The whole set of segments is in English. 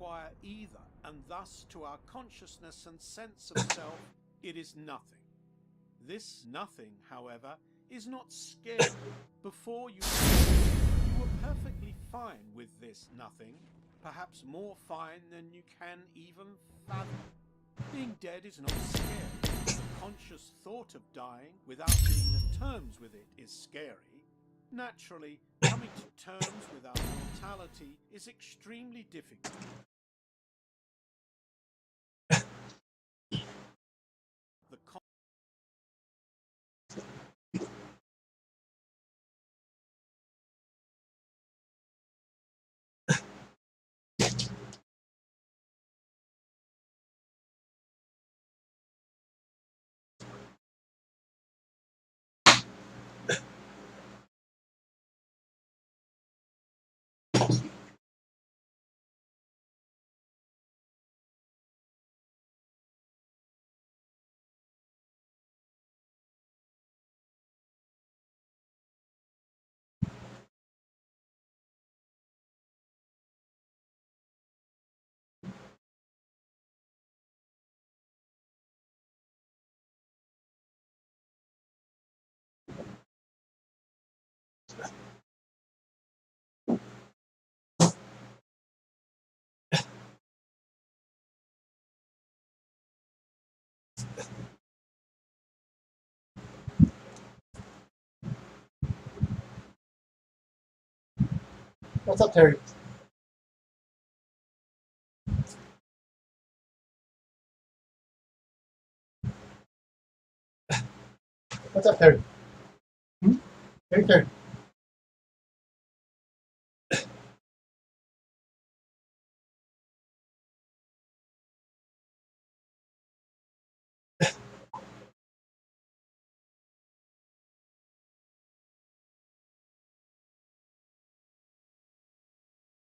require either, and thus to our consciousness and sense of self, it is nothing. This nothing, however, is not scary. Before you were perfectly fine with this nothing, perhaps more fine than you can even fathom. Being dead is not scary. The conscious thought of dying without being at terms with it is scary. Naturally, coming to terms with our mortality is extremely difficult. The What's up, Terry? What's up, Terry? Terry, Terry.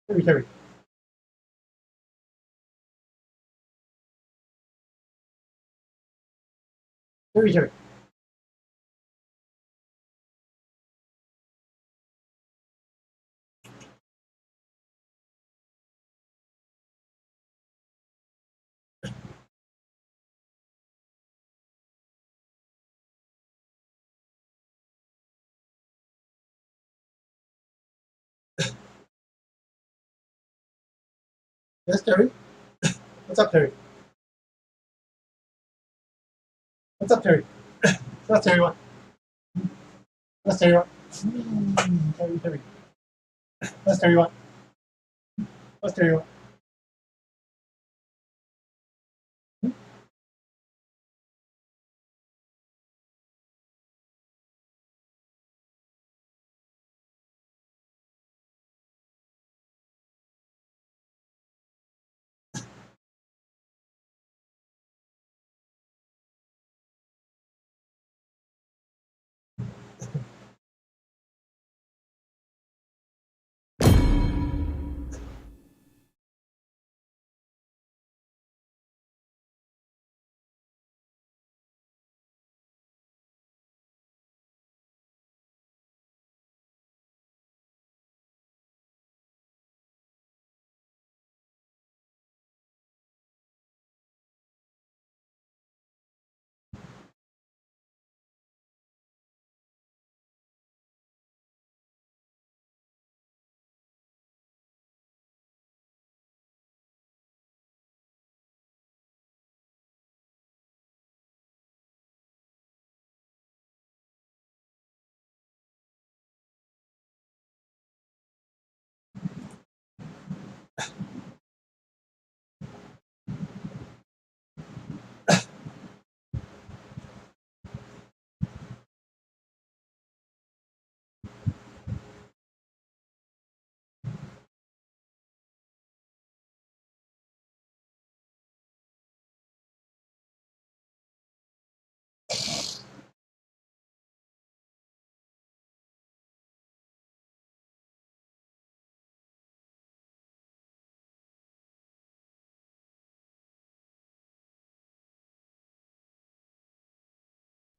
Terry, Terry. Terry, Terry. Yes, Terry. What's up, Terry? What's up, Terry? What's Terry what? What's Terry what? Terry, Terry. What's Terry what? What's Terry what?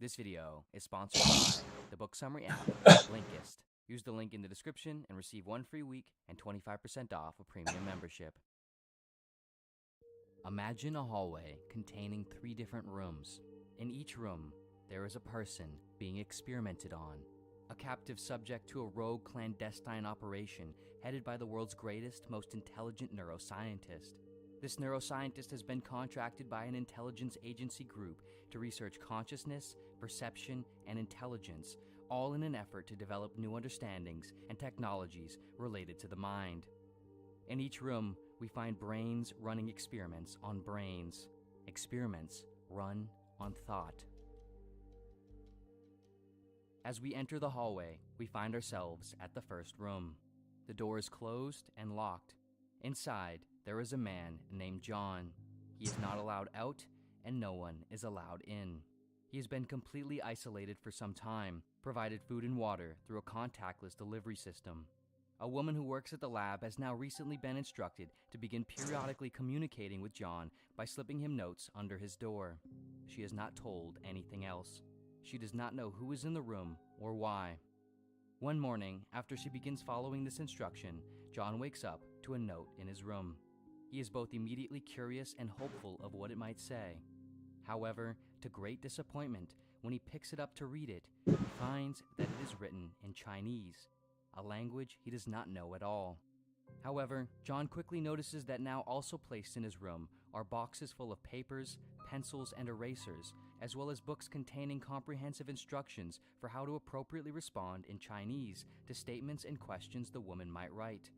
This video is sponsored by the book summary app, Blinkist. Use the link in the description and receive 1 free week and 25% off a premium membership. Imagine a hallway containing 3 different rooms. In each room, there is a person being experimented on, a captive subject to a rogue clandestine operation headed by the world's greatest, most intelligent neuroscientist. This neuroscientist has been contracted by an intelligence agency group to research consciousness, perception, and intelligence, all in an effort to develop new understandings and technologies related to the mind. In each room, we find brains running experiments on brains, experiments run on thought. As we enter the hallway, we find ourselves at the first room. The door is closed and locked. Inside, there is a man named John. He is not allowed out, and no one is allowed in. He has been completely isolated for some time, provided food and water through a contactless delivery system. A woman who works at the lab has now recently been instructed to begin periodically communicating with John by slipping him notes under his door. She is not told anything else. She does not know who is in the room or why. One morning, after she begins following this instruction, John wakes up to a note in his room. He is both immediately curious and hopeful of what it might say. However, to great disappointment, when he picks it up to read it, he finds that it is written in Chinese, a language he does not know at all. However, John quickly notices that now also placed in his room are boxes full of papers, pencils, and erasers, as well as books containing comprehensive instructions for how to appropriately respond in Chinese to statements and questions the woman might write.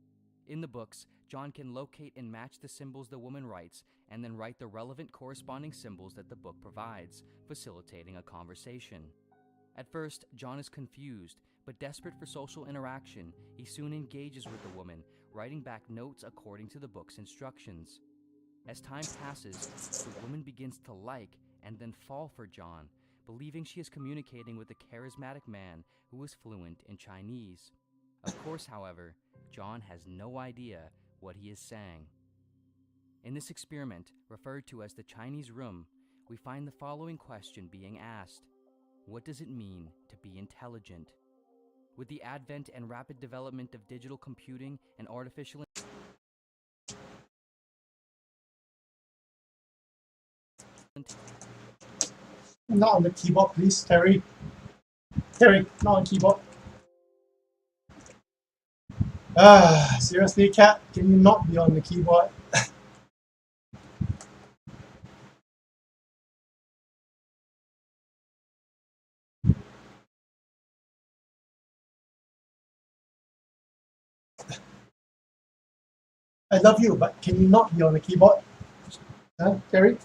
In the books, John can locate and match the symbols the woman writes and then write the relevant corresponding symbols that the book provides, facilitating a conversation. At first, John is confused, but desperate for social interaction, he soon engages with the woman, writing back notes according to the book's instructions. As time passes, the woman begins to like and then fall for John, believing she is communicating with a charismatic man who is fluent in Chinese. Of course, however, John has no idea what he is saying. In this experiment, referred to as the Chinese room, we find the following question being asked: what does it mean to be intelligent? With the advent and rapid development of digital computing and artificial Not on the keyboard, please, Terry. Terry, not on keyboard. Seriously, cat, can you not be on the keyboard? I love you, but can you not be on the keyboard? Huh, Terry?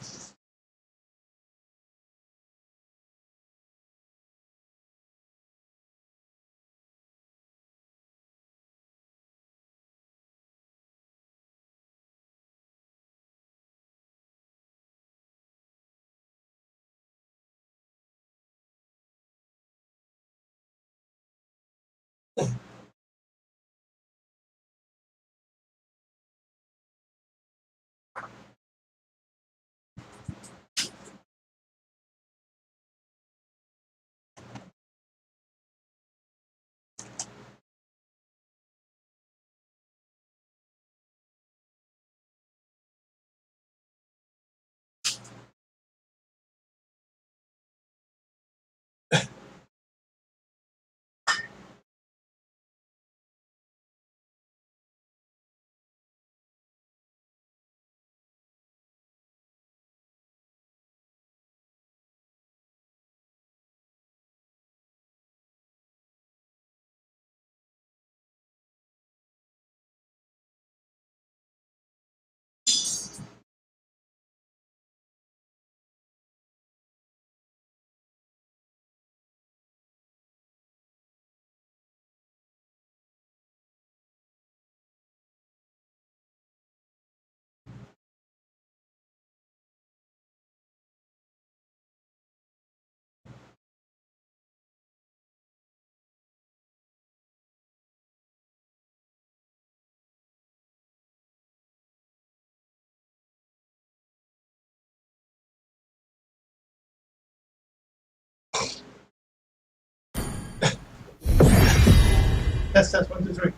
Test, 1, 2, 3.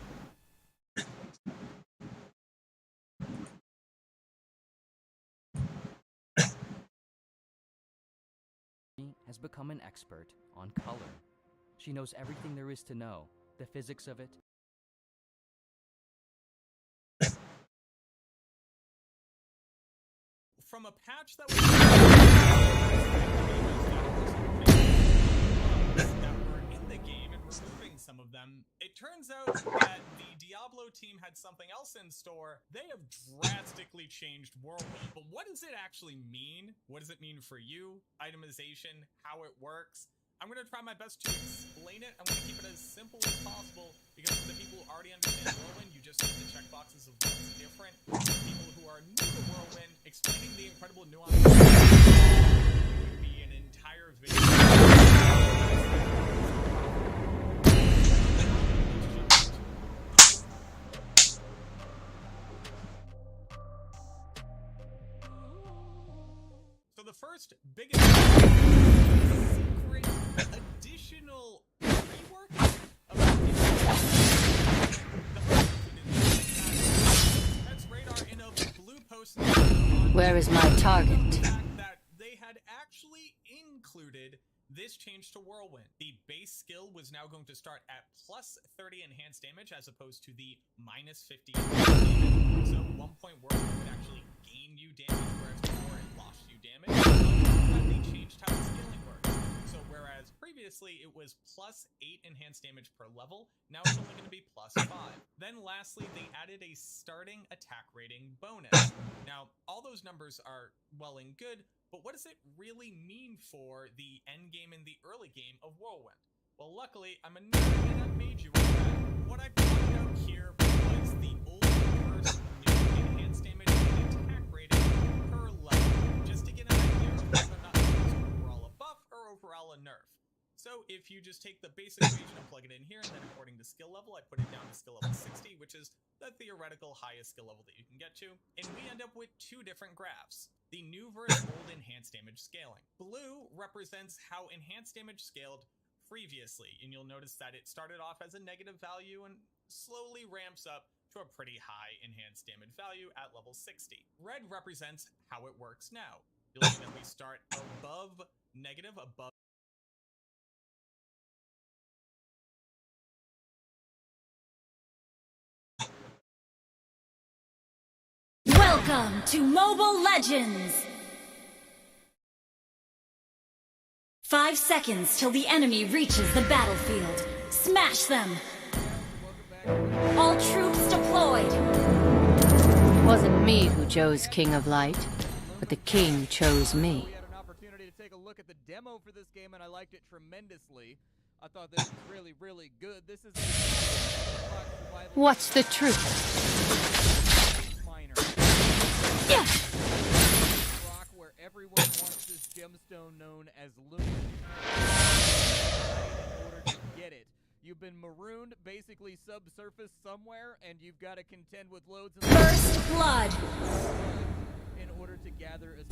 has become an expert on color. She knows everything there is to know, the physics of it. From a patch that was that were in the game and removing some of them, it turns out that the Diablo team had something else in store. They have drastically changed Whirlwind. But what does it actually mean? What does it mean for you? Itemization, how it works? I'm going to try my best to explain it. I'm going to keep it as simple as possible because for the people who already understand Whirlwind, you just see the checkboxes of what's different. For people who are new to Whirlwind, explaining the incredible nuances would be an entire video. So the first biggest secret additional rework of that's radar in a blue post. Where is my target? That they had actually included this change to Whirlwind. The base skill was now going to start at plus 30 enhanced damage as opposed to the minus 50 enhanced damage. So 1 point Whirlwind would actually gain you damage, whereas before it lost you damage. They changed how the scaling works. So whereas previously it was plus 8 enhanced damage per level, now it's only going to be plus 5. Then lastly, they added a starting attack rating bonus. Now, all those numbers are well and good, but what does it really mean for the end game and the early game of Whirlwind? Well, luckily, I'm a nerd and I made you with that. What I pointed out here was the old first new enhanced damage and attack rating per level, just to get an idea of whether or not it was overall a buff or overall a nerf. So if you just take the basic equation and plug it in here, and then according to skill level, I put it down to skill level 60, which is the theoretical highest skill level that you can get to, and we end up with two different graphs. The new versus old enhanced damage scaling. Blue represents how enhanced damage scaled previously, and you'll notice that it started off as a negative value and slowly ramps up to a pretty high enhanced damage value at level 60. Red represents how it works now. You'll see that we start above negative, above Welcome to Mobile Legends! 5 seconds till the enemy reaches the battlefield. Smash them! All troops deployed! It wasn't me who chose King of Light, but the king chose me. We had an opportunity to take a look at the demo for this game, and I liked it tremendously. I thought this was really, really good. This is What's the truth? minor. Yeah. Rock where everyone wants this gemstone known as Lumen. In order to get it, you've been marooned, basically subsurface somewhere, and you've got to contend with loads of First blood! in order to gather as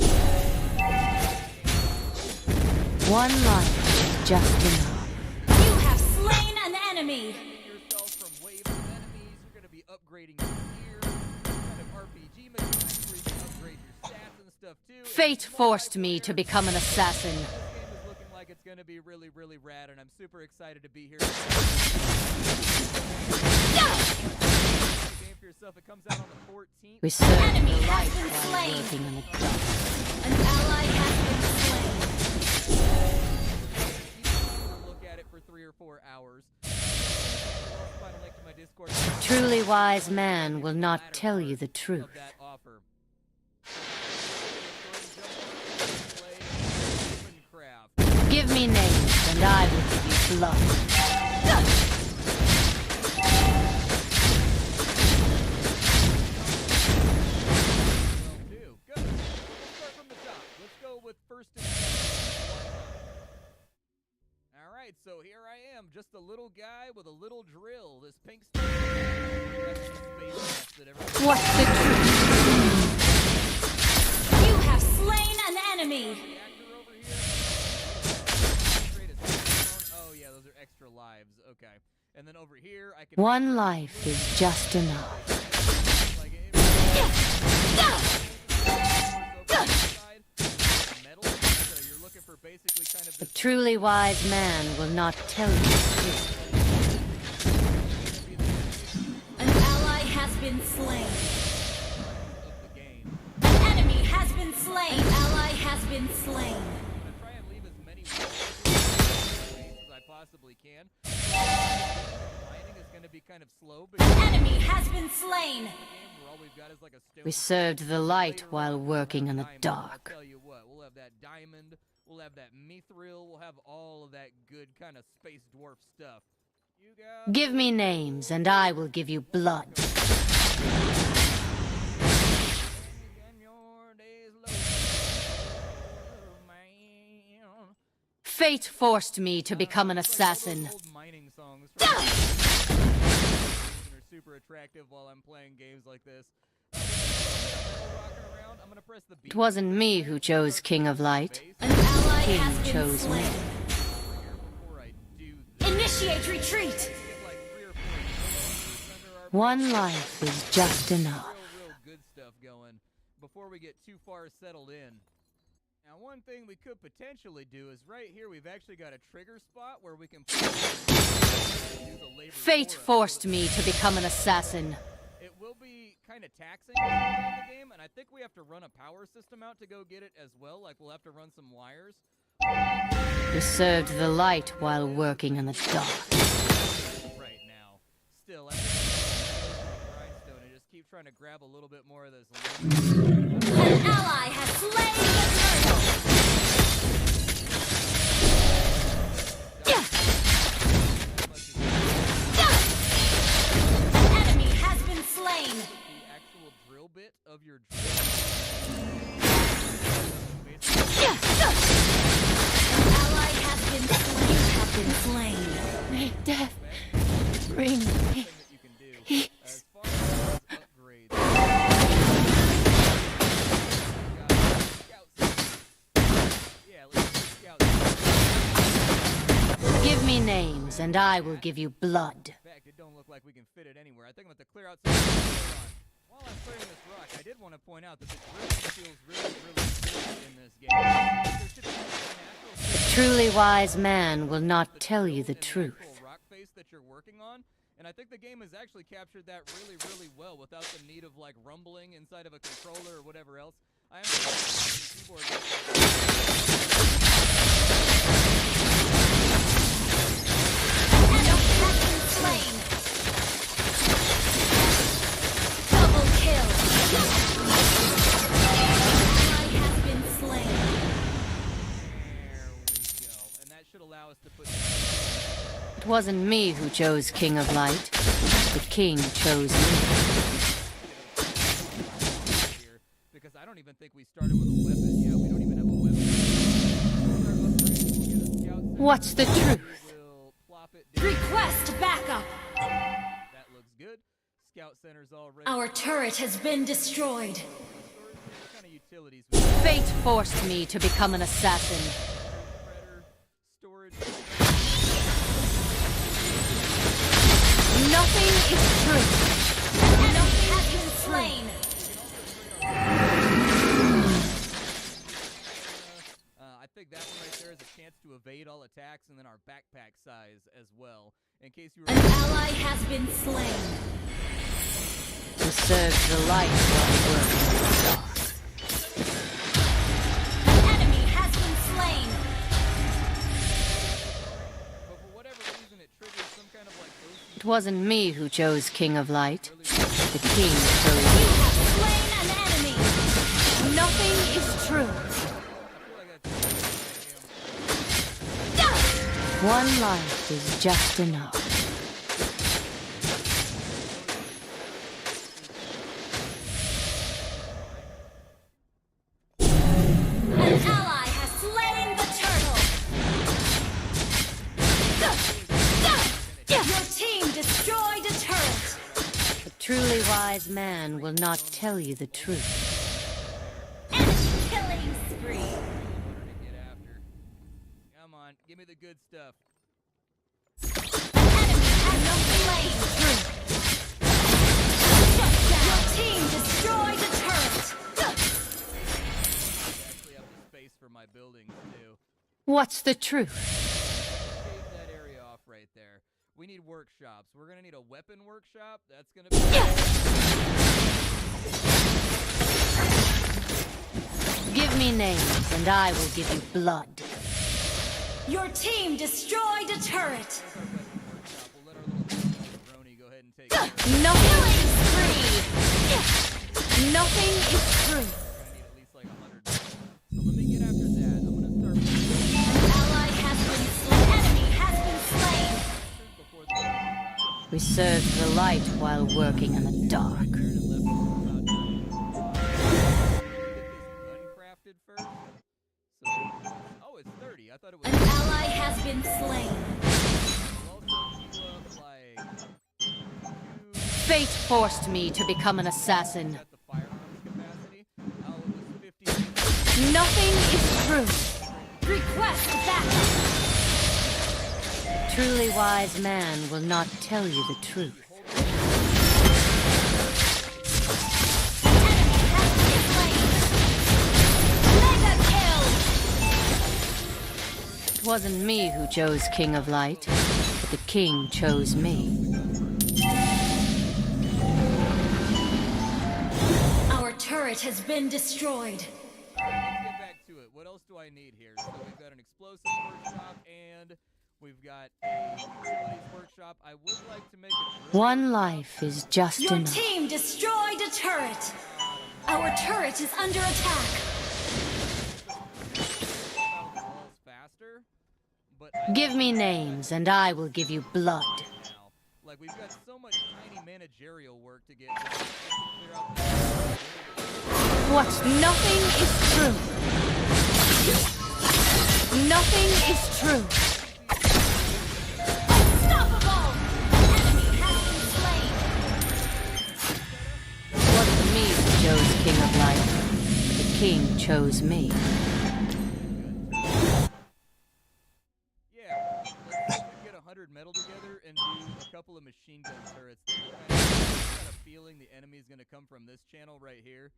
One life, just enough. You have slain an enemy! yourself from waves of enemies. You're going to be upgrading your gear, kind of RPG mechanics where you can upgrade your stats and stuff too. Fate forced me to become an assassin. This game is looking like it's going to be really, really rad, and I'm super excited to be here. Game for yourself. It comes out on the 14th. We serve Enemy the has light been while slain. working in the dark. An ally has been slain. Look at it for 3 or 4 hours. Find a link to my Discord. Truly wise man will not tell you the truth. Of that offer. Give me names, and I will give you blood. Good. Let's start from the top. Let's go with first and second. All right, so here I am, just a little guy with a little drill. This pink stuff. That's the space nest that everyone. What's the truth? You have slain an enemy! Reactor over here. Create a zone. Oh yeah, those are extra lives. Okay, and then over here I can. One life is just enough. Like it, metal, so you're looking for basically kind truly wise man will not tell you the truth. An ally has been slain. of the game. An enemy has been slain. An ally has been slain. I'm gonna try and leave as many as I possibly can. Mining is gonna be kind of slow because An enemy has been slain. game where all we've got is like a stone. We served the light while working in the Diamond. dark. I'll tell you what, we'll have that diamond, we'll have that mithril, we'll have all of that good kind of space dwarf stuff. You guys Give me names, and I will give you blood. and your days low, man. Fate forced me to become an assassin. Old mining songs from are super attractive while I'm playing games like this. Rocking around, I'm gonna press the B. It wasn't me who chose King of Light. An ally King has been chose me. slain. Before I do this, Initiate retreat. get like 3 or 4 under our One life is just enough. real good stuff going before we get too far settled in. Now, one thing we could potentially do is right here we've actually got a trigger spot where we can do the labor Fate for us. forced me to become an assassin. It will be kind of taxing in the game, and I think we have to run a power system out to go get it as well. Like, we'll have to run some wires. We served the light while working in the dark. Right now. Still, I think grindstone and just keep trying to grab a little bit more of this. An ally has slain the turtle. An enemy has been slain. The actual drill bit of your drill. An ally has been slain. You have been slain. May death bring me Thing that you can do. peace. As far as upgrades. Yeah, let's do scouts. Give me names, and I will give you blood. In fact, it don't look like we can fit it anywhere. I think I'm going to clear out some. Hold on. While I'm clearing this rock, I did want to point out that the drilling feels really, really good in this game. There should be a natural A truly wise man will not tell you the and truth. actual rock face that you're working on, and I think the game has actually captured that really, really well without the need of like rumbling inside of a controller or whatever else. I am keyboard. Enemy has been slain. Double kill. Ally has been slain. There we go, and that should allow us to put. It wasn't me who chose King of Light. The king chose me. Here, because I don't even think we started with a weapon. Yeah, we don't even have a weapon. What's the truth? We'll plop it down. Request backup. That looks good. Scout center's all ready. Our turret has been destroyed. What kind of utilities we got? Fate forced me to become an assassin. Predator, storage. Nothing is true. Enemy has been slain. I think that one right there is a chance to evade all attacks, and then our backpack size as well. In case you were. An ally has been slain. We served the light while working in the dark. An enemy has been slain. But for whatever reason, it triggers some kind of like OC. It wasn't me who chose King of Light. The king You chose have slain an enemy. me. Nothing is true. I feel like that's. One life is just enough. An ally has slain the turtle. Your team destroyed a turret. A truly wise man will not tell you the truth. Enemy killing spree. To get after. Come on, give me the good stuff. Enemy has been slain. Shut down. Your team destroyed a turret. I actually have the space for my buildings too. What's the truth? Shave that area off right there. We need workshops. We're gonna need a weapon workshop. That's gonna be. Give me names, and I will give you blood. Your team destroyed a turret. We'll let our little Brony go ahead and take care of it. Nothing is free. Nothing is true. We're gonna need at least like 100. So let me get after that. I'm gonna start with Ally has been slain. Enemy has been slain. before the We served the light while working in the dark. Uncrafted first. So, oh, it's 30. I thought it was. An ally has been slain. Also queue up like Fate forced me to become an assassin. at the firearms capacity. Oh, it was 50. Nothing is true. Request backup. Truly wise man will not tell you the truth. Mega kill. It wasn't me who chose King of Light, but the king chose me. Our turret has been destroyed. Let's get back to it. What else do I need here? So we've got an explosives workshop and we've got a utilities workshop. I would like to make a One life is just Your enough. team destroyed a turret. Our turret is under attack. walls faster, but I Give me names, and I will give you blood. now. Like we've got so much tiny managerial work to get to clear out the What's nothing is true. Nothing is true. Unstoppable. Enemy has been slain. It wasn't me who chose King of Light, but the king chose me. Yeah, let's see if we can get 100 metal together and do a couple of machine gun turrets. I've got a feeling the enemy's gonna come from this channel right here.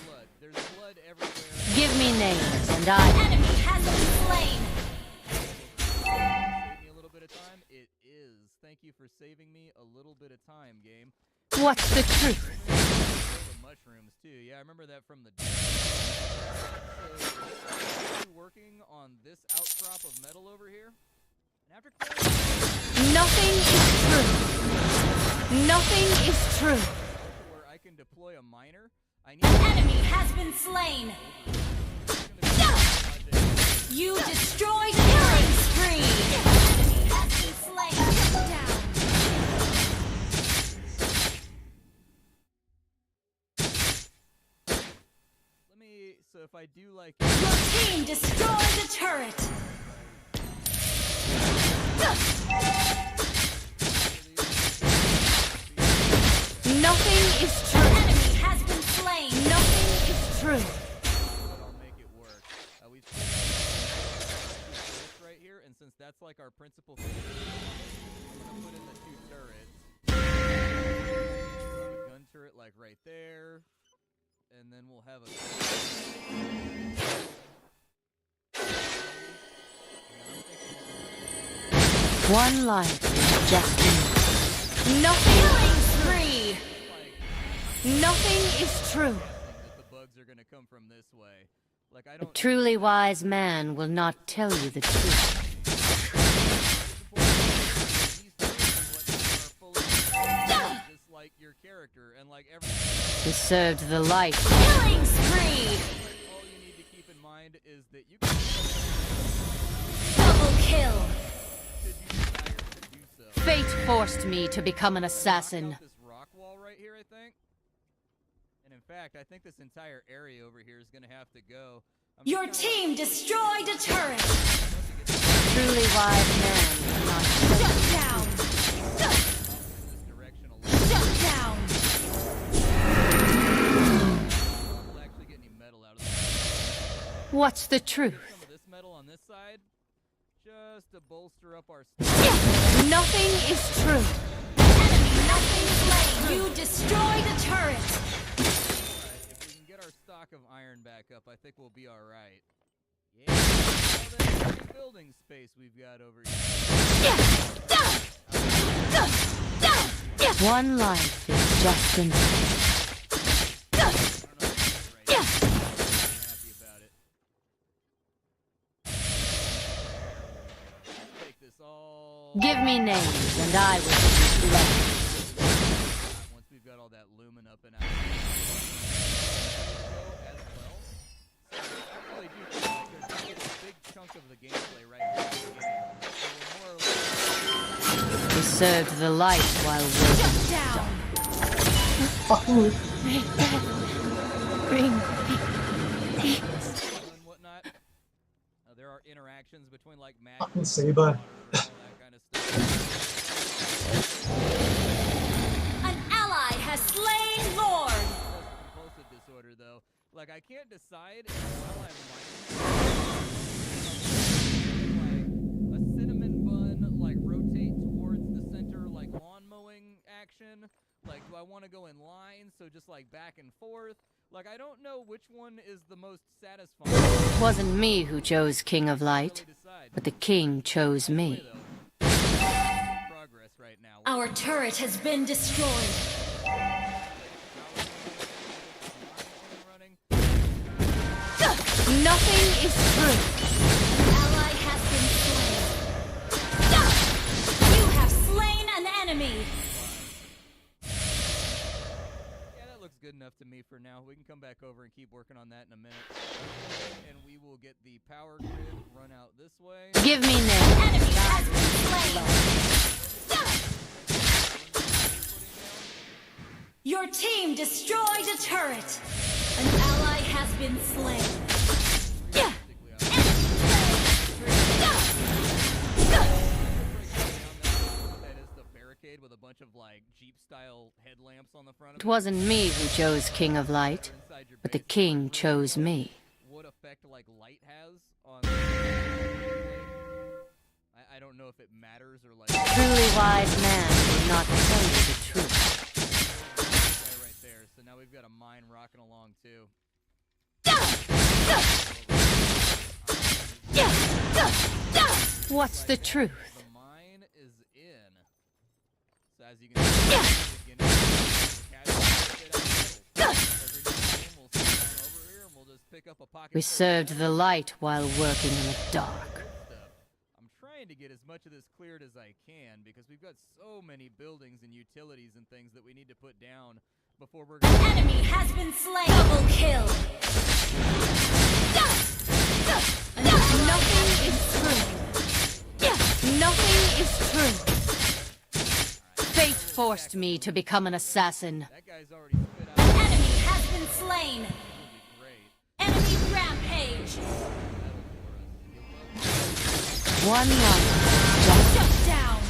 Blood. There's blood everywhere. Give me names, and I... Enemy has been slain. Save me a little bit of time. It is. Thank you for saving me a little bit of time, game. What's the truth? The mushrooms too. Yeah, I remember that from the. So, working on this outcrop of metal over here. And after Nothing is true. Nothing is true. where I can deploy a miner, I need. Enemy has been slain. You destroyed killing spree. Enemy has been slain. Down. Let me. So if I do like. Your team destroyed a turret. Nothing is true. Enemy has been slain. Nothing is true. I'll make it work. We've this right here, and since that's like our principal focus, I'm gonna put in the 2 turrets. We'll have a gun turret like right there, and then we'll have a. One life is just enough. Nothing. Killing spree. Nothing is true. That the bugs are gonna come from this way. Like I A don't. truly wise man will not tell you the truth. Just like your character and like everything. We served the light. Killing spree. All you need to keep in mind is that you can Double kill. should you desire to do so. Fate forced me to become an assassin. Knock out this rock wall right here, I think. And in fact, I think this entire area over here is gonna have to go. I'm Your just kinda team destroyed a turret. Truly wise man will not Shut down. in this direction a little. Shut down. We'll actually get any metal out of this. What's the truth? Some of this metal on this side, just to bolster up our. Nothing is true. Nothing slain. You destroyed a turret. Alright, if we can get our stock of iron back up, I think we'll be alright. Yeah, all that free building space we've got over here. One life is just enough. I don't know if that's right. I'm happy about it. Let's take this all. Give me names, and I will give you blood. Once we've got all that lumen up and out. As well. So I really do feel like there's gonna be a big chunk of the gameplay right here at the beginning. So we're more or less We served the light while waiting. Down. Fucking Bring and whatnot. There are interactions between like magic fucking and Saber. water and all that kind of stuff. An ally has slain Lord. Compulsive disorder though. Like I can't decide while I'm mining like a cinnamon bun like rotate towards the center like lawn mowing action. Like do I want to go in line so just like back and forth? Like I don't know which one is the most satisfying. It wasn't me who chose King of Light, Really decide. but the king chose me. Progress right now. Our turret has been destroyed. Running. Nothing is true. An ally has been slain. You have slain an enemy. Yeah, that looks good enough to me for now. We can come back over and keep working on that in a minute. And we will get the power grid run out this way. Give me names. Enemy has been slain. Your team destroyed a turret. An ally has been slain. That is the barricade with a bunch of like Jeep-style headlamps on the front of It wasn't me who chose King of Light, inside your but the base. king chose me. What effect like light has on I don't know if it matters or like Truly wise man will not tell you the truth. right there. So now we've got a mine rocking along too. What's the truth? The mine is in. So as you can see, over here and we'll just pick up a pocket. We served the light while working in the dark. Stuff. I'm trying to get as much of this cleared as I can because we've got so many buildings and utilities and things that we need to put down before we're going An enemy has been slain. Double kill. Nothing is true. Nothing is true. Fate forced me to become an assassin. That guy's already spit out. Enemy has been slain. That'll be great. Enemy rampage. One life. Shut down.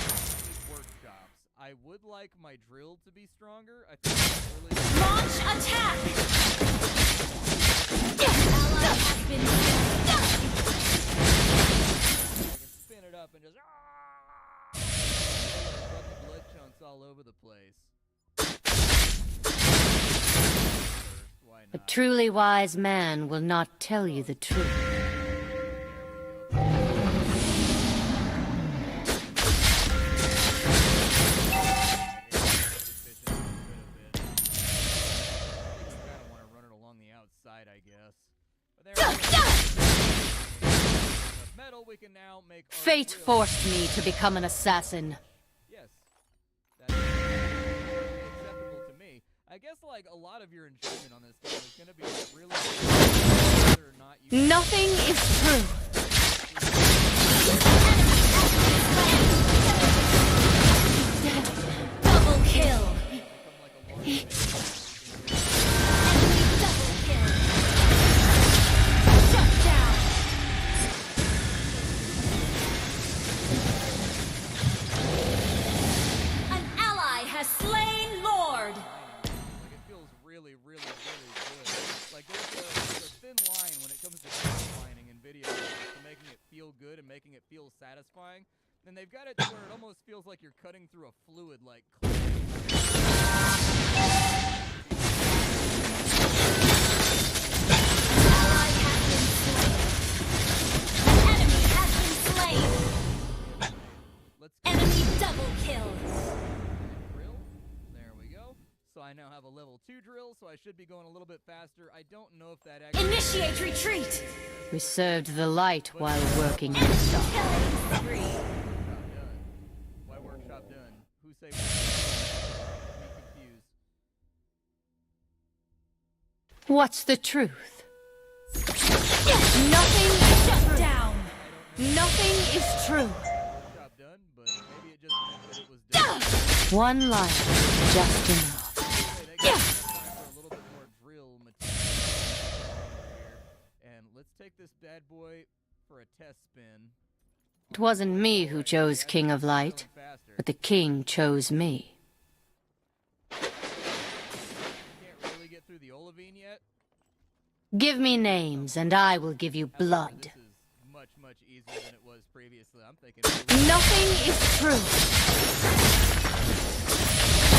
Workshops. I would like my drill to be stronger. I think it's really Launch attack. Ally has been slain. I can spin it up and just blood chunks all over the place. Why A not? truly wise man will not tell you the truth. I guess. But there we go. Metal, we can now make our Fate real- forced me to become an assassin. Yes. That's acceptable to me. I guess like a lot of your enjoyment on this game is going to be really whether or not you Nothing is true. Double kill. become like a long Enemy double kill. Shut down. An ally has slain Lord. Like it feels really, really, really good. Like there's a thin line when it comes to satisfying in video games, to making it feel good and making it feel satisfying. And they've got it to where it almost feels like you're cutting through a fluid, like. Ally has been slain. I should be going a little bit faster. I don't know if that actually... Initiate retreat! We served the light while working in the dark. Killing spree! Why workshop done? Who say workshop? I'm confused. What's the truth? Nothing Shut down! Nothing is true. Workshop done, but maybe it just meant that it was done. One life is just enough. Hey, that gives us time for a little bit more drill material here. And let's take this bad boy for a test spin. It wasn't me who chose King of Light, but the king chose me. Can't really get through the olivine yet. Give me names, and I will give you blood. This is much, much easier than it was previously. I'm thinking... Nothing is true.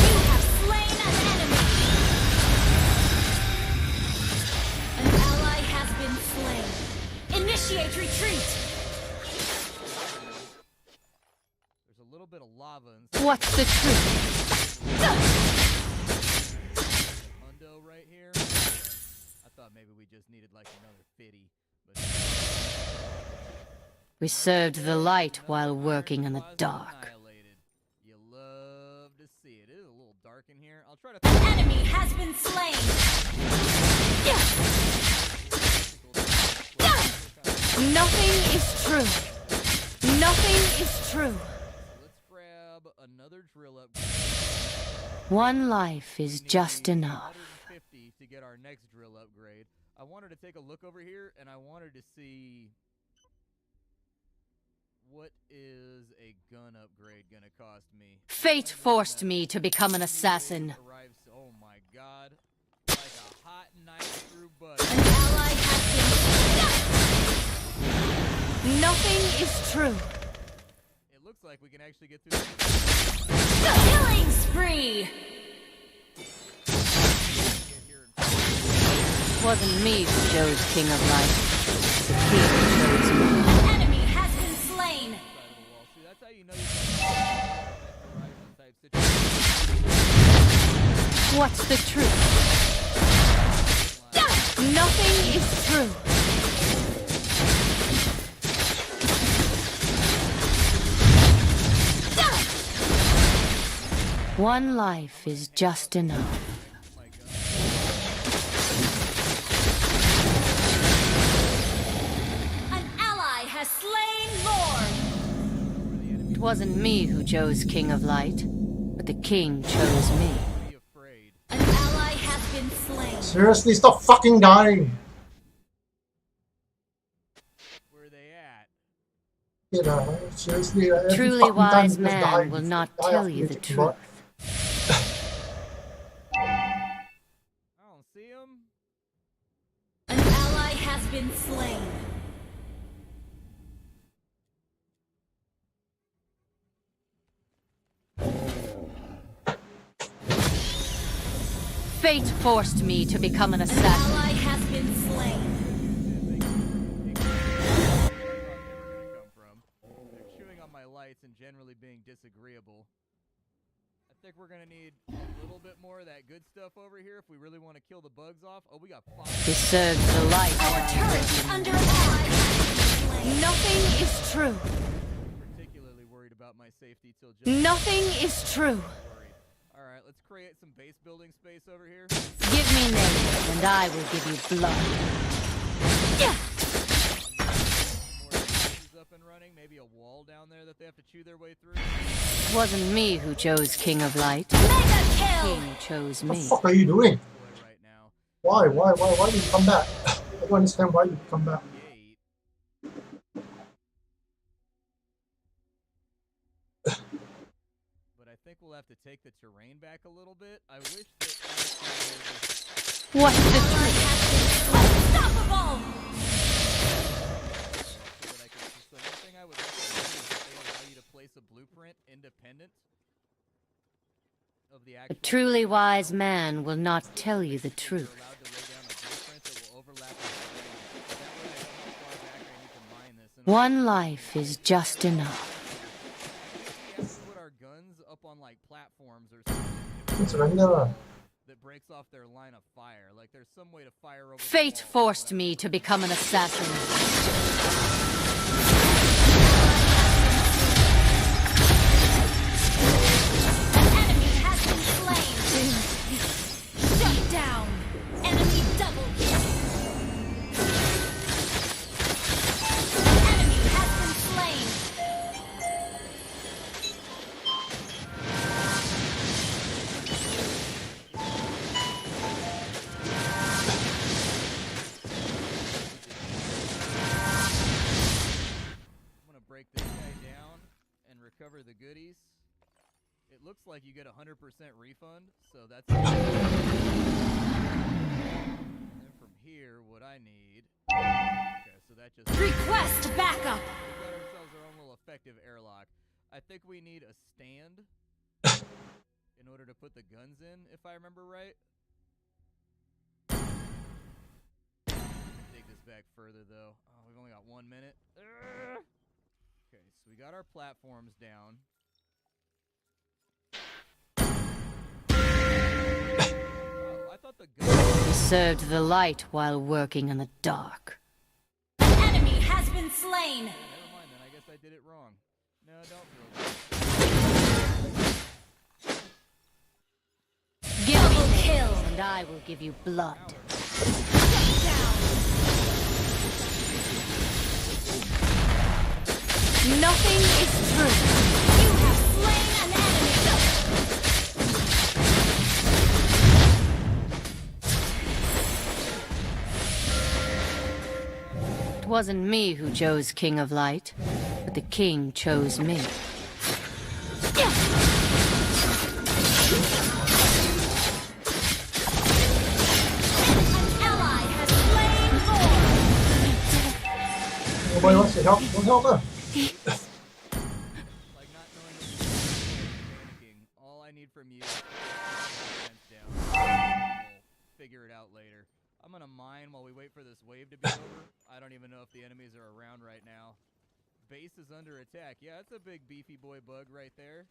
You have slain an enemy! An ally has been slain. Initiate retreat! There's a little bit of lava inside What's the truth? Hundo right here. I thought maybe we just needed like another 50, but... We served the light while working in the dark. Annihilated. You love to see it. It is a little dark in here. I'll try to... An enemy has been slain! Nothing is true. Nothing is true. Let's grab another drill up. One life is just enough. 150 to get our next drill upgrade. I wanted to take a look over here, and I wanted to see what is a gun upgrade gonna cost me. Fate forced me to become an assassin. Oh my god, like a hot knife through butter. An ally has been Nothing is true. It looks like we can actually get through this. killing spree! Get here and It wasn't me who chose King of Light. The king chose me. An enemy has been slain! side of the wall. See, that's how you know you Horizon type situation. What's the truth? Nothing is true. One life is just enough. An ally has slain Lord! It wasn't me who chose King of Light, but the king chose me. Be afraid. An ally has been slain. Seriously, stop fucking dying. Where are they at? You know, seriously. Every Truly fucking time wise you just die, man will not die tell after you the taking blood. truth. I don't see them. An ally has been slain. Fate forced me to become an An assassin. ally has been slain. Come from. They're chewing on my lights and generally being disagreeable. I think we're gonna need a little bit more of that good stuff over here if we really want to kill the bugs off. Oh, we got 5. We served the light. Our turret is under attack. Nothing is true. Particularly worried about my safety till just Nothing is true. worried. All right, let's create some base building space over here. Give me names, and I will give you blood. More bases up and running. Maybe a wall down there that they have to chew their way through. It wasn't me who chose King of Light. Mega kill! King chose What the me. fuck are you doing? Boy, right now. Why did you come back? I don't understand why you come back. Gate. But I think we'll have to take the terrain back a little bit. I wish that What's the Ally truth? has been unstoppable! that I could. So one thing I would recommend is that they allow you to place a blueprint independent of the A actual. truly wise man will not tell you the You're truth. allowed to lay down a blueprint that will overlap with the terrain. That way I know how far back I need to mine this. And One life is just enough. we have to put our guns up on like platforms or something It's random. that breaks blocks off their line of fire. Like there's some way to fire over. Fate the wall, forced whatever. me to become an assassin. An enemy has been slain. Shut down. Enemy double kill. An enemy has been slain. I'm gonna break this guy down and recover the goodies. It looks like you get 100% refund, so that's. And from here, what I need. Okay, so that just. Request backup. We got ourselves our own little effective airlock. I think we need a stand in order to put the guns in, if I remember right. Dig this back further, though. Oh, we've only got 1 minute. Ugh. Okay, so we got our platforms down. Oh, I thought the gun. You served the light while working in the dark. An enemy has been slain. Never mind then, I guess I did it wrong. No, don't feel bad. Give me Double nails, kill. and I will give you blood. Shut down. Nothing is true. You have slain an enemy. It wasn't me who chose King of Light, but the king chose me. An ally has slain Lord. Nobody wants to help. Don't help her. Like not knowing what you're doing, panicking. All I need from you is to put the defense down. We'll figure it out later. I'm gonna mine while we wait for this wave to be over. I don't even know if the enemies are around right now. Base is under attack. Yeah, that's a big beefy boy bug right there.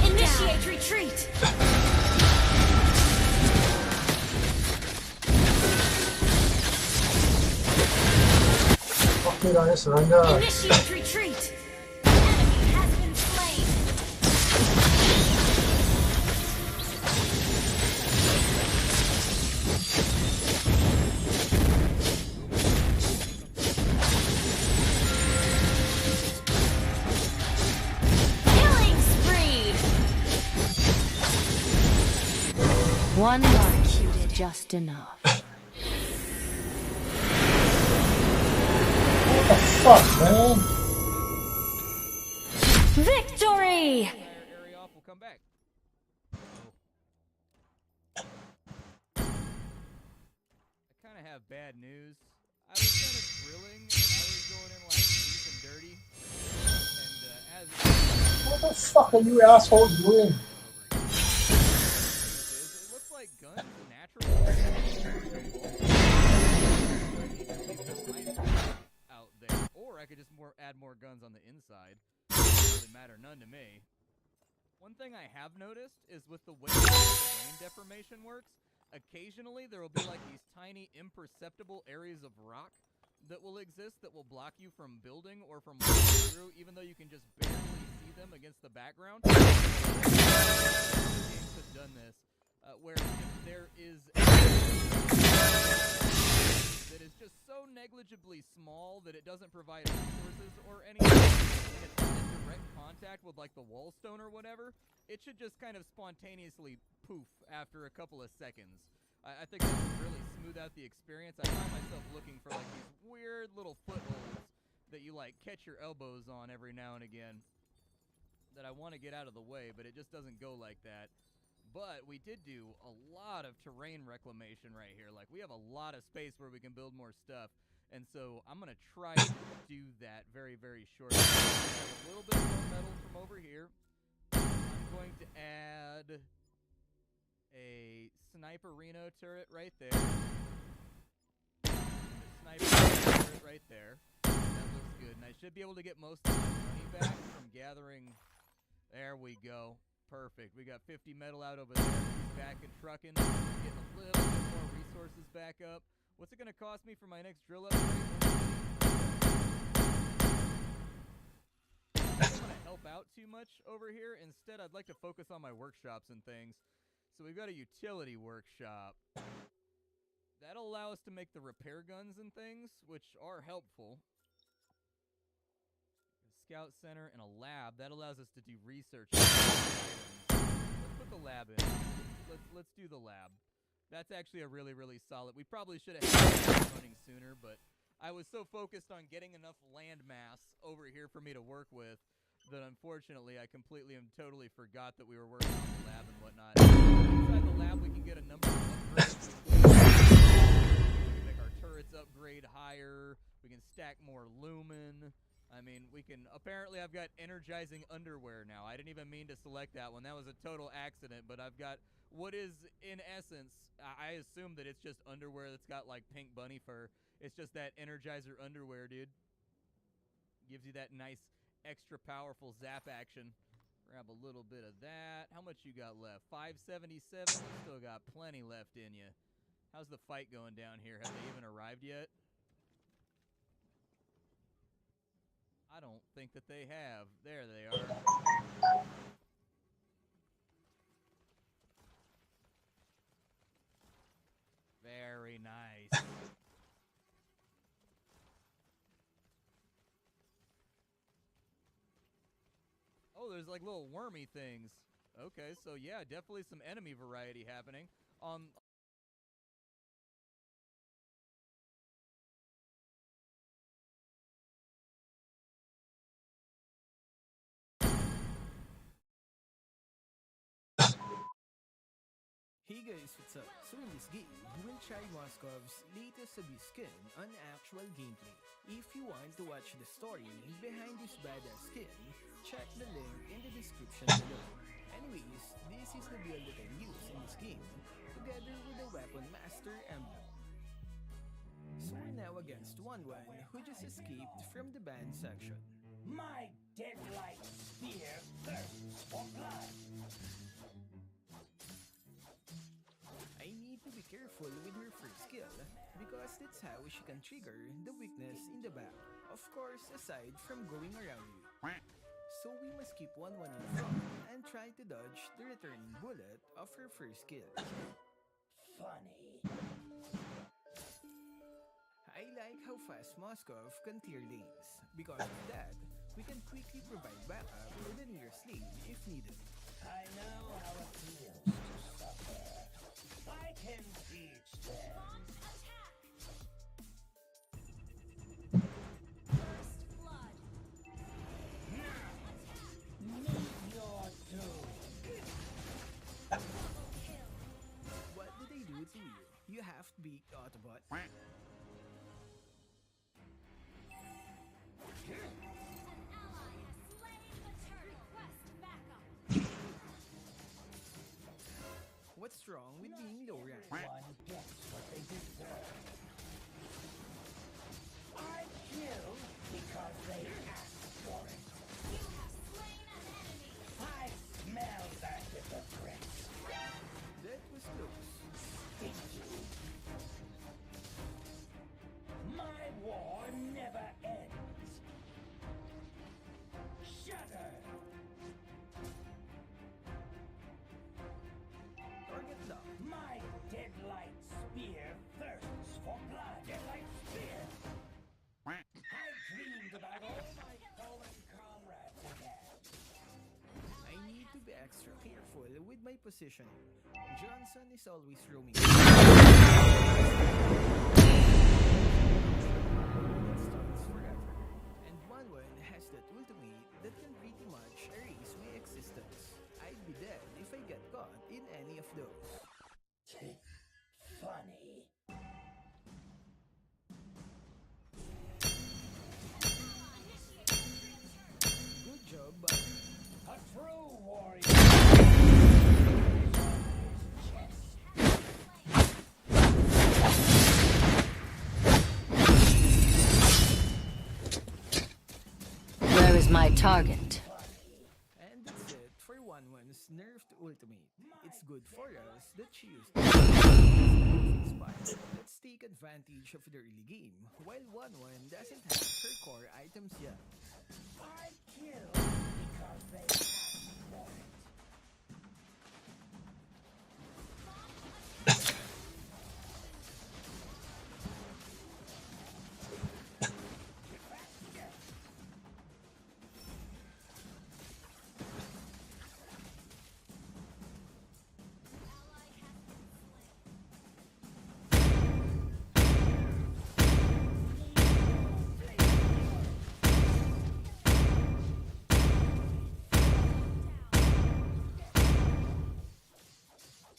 Initiate retreat. Fuck it, I surrender. Initiate retreat. An enemy has been slain. Killing spree. One life is just enough. What the fuck, man? Victory. Area off, we'll come back. I kind of have bad news. I was kind of drilling and I was going in like deep and dirty. And What the fuck are you assholes doing? it looks like guns naturally out there, or I could just add more guns on the inside. Doesn't really matter, none to me. One thing I have noticed is with the way the terrain deformation works, occasionally there will be like these tiny imperceptible areas of rock that will exist that will block you from building or from walking through, even though you can just barely see them against the background. Games have done this, where if there is that is just so negligibly small that it doesn't provide resources or anything, and it's not in direct contact with like the wall stone or whatever, it should just kind of spontaneously poof after a couple of seconds. I think that would really smooth out the experience. I find myself looking for like these weird little footholds that you like catch your elbows on every now and again that I want to get out of the way, but it just doesn't go like that. But we did do a lot of terrain reclamation right here. Like, we have a lot of space where we can build more stuff. And so I'm going to try to do that very, very shortly. I have a little bit more metal from over here. I'm going to add a sniper Reno turret right there. The sniper turret right there. That looks good. And I should be able to get most of my money back from gathering. There we go. Perfect. We got 50 metal out over there. He's back and trucking. Getting a little bit more resources back up. What's it going to cost me for my next drill upgrade? I don't want to help out too much over here. Instead, I'd like to focus on my workshops and things. So we've got a utility workshop. That'll allow us to make the repair guns and things, which are helpful. Scout center and a lab that allows us to do research. Let's put the lab in. Let's do the lab. That's actually a really solid. We probably should have had it running sooner, but I was so focused on getting enough land mass over here for me to work with that unfortunately I completely and totally forgot that we were working on the lab and whatnot. Inside the lab we can get a number of upgrades. We can make our turrets upgrade higher. We can stack more lumen. I mean, we can, apparently I've got energizing underwear now. I didn't even mean to select that one. That was a total accident, but I've got what is, in essence, I assume that it's just underwear that's got like pink bunny fur. It's just that energizer underwear, dude. Gives you that nice, extra powerful zap action. Grab a little bit of that. How much you got left? 577? Still got plenty left in you. How's the fight going down here? Have they even arrived yet? I don't think that they have. There they are. Very nice. Oh, there's like little wormy things. Okay, so yeah, definitely some enemy variety happening. Hey guys, what's up? So in this game, you will try Moskov's latest Abyss skin on actual gameplay. If you want to watch the story behind this badass skin, check the link in the description below. Anyways, this is the build that I use in this game, together with the Weapon Master emblem. So we're now against Wanwan, who just escaped from the ban section. My deadlight spear thirsts for blood. I need to be careful with her first skill, because that's how she can trigger the weakness in the back. Of course, aside from going around you. So we must keep Wanwan in front and try to dodge the returning bullet of her first skill. Funny. I like how fast Moskov can clear lanes. Because of that, we can quickly provide backup for the nearest lane if needed. I know how it feels to suffer. I can teach them. Launch attack! First blood. Now, meet your doom. Double kill. What did they do to you? You have to be Autobot. An ally has slain the turtle. Request backup. What's wrong with being low rank? One gets what they deserve. I kill because they asked for it. You have slain an enemy. I smell that hypocrite. That was close. Stingy. My war never ends. Shudder. Target locked. My deadlight spear thirsts for blood. Deadlight spear. I dreamed about all my fallen comrades again. I need to be extra careful with my positioning. Johnson is always roaming. Stuns forever. And Wanwan has that ultimate that can pretty much erase my existence. I'd be dead if I get caught in any of those. Funny. Good job, buddy. A true warrior. Chest. is my target. And that's it for 1-1's nerfed ultimate. It's good for us that she used it. Let's take advantage of the early game, while 1-1 doesn't have her core items yet. I kill because they ask for it.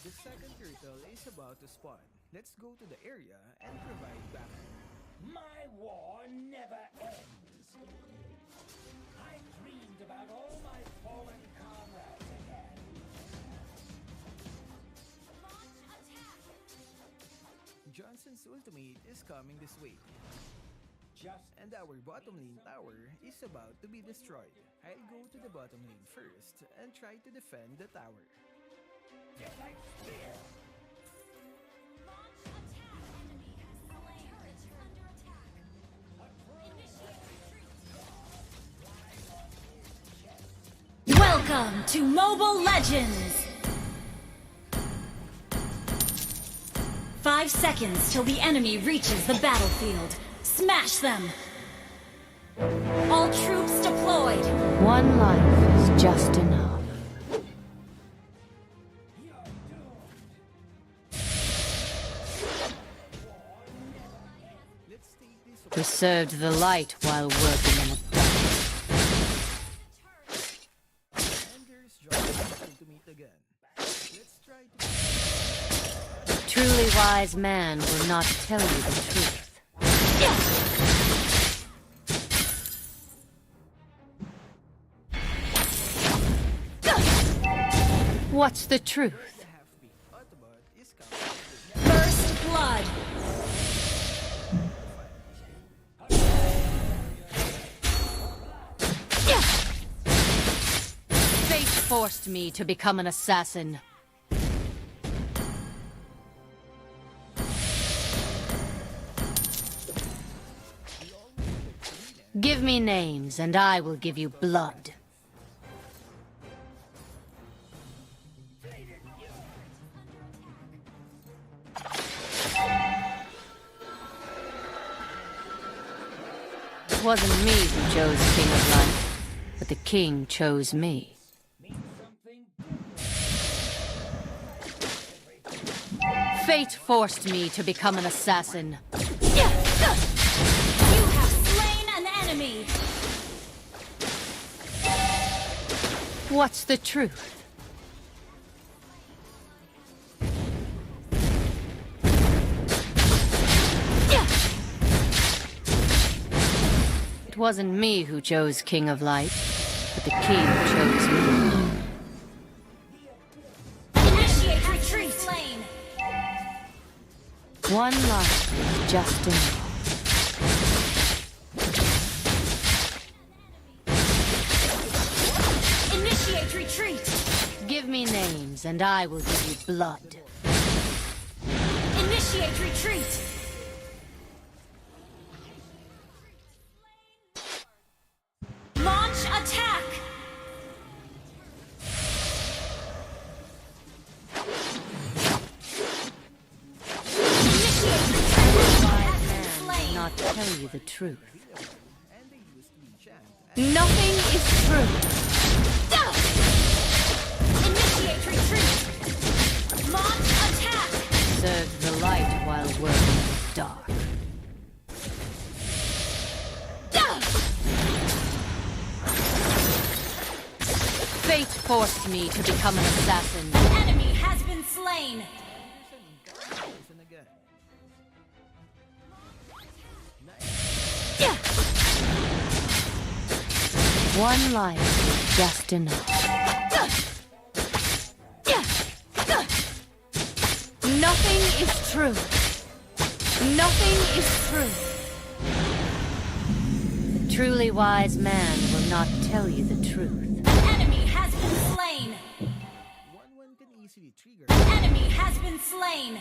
The second turtle is about to spawn. Let's go to the area and provide backup. My war never ends. I dreamed about all my fallen comrades again. Johnson's ultimate is coming this way, Just and our bottom lane tower is about to be destroyed. I'll go to the bottom lane first and try to defend the tower. get like spear. Welcome to Mobile Legends! 5 seconds till the enemy reaches the battlefield. Smash them! All troops deployed! One life is just enough. Let's take this Preserved the light while working in the dark. and there's Johnson's ultimate again. Let's try to A truly wise man will not tell you the truth. What's the truth? the half-beat Autobot is coming. First blood! Fate forced me to become an assassin. Give me names and I will give you blood. It wasn't me who chose King of Life, but the king chose me. Fate forced me to become an assassin. You have slain an enemy! What's the truth? It wasn't me who chose King of Light, but the king chose me. Initiate retreat! Slain! One life is just enough. Initiate retreat! Give me names and I will give you blood. Initiate retreat! Launch attack! Initiate retreat! Has been Will slain! not tell you the truth. And they used to enchant. Nothing is true. Initiate retreat! Launch attack! Serve the light while working in the dark. Fate forced me to become an assassin. An enemy has been slain! Listen again. One life is just enough. Nothing is true. Nothing is true. The truly wise man will not tell you the truth. An enemy has been slain. 1-1 can easily trigger. An enemy has been slain.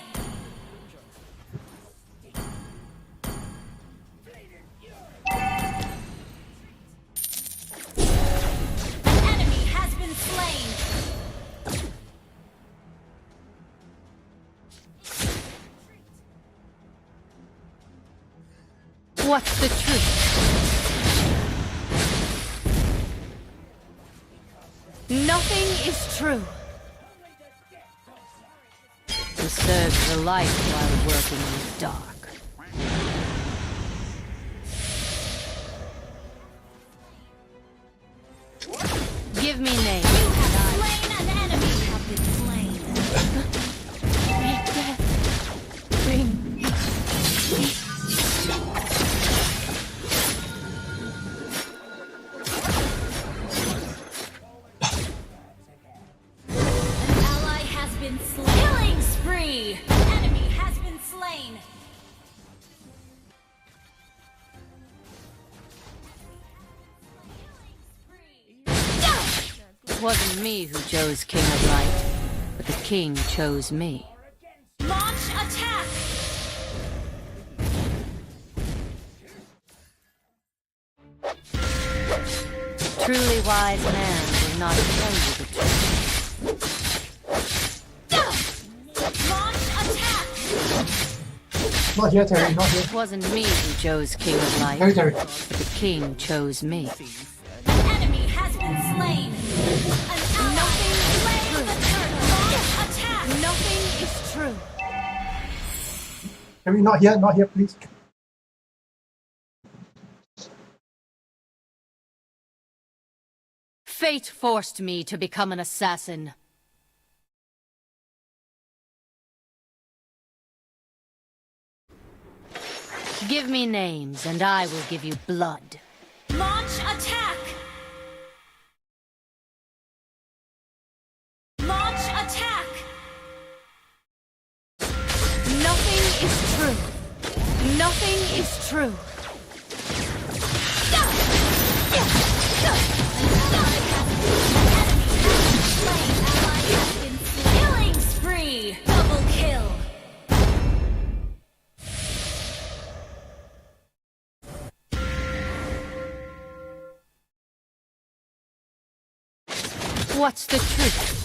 An enemy has been slain. What's the truth? Nothing is true. To serve the light while working in the dark. Give me names. You have slain an enemy. Have been slain. Bring death. Bring An ally has been slain. Killing spree. An enemy has been slain. It wasn't me who chose King of Light, but the king chose me. Launch attack. Truly wise man will not tell you the truth. Launch attack. Not here, Terry. Not here. It wasn't me who chose King of Light, Terry, Terry. but the king chose me. An enemy has been slain. An ally slain the turtle. Launch attack. Nothing is true. Terry, not here. Not here, please. Fate forced me to become an assassin. Give me names, and I will give you blood. Launch attack. Launch attack. Nothing is true. Nothing is true. Killing spree. Double kill. What's the truth?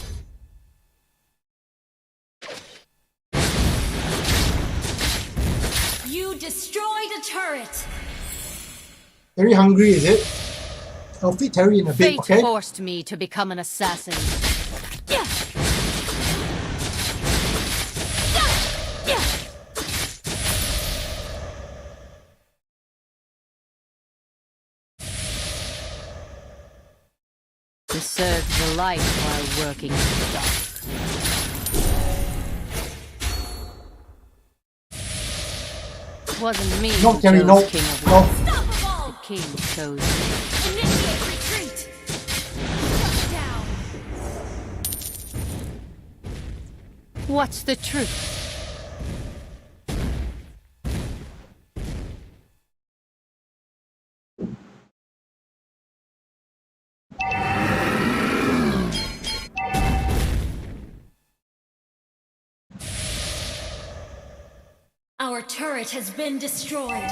You destroyed a turret. Terry hungry, is it? I'll feed Terry in a bit, Fate okay? forced me to become an assassin. To serve the light while working in the dark. It wasn't me No, who Terry, chose no. King of No. Light. Unstoppable. The king chose me. Initiate retreat. Shut down. What's the truth? Our turret has been destroyed.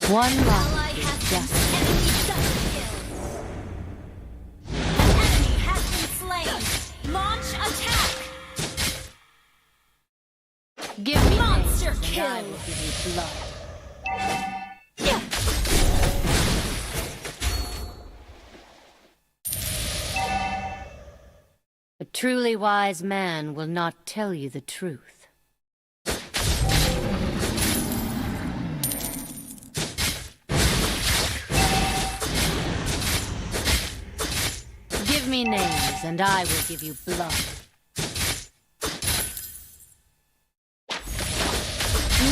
One Ally life has is been just enemy double kill. An enemy has been slain. Launch attack. give me Monster names, and I kill. will give you blood. A truly wise man will not tell you the truth. Give me names, and I will give you blood.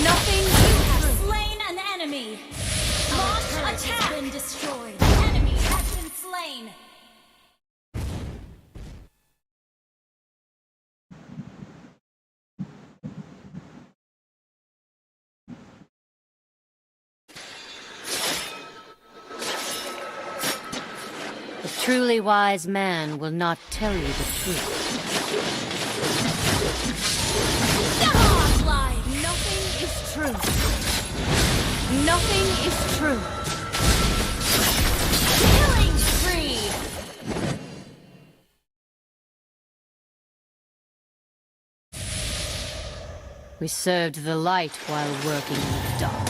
Nothing You have slain an enemy. Launch attack has been destroyed. The enemy has been slain. Truly wise man will not tell you the truth. Nothing is true. Nothing is true. Killing spree. We served the light while working in the dark.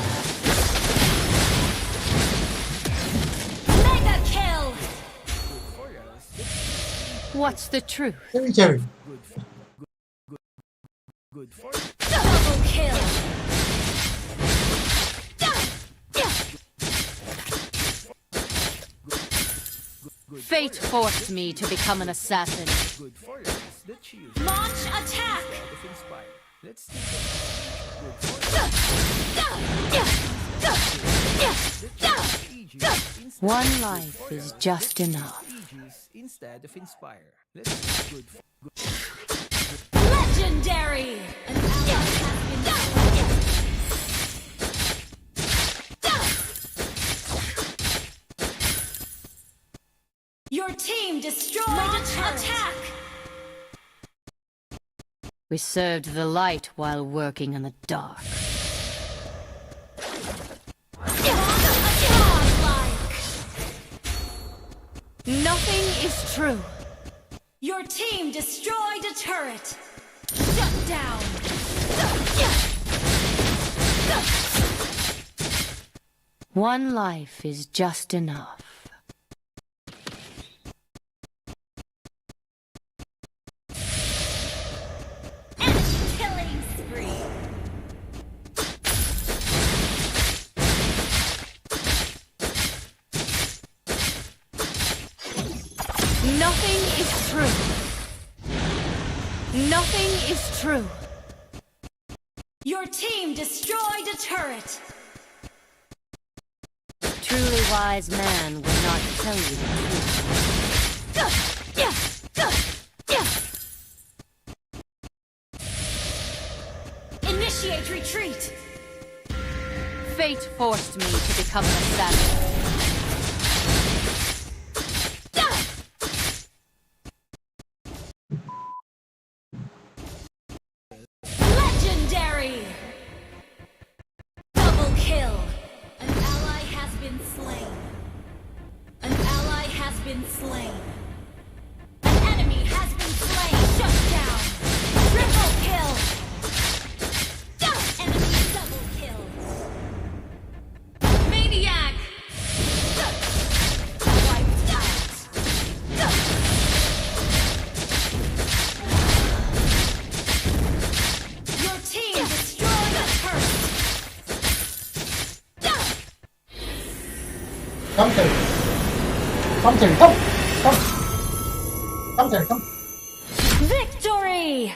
Mega kill! What's the truth? Terry. Good for Double kill! Fate forced me to become an assassin. good for us. The cheers. Launch attack! Of inspire. Let's think of good for One life is just enough. Aegis instead of inspire. Let's good for Legendary! An ally has been Your team destroyed a attack! We served the light while working in the dark. Nothing is true. Your team destroyed a turret! Shut down! One life is just enough. Enemy killing spree! Nothing is true. Nothing is true. Your team destroyed a turret! Truly wise man will not tell you the truth. Initiate retreat! Fate forced me to become an assassin. Legendary! Double kill! An ally has been slain. An ally has been slain. An enemy has been slain. Shut down! Triple kill! Enemy double kill! Maniac! Wiped out! Your team destroyed a turret! Come, Terry. Come, Terry. Come. Come. Come, Terry. Come. Victory!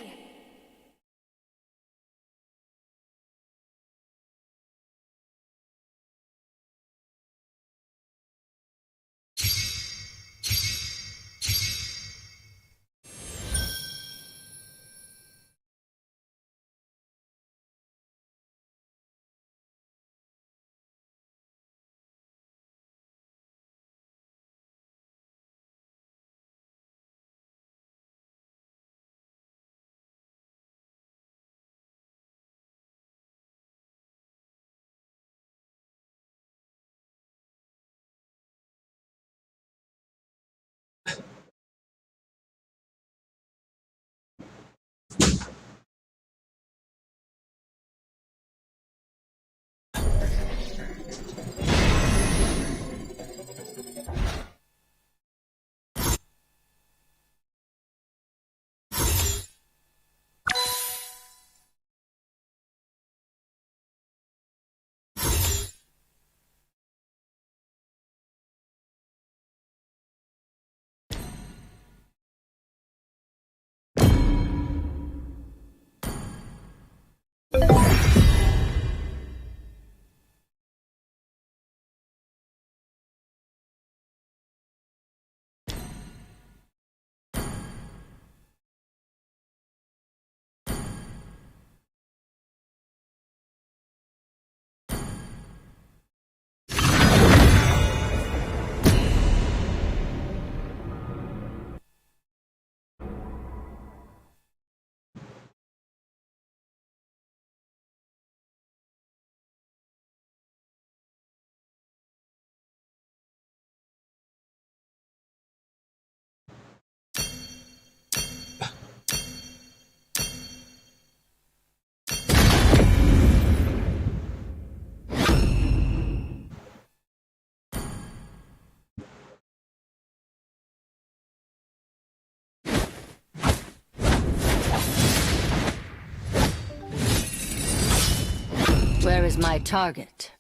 Choose my target.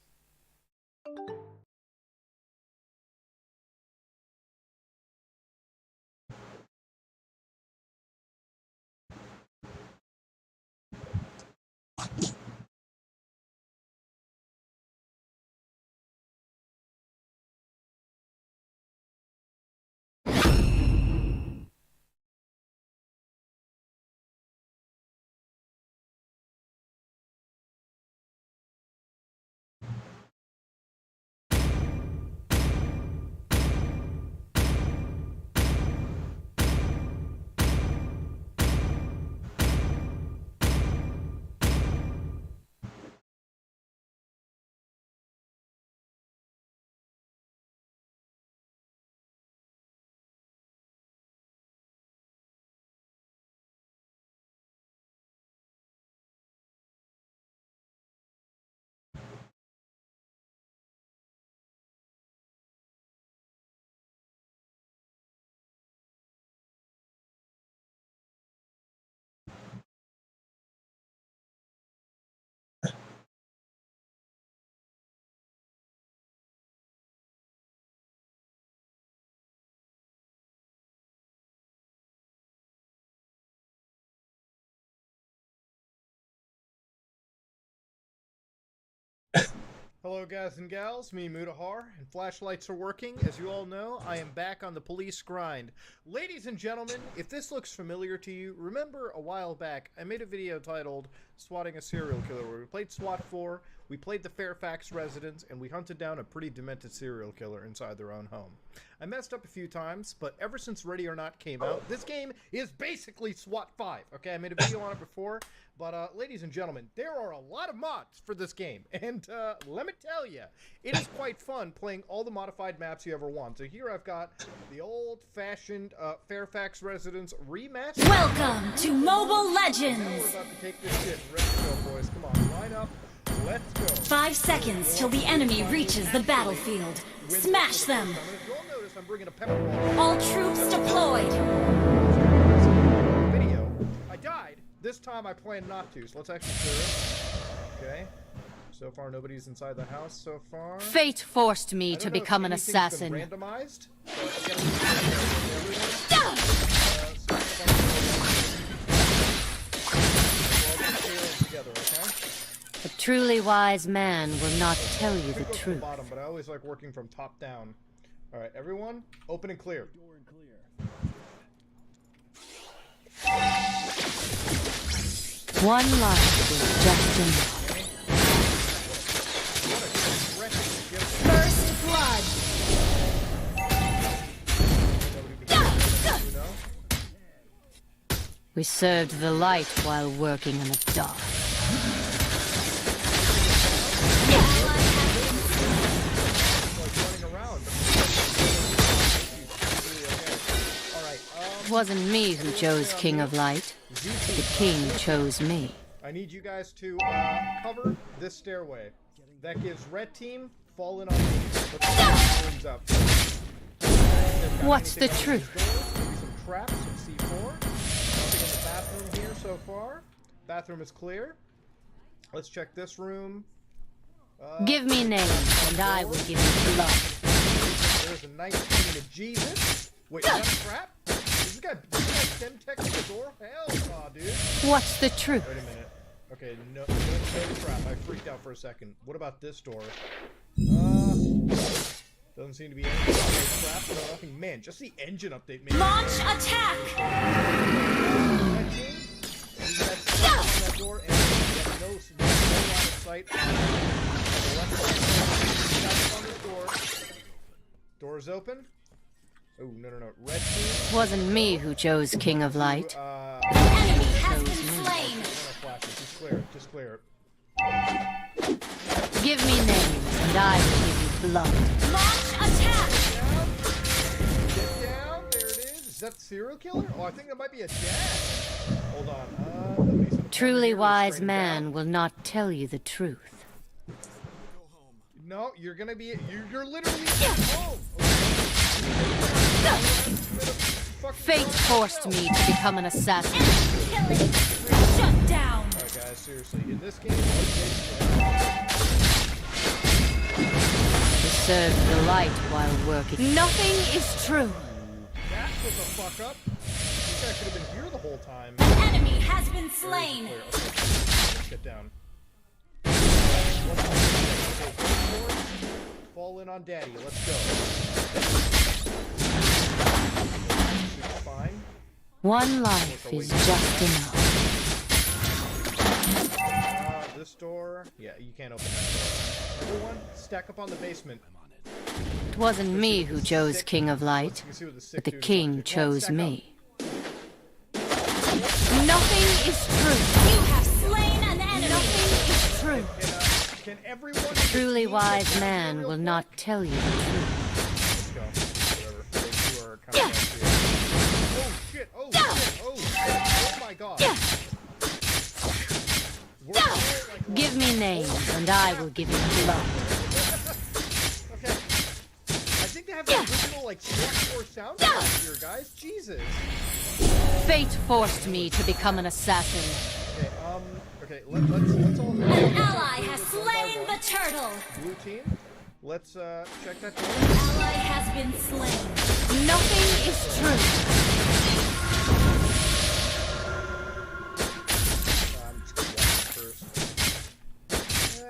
Hello guys and gals, me Mutahar, and flashlights are working. As you all know, I am back on the police grind. Ladies and gentlemen, if this looks familiar to you, remember a while back I made a video titled Swatting a Serial Killer, where we played SWAT 4, we played the Fairfax residence, and we hunted down a pretty demented serial killer inside their own home. I messed up a few times, but ever since Ready or Not came out, this game is basically SWAT 5. Okay, I made a video on it before, but ladies and gentlemen, there are a lot of mods for this game, and let me tell you, it is quite fun playing all the modified maps you ever want. So here I've got the old-fashioned Fairfax residence remastered. Welcome to Mobile Now Legends! we're about to take this shit and ready to go, boys. Come on, line up. Let's go. 5 seconds till the enemy reaches the battlefield. Smash them! You'll notice I'm bringing a pepper ball. All troops deployed! Video. I died. This time I plan not to, so let's actually clear it. Okay. So far, nobody's inside the house so far. Fate forced me I to don't know if become an anything's assassin. been randomized. Together, okay? A truly wise man will not tell you the Could go from truth. bottom, but I always like working from top down. All right, everyone, open and clear. One life is just enough. First blood! We served the light while working in the dark. It wasn't me who chose King of Light. The king chose me. I need you guys to cover this stairway. That gives red team falling on me. Rooms up. What's the truth? Some traps, some C4. Nothing in the bathroom here so far. Bathroom is clear. Let's check this room. Give me names, and I will give you blood. There's a nice thing to Jesus. Wait, is that a trap? This guy Semtex the door? Hell nah, dude. What's the truth? Wait a minute. Okay, no trap. I freaked out for a second. What about this door? Doesn't seem to be any traps. No, nothing. Man, just the engine update, man. Launch attack! That team, you got stuck on that door, and you have no line of sight. On the left side, on this door. Door's open. Oh, no. Red team. Wasn't me who chose King of Light. The enemy has been slain! Just clear it. Give me names, and I will give you blood. Launch attack! Get down. There it is. Is that the serial killer? Oh, I think that might be a dad. Hold on. Nobody's in the Truly corner here. wise Straighten man down. will not tell you the truth. No, you're gonna be. You're literally at home. Fate forced me to become an assassin. Killing! Shut down! Alright, guys, seriously. In this game, served the light while working. Nothing is true. That was a fuck up. This guy could have been here the whole time. An enemy has been slain. Okay, let's get down. Fall in on daddy. Let's go. Fine. One life is just enough. This door. Yeah, you can't open that door. Everyone, stack up on the basement. It wasn't me who chose King of Light, but the king chose me. Nothing is true. You have slain an enemy. Nothing is true. Can everyone? A truly wise man will not tell you the truth. Let's go. Whatever. Those two are kind of oh shit! Oh shit! Oh shit! Oh my god! Give me names, and I will give you blood. Okay. I think they have the original like Shrek sound effects here, guys. Jesus. Fate forced me to become an assassin. Okay, let's all. An ally has slain the turtle. Blue team, let's check that door. An ally has been slain. Nothing is true. I'm just gonna watch first.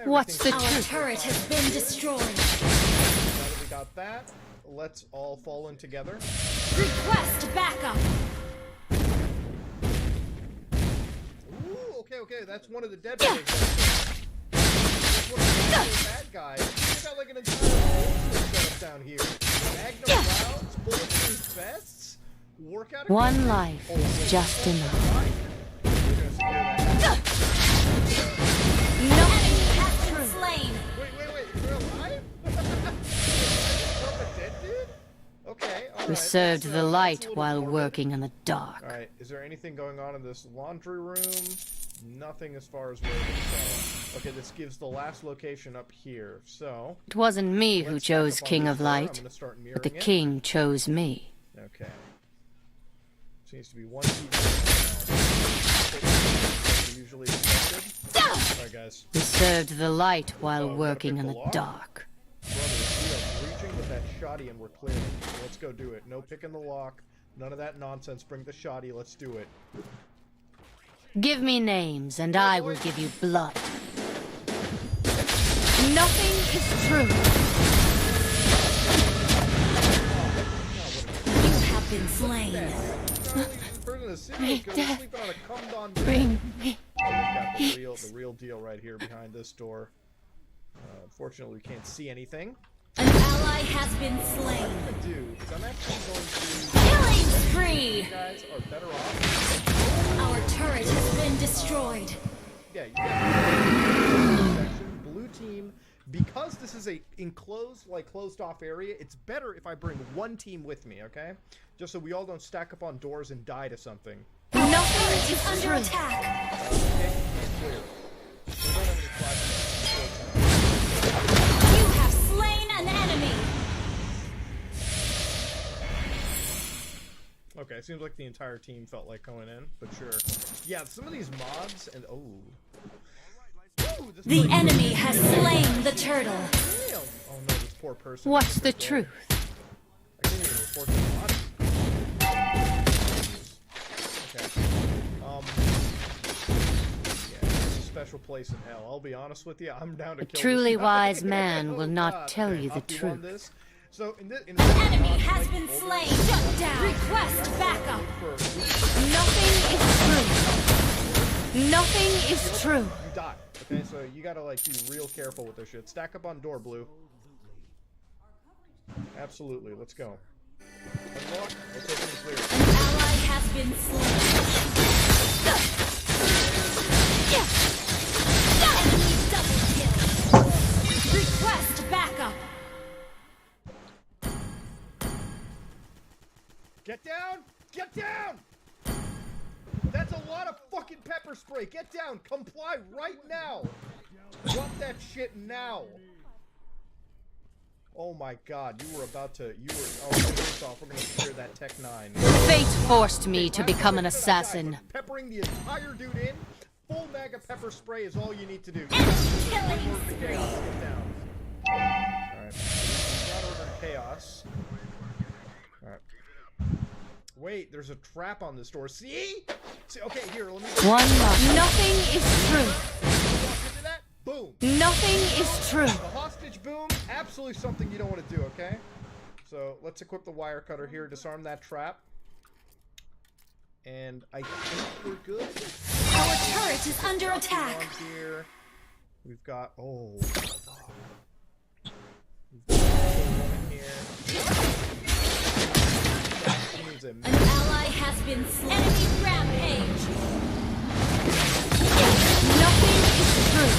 What's the Our truth? turret has been destroyed. Now that we got that, let's all fall in together. Request backup. Ooh, okay, that's one of the dead guys. That's one of the bad guys. We got like an entire set up down here. Magnum rounds, bulletproof vests, workout. One life is just enough. We're gonna secure that. Enemy has been slain. Wait, is there alive? A dead dude? Okay, alright. We served the light while working in the dark. Alright, is there anything going on in this laundry room? Nothing as far as where we can tell. Okay, this gives the last location up here, so... It wasn't me who let's chose stack up on King this of door. I'm Light, gonna start but the mirroring it. king chose me. Okay. Seems to be one TV now. Usually expected. Alright, guys. We served the light while Oh, we gotta working pick in the the lock? dark. Brothers, we are breaching with that shoddy and we're clearing. So let's go do it. No picking the lock. None of that nonsense. Bring the shoddy. Let's do it. Give me names, and I will give you blood. Nothing is true. You have been slain. Person in the city is gonna be sleeping on a cum-don bed. Bring me. We've got the real deal right here behind this door. Unfortunately, we can't see anything. An ally has been slain. What I'm gonna do is I'm actually going to. Killing spree. You guys are better off. Our turret has been destroyed. Yeah, you got section, blue team. Because this is a enclosed, like closed off area, it's better if I bring one team with me, okay? Just so we all don't stack up on doors and die to something. Nothing is under attack. Okay, clear. We don't have any flashlights. You have slain an enemy. Okay, seems like the entire team felt like going in, but sure. Yeah, some of these mobs and Ooh, this The place- enemy has slain the turtle. Damn. Oh no, this poor person. What's the truth? I can't even report the body. Okay. Yeah, it's a special place in hell. I'll be honest with you. I'm down to A kill truly this guy. wise man will not God. tell Okay, you the up you on truth. this. So in this, Enemy has been slain. Shut down. Request backup. Nothing is true. Nothing is true. You die. Okay, so you gotta like be real careful with this shit. Stack up on door, blue. Absolutely. Let's go. Unlock. Let's open the clear. An ally has been slain. Enemy double kill. Request backup. Get down! Get down! That's a lot of fucking pepper spray. Get down. Comply right now. Drop that shit now. Oh my god, you were about to. Oh, first off, we're gonna clear that Tech 9. Fate forced me to become an assassin. Peppering the entire dude in. Full bag of pepper spray is all you need to do. Killing spree. Get down. Alright. chaos. Alright. Wait, there's a trap on this door. See? See? Okay, here, let me... One life. Nothing is true. Into that? Boom. Nothing is true. The hostage boom, absolutely something you don't want to do, okay? So, let's equip the wire cutter here, disarm that trap. And I think we're good. Our turret is under attack. Here. We've got... Oh. We've got one here. An ally has been slain. Enemy rampage. Nothing is true.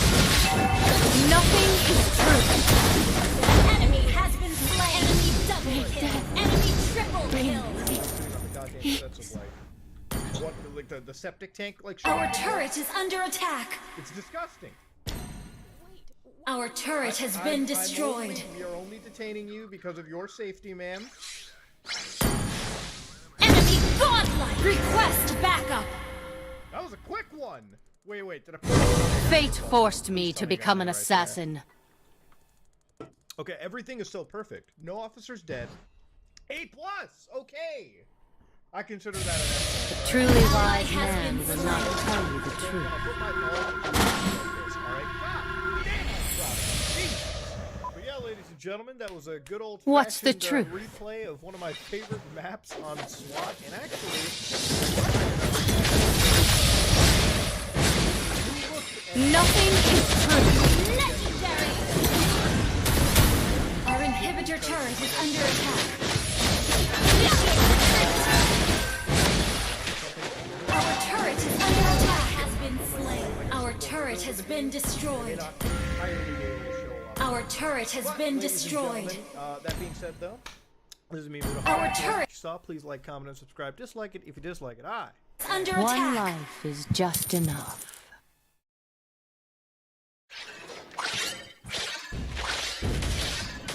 Nothing is true. An enemy has been slain. Enemy double kill. Enemy triple kill. Goddamn sets of like... What, like the septic tank? Like... Our turret is under attack. It's disgusting. Our turret has been destroyed. We are only detaining you because of your safety, ma'am. Enemy godlike. Request backup. That was a quick one. Wait, did I... Fate forced me to become an assassin. Okay, everything is still perfect. No officers dead. A+! Okay! I consider that an excellent. A truly wise man will not tell you the truth. But yeah, ladies and gentlemen, that was a good old What's the truth? Replay of one of my favorite maps on SWAT, and actually... Nothing is true. Legendary. Our inhibitor turret is under attack. Our turret is under attack. Has been slain. Our turret has been destroyed. Our turret has been destroyed. That being said, though, this is me. Our turret. Please like, comment, and subscribe. Dislike it if you dislike it. Under One attack. life is just enough.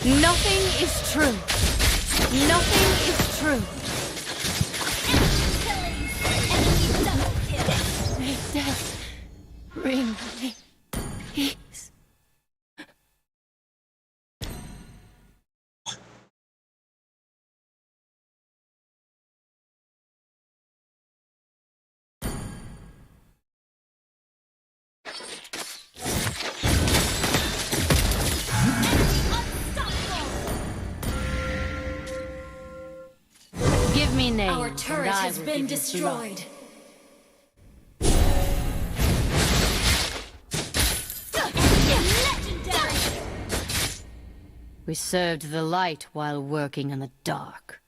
Nothing is true. Nothing is true. Enemy double kill. May death bring me peace. Give me names. Our turret and I has will been give you blood. destroyed. Legendary. We served the light while working in the dark.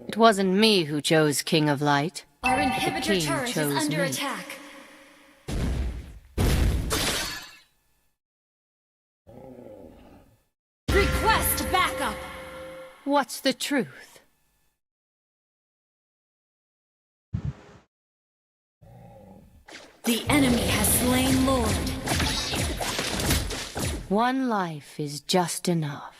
It wasn't me who chose King of Light. Our The inhibitor king turret is chose under me. attack. Request backup. What's the truth? The enemy has slain Lord. One life is just enough.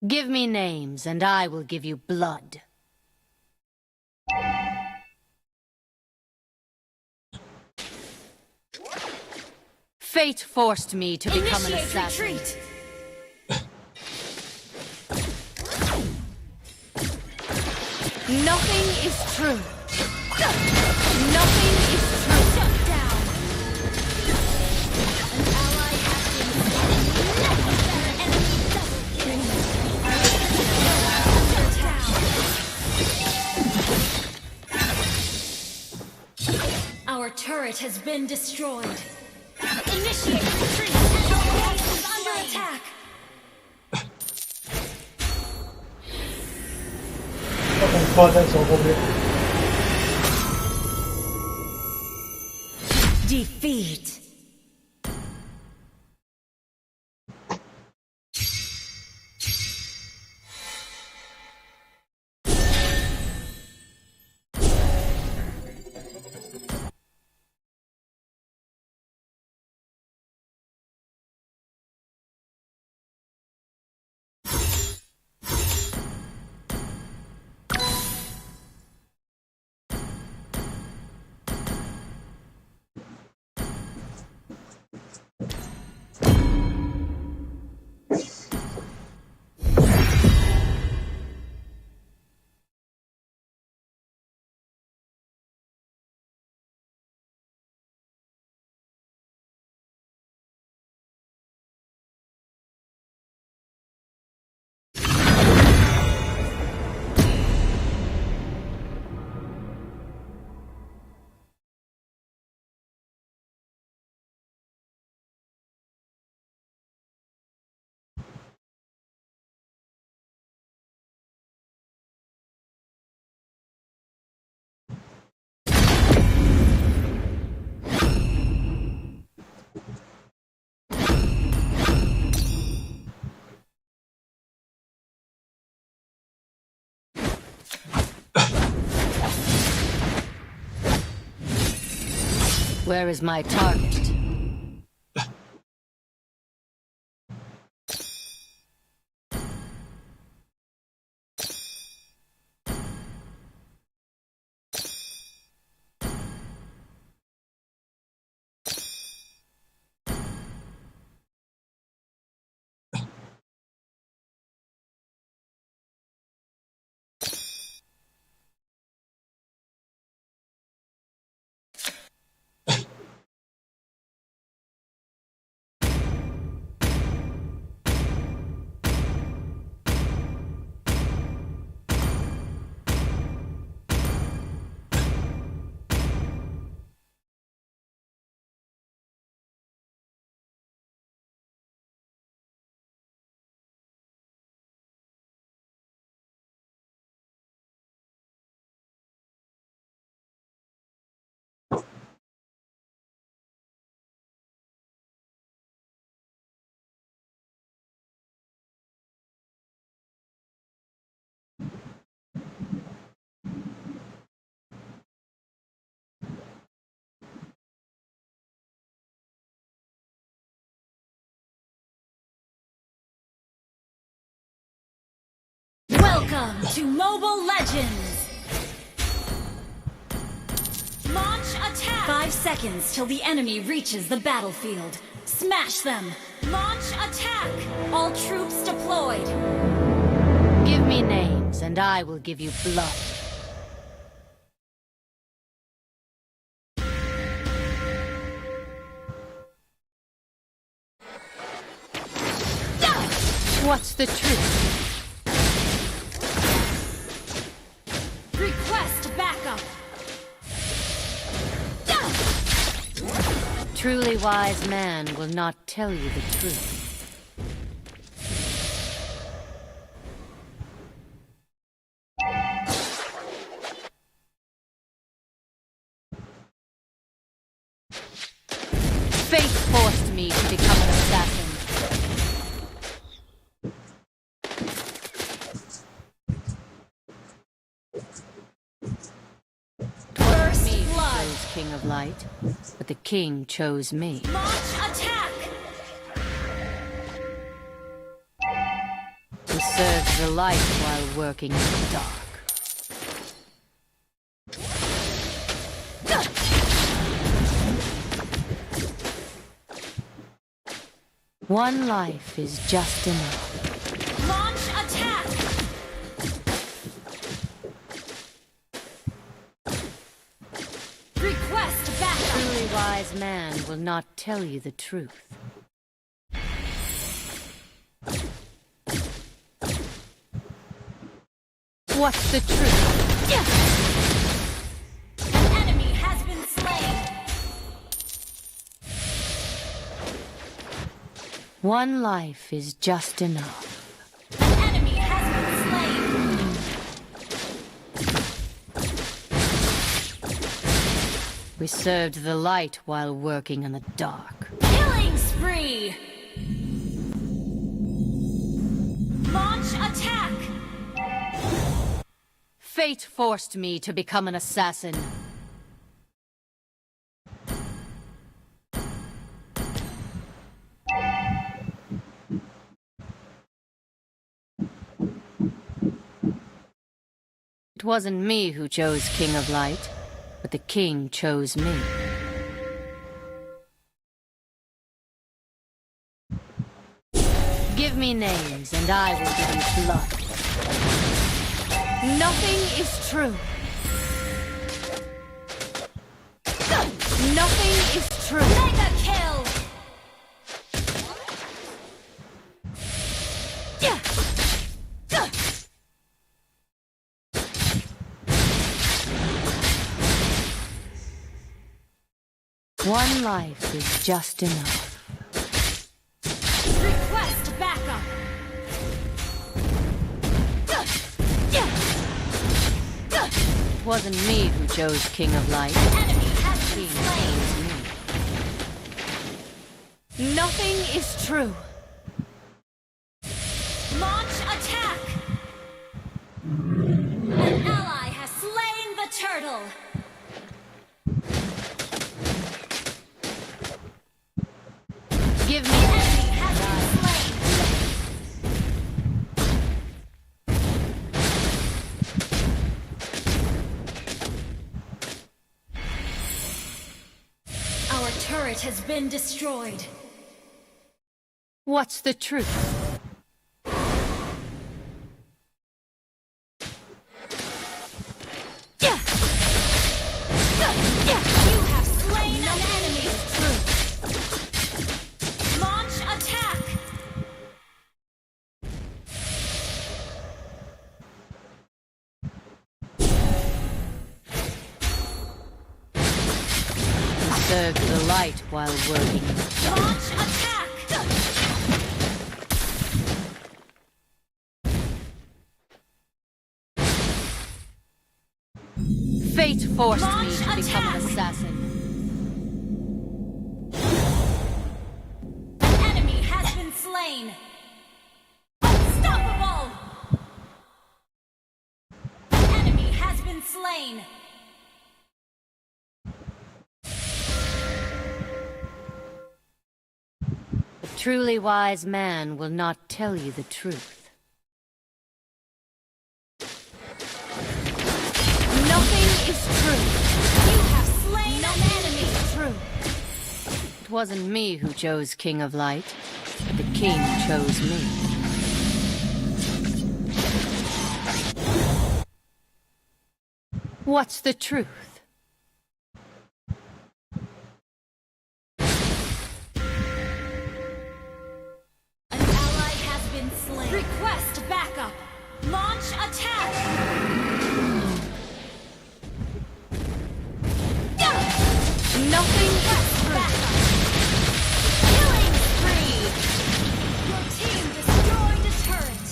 Give me names, and I will give you blood. Fate forced me to become an Initiate assassin. retreat. Nothing is true. Nothing is true. Shut down. An ally has been slain. Enemy double kill. Under attack. Our turret has been destroyed. Initiate retreat. Our base is under attack. Defeat. Where is my target? Welcome to Mobile Legends! Launch attack! 5 seconds till the enemy reaches the battlefield. Smash them! Launch attack! All troops deployed! Give me names, and I will give you blood. What's the truth? Request backup! Truly wise man will not tell you the truth. Fate forced me to become an assassin. First Me who blood! chose King of Light, but the king chose me. Launch attack! Who served the light while working in the dark. One life is just enough. Launch attack! Request backup! Truly wise man will not tell you the truth. What's the truth? An enemy has been slain! One life is just enough. An enemy has been slain! We served the light while working in the dark. Killing spree! Launch attack! Fate forced me to become an assassin. It wasn't me who chose King of Light, but the king chose me. Give me names, and I will give you blood. Nothing is true. Nothing is true. Mega kill! One life is just enough. Request backup! It wasn't me who chose King of Light. An enemy has The been king slain! chose me. Nothing is true. Launch attack! An ally has slain the turtle! turret has been destroyed. What's the truth? You have slain an enemy. Launch attack. Serve the light while working. Launch attack. Fate forced Launch me to become an attack. assassin. An enemy has been slain. Unstoppable. An enemy has been slain. A truly wise man will not tell you the truth. Nothing is true. You have slain an enemy. True. It wasn't me who chose King of Light. The king chose me. What's the truth? An ally has been slain. Request backup. Launch attack. Nothing is Backup. true. Killing spree. Your team destroyed a turret.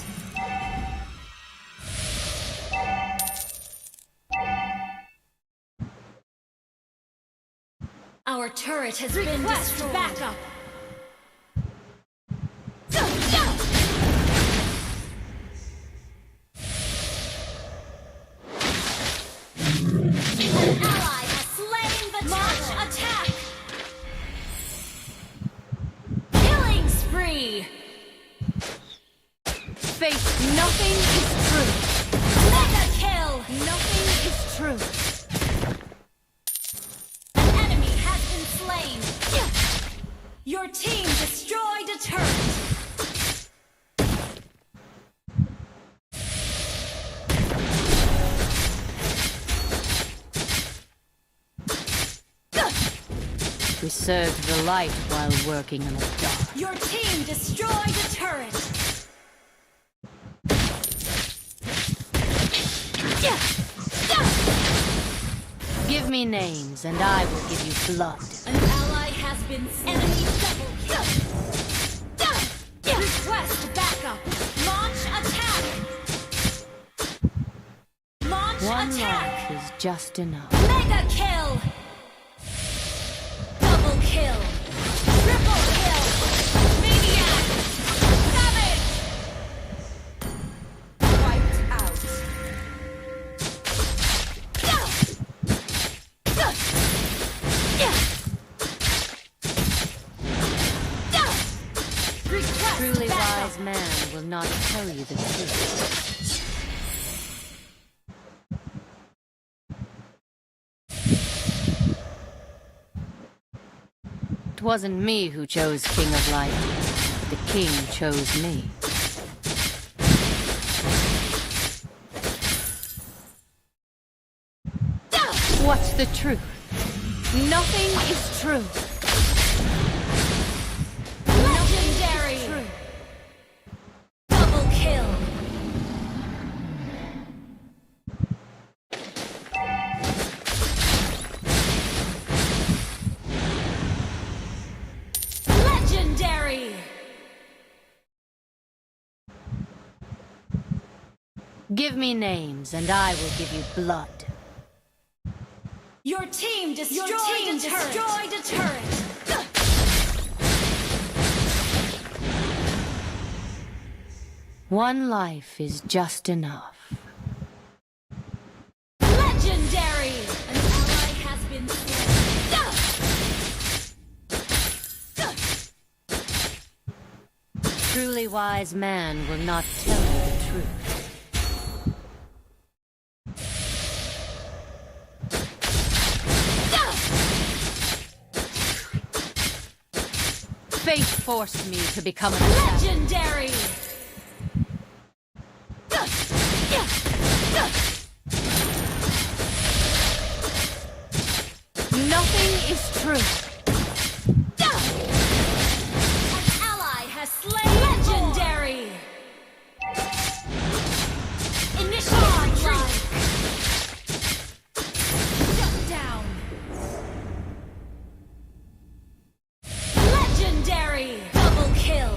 Our turret has been destroyed. Backup. An ally has slain the Launch attack. Killing spree. Fate, nothing is true. Mega kill. Nothing is true. An enemy has been slain. Your team destroyed a turret. We served the light while working in the dark. Your team destroyed a turret. Give me names and I will give you blood. An ally has been slain. Enemy double kill. Request backup. Launch attack. Launch One attack. life is just enough. Mega kill. Double kill. Triple kill. Maniac. Savage. Wiped out. Request Truly backup. wise man will not tell you the truth. It wasn't me who chose King of Light. The king chose me. What's the truth? Nothing is true. Legendary. Double kill. Legendary. Give me names and I will give you blood. Your team destroyed a turret. One life is just enough. Legendary. An ally has been slain. Truly wise man will not tell you the truth. Fate forced me to become an assassin. Legendary! Nothing is true. An ally has slain legendary! Initiate retreat! Shut down! Legendary! Double kill!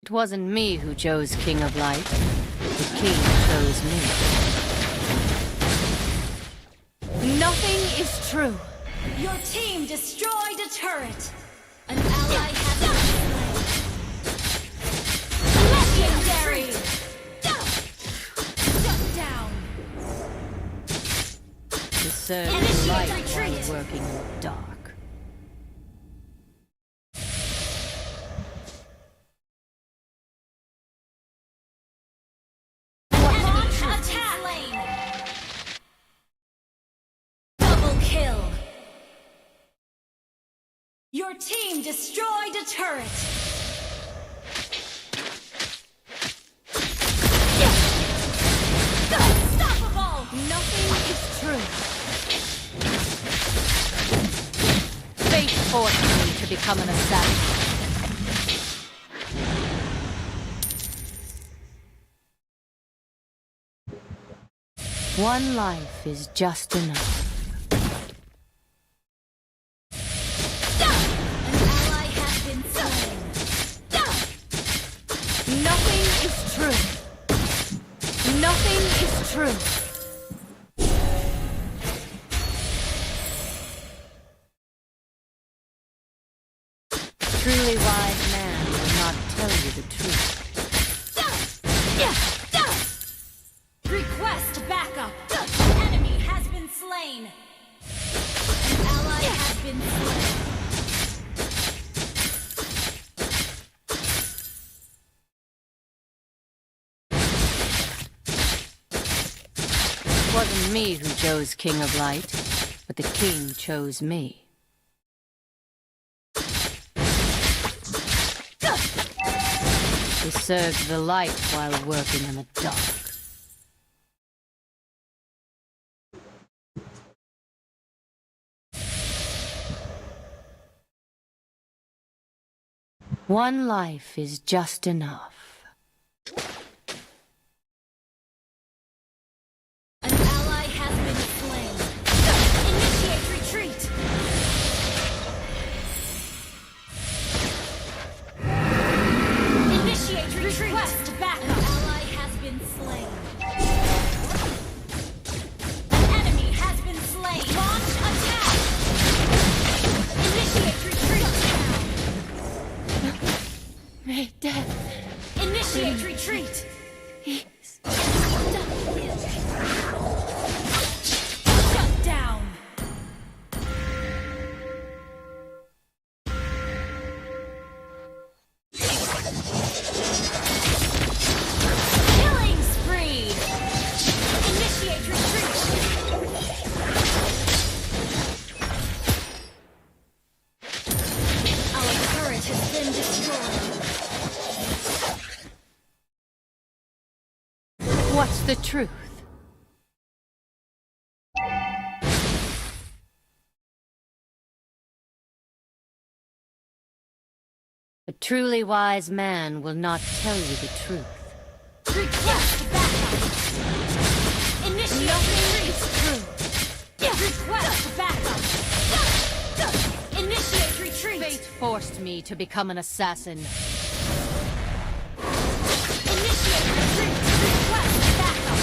It wasn't me who chose King of Light. The king chose me. Nothing is true. Your team destroyed a turret! An ally has been slain! Legendary! Shut down! To serve the Initiate light retreat. while working in the dark. Launch attack! Lane. Double kill! Your team destroyed a turret! Unstoppable! Nothing is true. Fate forced me to become an assassin. One life is just enough. An ally has been slain! Nothing is true. Nothing is true. Truly wise man will not tell you the truth. Request backup! An enemy has been slain! An ally has been slain! It wasn't me who chose King of Light, but the king chose me. He served the light while working in the dark. One life is just enough. An ally has been slain! Initiate retreat! Initiate retreat! Request backup! An ally has been slain! An enemy has been slain! Launch attack! Initiate retreat! May death Initiate retreat! ease. Shut down! Killing spree! Initiate retreat! Our turret has been destroyed. What's the truth? A truly wise man will not tell you the truth. Request backup! Initiate retreat! True. Request backup! Initiate retreat! Fate forced me to become an assassin. Initiate retreat! Request backup!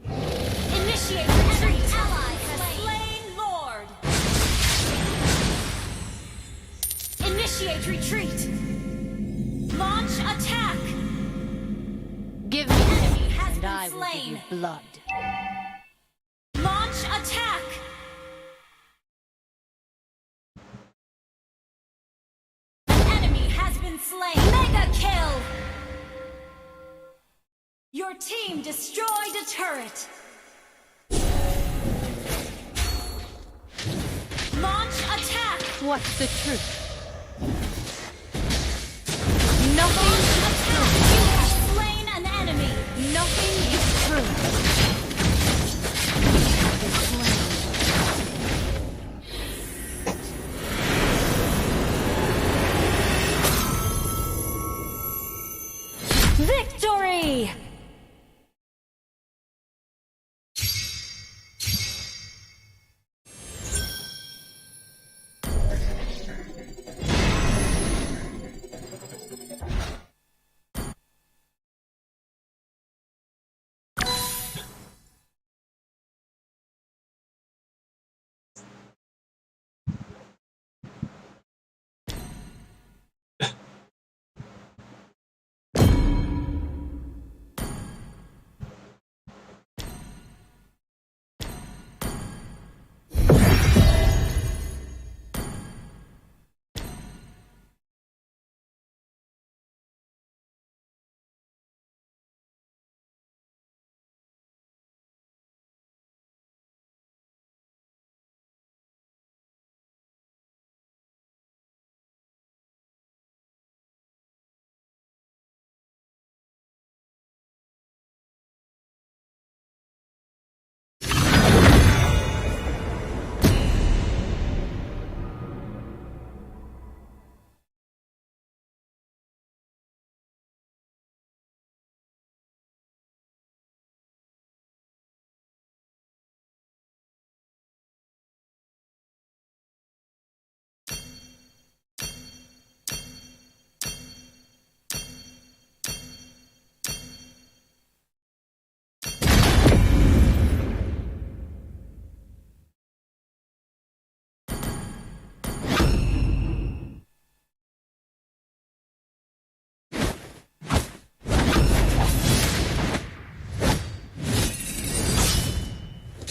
Initiate retreat! Ally has slain Lord! Initiate retreat! Launch attack! Give me Enemy him, has and been I will give you slain! blood. Launch attack! An enemy has been slain! Mega kill! team destroyed a turret. Launch attack. What's the truth? Launch Nothing, attack. You have slain an enemy. nothing is true. Victory!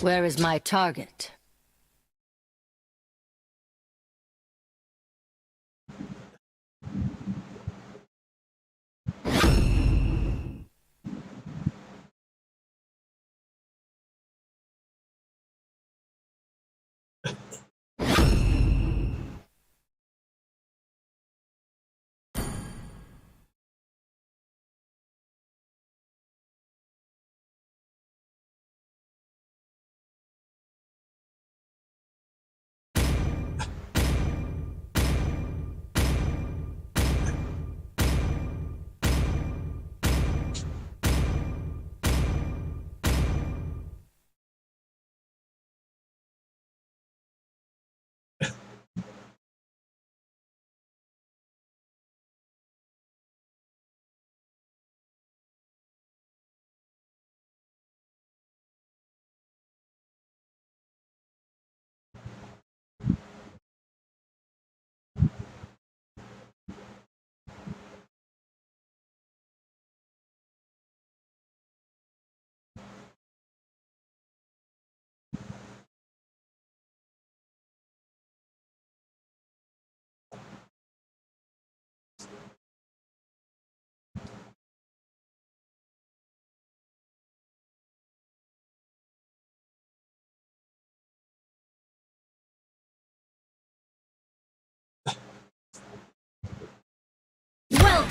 Where is my target?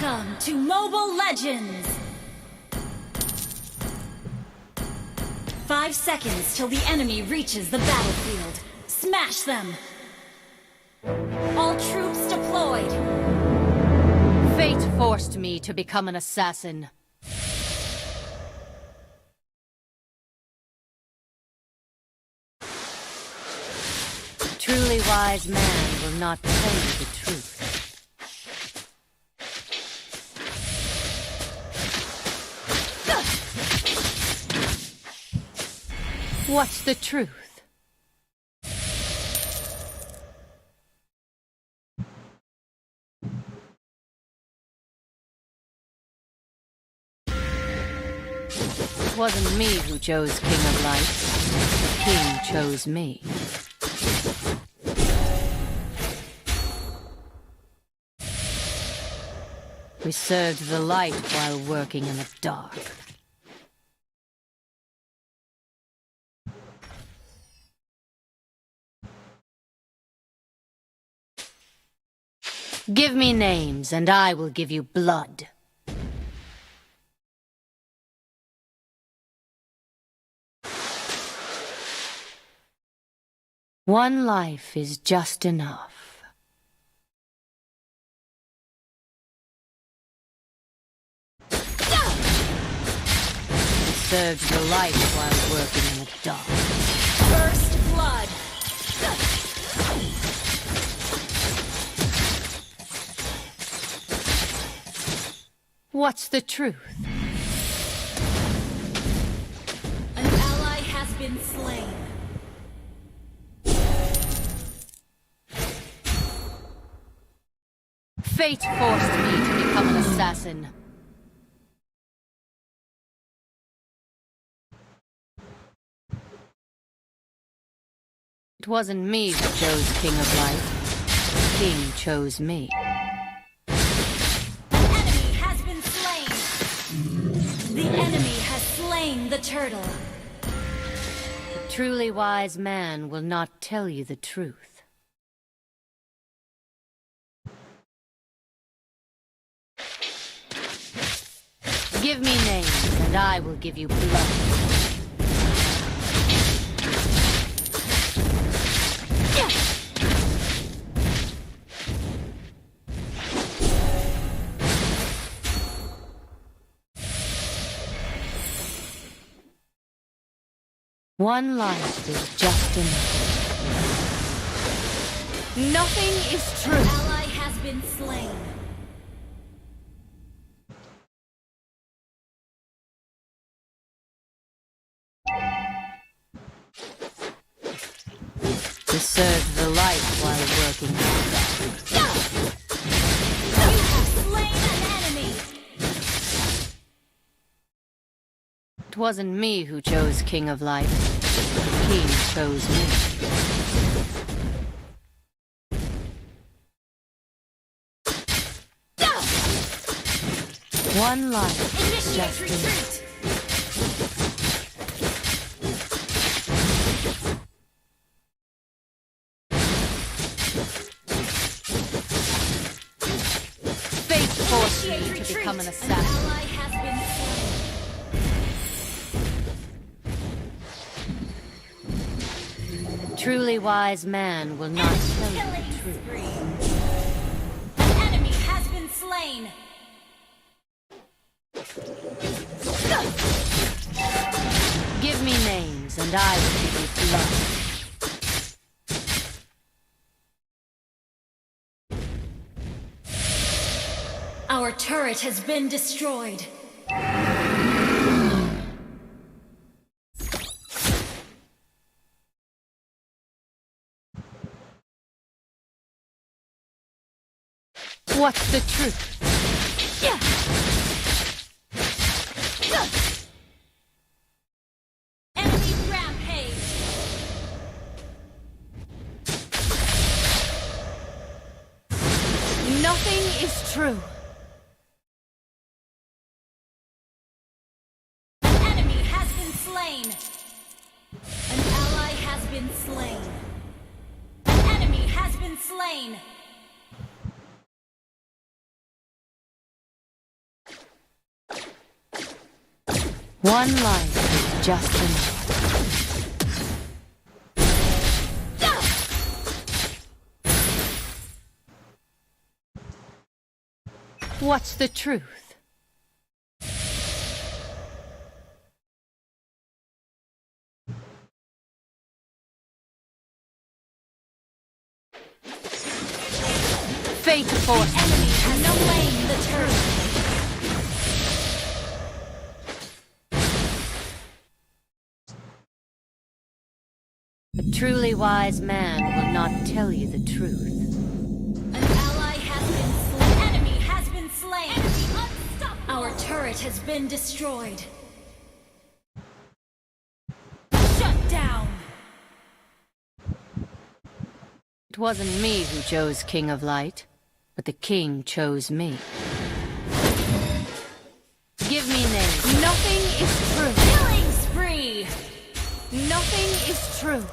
Welcome to Mobile Legends! 5 seconds till the enemy reaches the battlefield. Smash them! All troops deployed! Fate forced me to become an assassin. Truly wise man will not tell you the truth. What's the truth? It wasn't me who chose King of Light. King chose me. We served the light while working in the dark. Give me names, and I will give you blood. One life is just enough. Serves the light while working in the dark. First blood. What's the truth? An ally has been slain. Fate forced me to become an assassin. It wasn't me who chose King of Light. The king chose me. Enemy has been slain. The enemy has slain the turtle. A truly wise man will not tell you the truth. Give me names, and I will give you blood. One life is just enough. Nothing is true. Ally has been slain. To serve the light while working in the dark. You have slain an enemy. It wasn't me who chose King of Light. The king chose me. One life is Initiate just enough. retreat. Fate forced me Initiate to retreat. become an An assassin. ally has been slain. A truly wise man will not tell you Killing the truth. spree. An enemy has been slain. Give me names, and I will give you blood. Our turret has been destroyed. What's the truth? Enemy rampage. Nothing is true. Enemy has been slain. An ally has been slain. Enemy has been slain. One life is just enough. What's the truth? Fate forced me. Enemy has slain the turtle. A truly wise man will not tell you the truth. An ally has been slain. Enemy has been slain. Enemy unstoppable. Our turret has been destroyed. Shut down. It wasn't me who chose King of Light, but the king chose me. Give me names. Nothing is true. Killing spree. Nothing is true.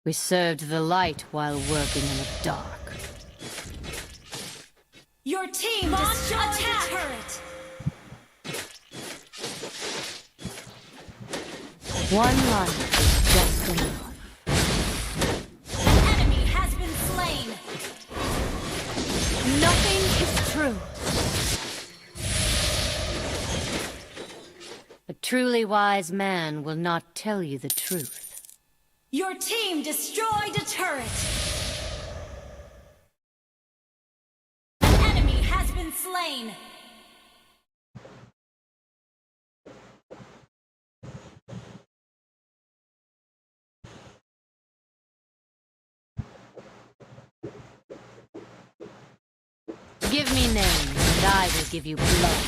We served the light while working in the dark. Your team destroyed the turret. One life is just enough. An enemy has been slain. Nothing is true. A truly wise man will not tell you the truth. Your team destroyed a turret. An enemy has been slain. Give me names, and I will give you blood.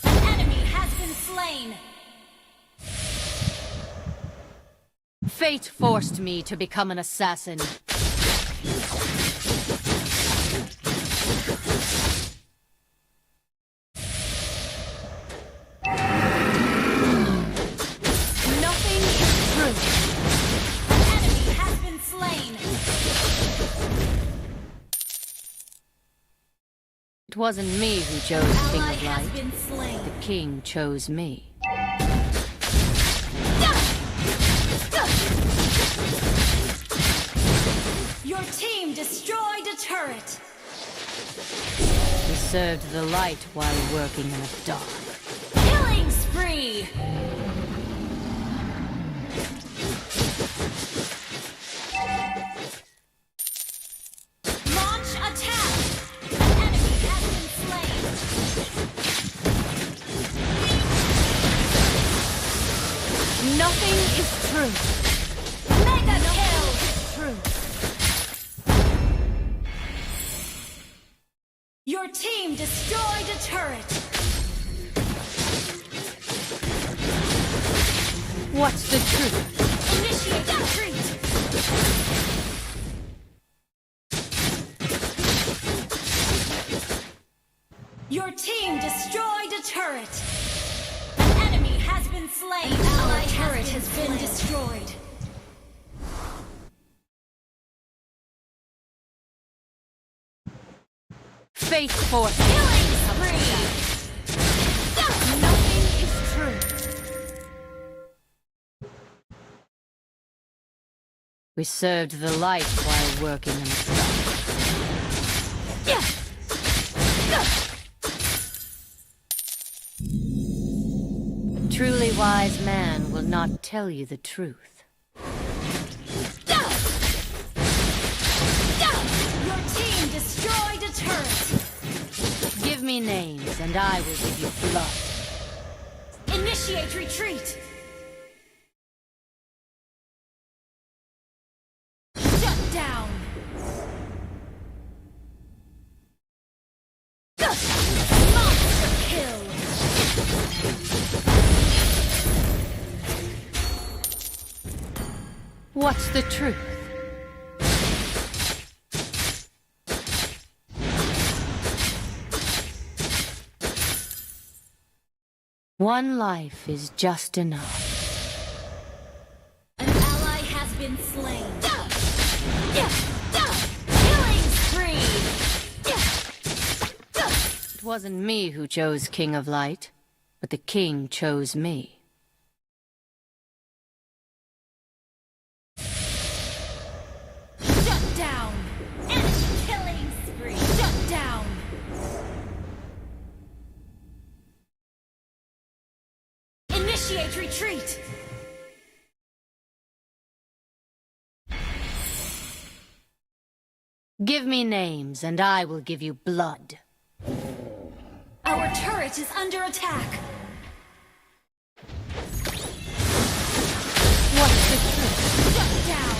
An enemy has been slain. Fate forced me to become an assassin. Nothing is true. An enemy has been slain. It wasn't me who chose King Ally of has Light. been slain. The king chose me. Your team destroyed a turret. We served the light while working in the dark. Killing spree. Launch attack. An enemy has been slain. Nothing is true. Mega kill. True. Your team destroyed a turret. What's the truth? Initiate retreat. Your team destroyed a turret. An enemy has been slain. Ally turret has been destroyed. Fate forced. Killing spree. Nothing is true. We served the light while working in the dark. Truly wise man will not tell you the truth. Your team destroyed a turret. Give me names, and I will give you blood. Initiate retreat. Shut down. Monster kill. What's the truth? One life is just enough. An ally has been slain. Killing spree. It wasn't me who chose King of Light, but the king chose me. Shut down. Enemy killing spree. Shut down. Initiate retreat. Give me names, and I will give you blood. Our turret is under attack. What's the truth? Shut down.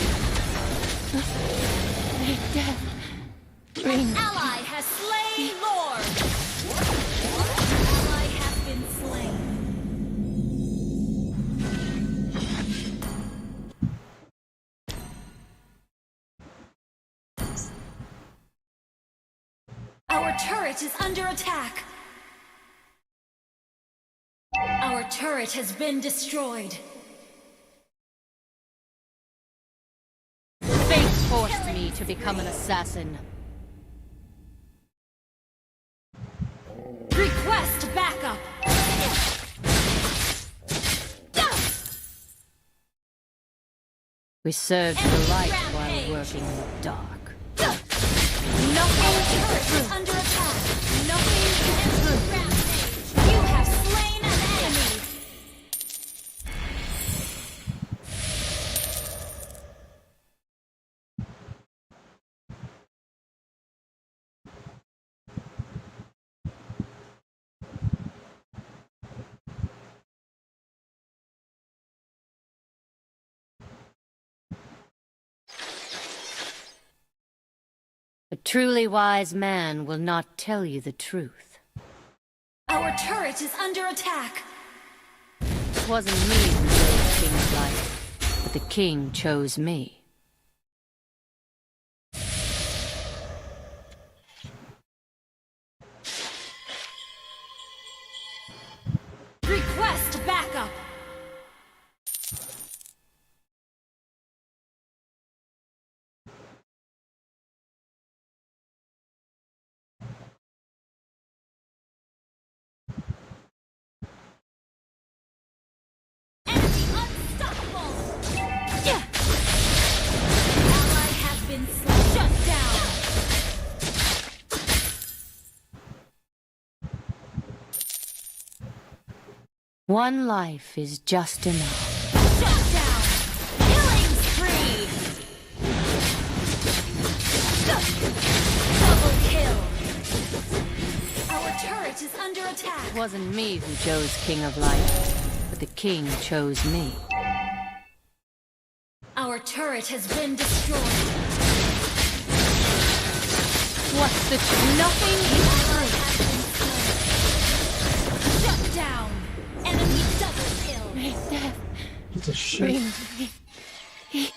Make death bring. An ally has slain Lord. An ally has been slain. Our turret is under attack. Our turret has been destroyed. me to become an assassin. Request backup! We served the light while working in the dark. Nothing is under attack! Nothing is rampage! You have slain an enemy! A truly wise man will not tell you the truth. Our turret is under attack! It wasn't me who chose King of Light, but the king chose me. Request backup! Enemy unstoppable! Yeah! Ally has been slain. Shut down! One life is just enough. Shut down! Killing spree! Double kill! Our turret is under attack! It wasn't me who chose King of Light, but the king chose me. Our turret has been destroyed! What's the nothing Ally is has been slain! Shut down! Enemy double kill! true. Death It's a shit. brings me peace.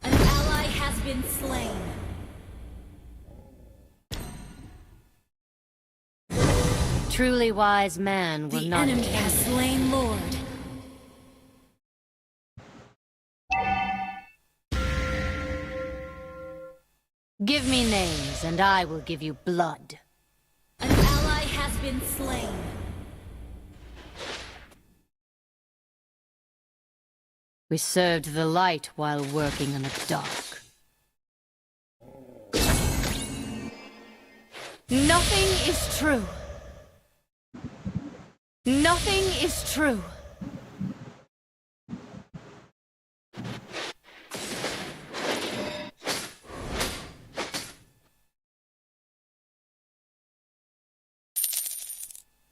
An ally has been slain! Truly wise man will The not enemy tell has slain Lord! Give me names, and I will give you blood. An ally has been slain! We served the light while working in the dark. Nothing is true. Nothing is true.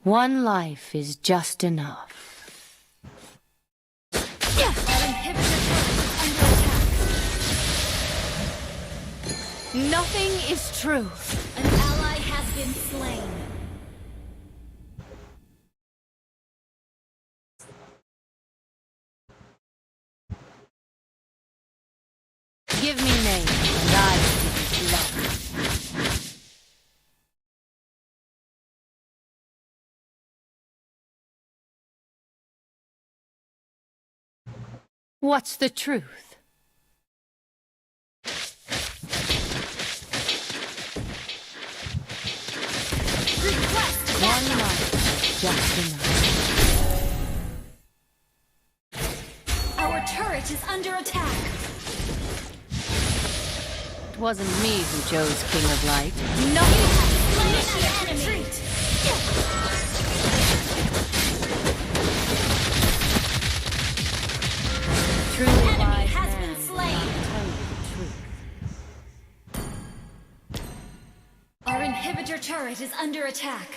One life is just enough. Our inhibitor turret is under attack! Nothing is true. An ally has been slain! Give me names, and I will give you blood. What's the truth? Request One backup! life, just enough. Our turret is under attack! It wasn't me who chose King of Light. Nothing has slain an enemy! Truly Enemy wise has man been will slain. not tell you the truth. Our inhibitor turret is under attack!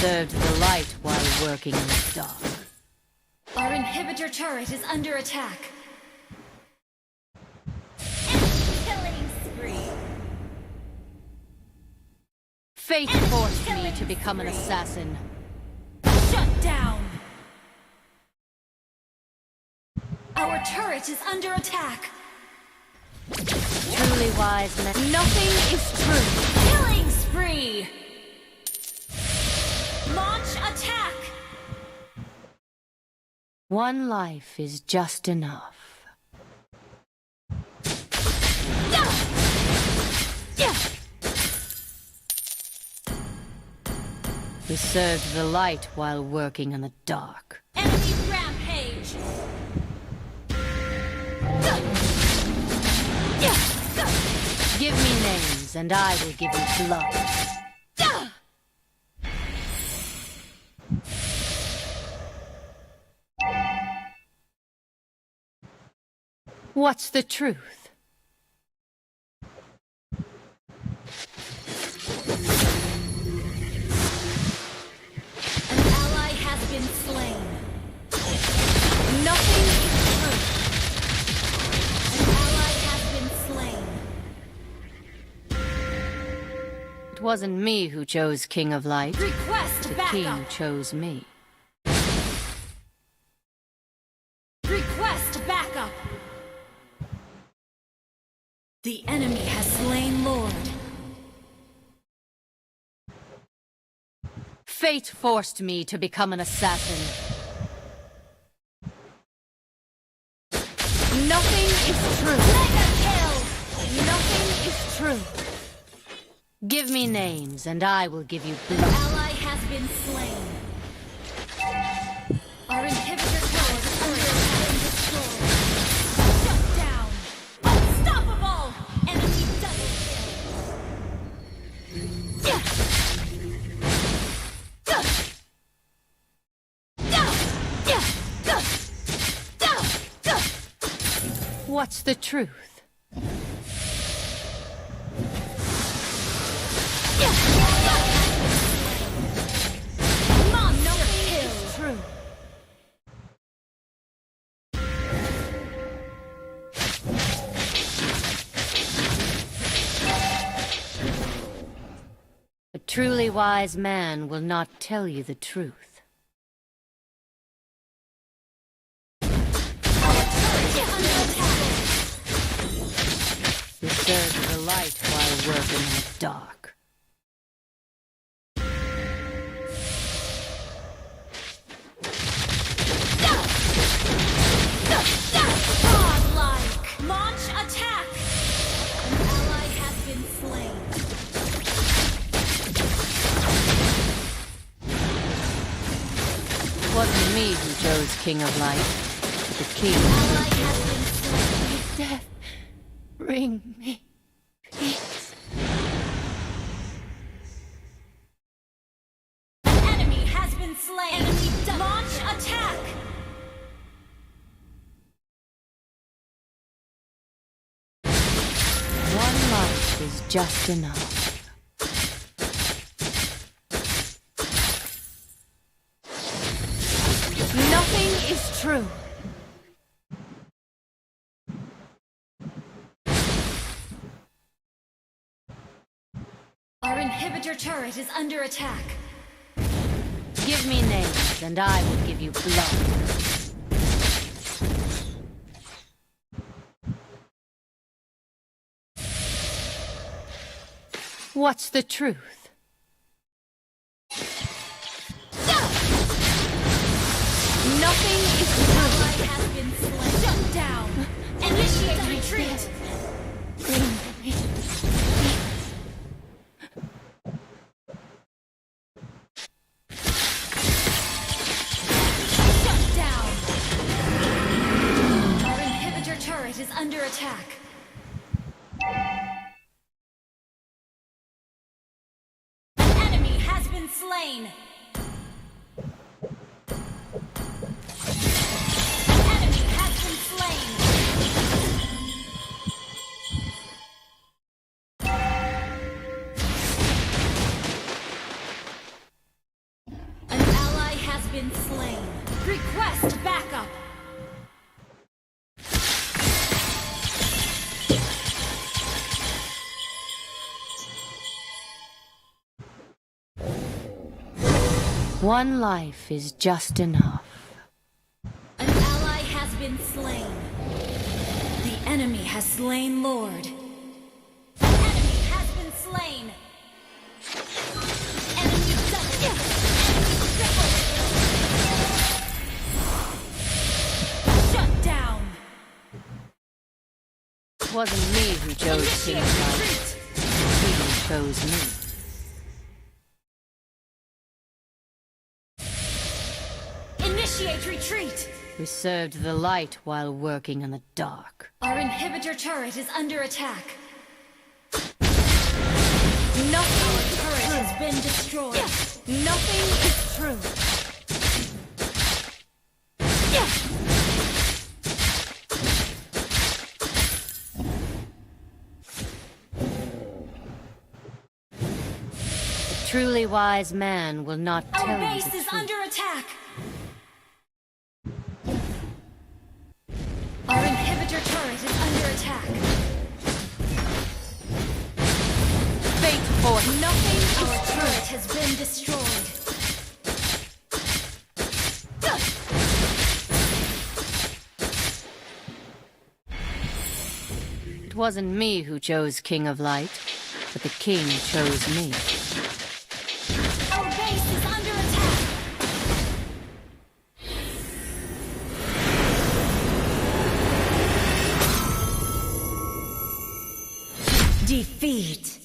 Served the light while working in the dark. Our inhibitor turret is under attack! Enemy Fate forced me to become an assassin. Shut down! Our turret is under attack! Truly wise men. Nothing is true. Killing spree! Launch attack! One life is just enough. We served the light while working in the dark. Enemy rampage! Give me names, and I will give you blood. What's the truth? An ally has been slain. Nothing is true. An ally has been slain. It wasn't me who chose King of Light. Request The backup! king chose me. Request backup! The enemy has slain Lord. Fate forced me to become an assassin. Nothing is true. Mega kill! Nothing is true. Give me names, and I will give you An blood. ally has been slain. Our inhibitor tower is under attack and destroyed. Shut down! Unstoppable! Enemy double What's the truth? monster kill! True. A truly wise man will not tell you the truth. We serve the light while working in the dark. Godlike! Launch attack! An ally has been slain. It wasn't me who chose King of Light, but the king. Ally has been slain. Death, bring me peace. An enemy has been slain. Enemy launch attack! One life is just enough. Nothing is true. Our inhibitor turret is under attack. Give me names, and I will give you blood. What's the truth? Nothing is true. Ally has been slain. Shut down! Initiate retreat! Bring me Shut down! Our inhibitor turret is under attack. An enemy has been slain. An enemy has been slain. An ally has been slain. Request backup. One life is just enough. An ally has been slain. The enemy has slain Lord. The enemy has been slain. Enemy double. Enemy triple. Shut down. It wasn't me who chose King of Light. He chose me. Initiate retreat. We served the light while working in the dark. Our inhibitor turret is under attack. Nothing Our turret has been destroyed. Nothing is true. A truly wise man will not tell Our you base the is truth. under attack. Our inhibitor turret is under attack. Fate force. Nothing. Our turret has been destroyed. It wasn't me who chose King of Light, but the king chose me. Our base is under attack. Defeat.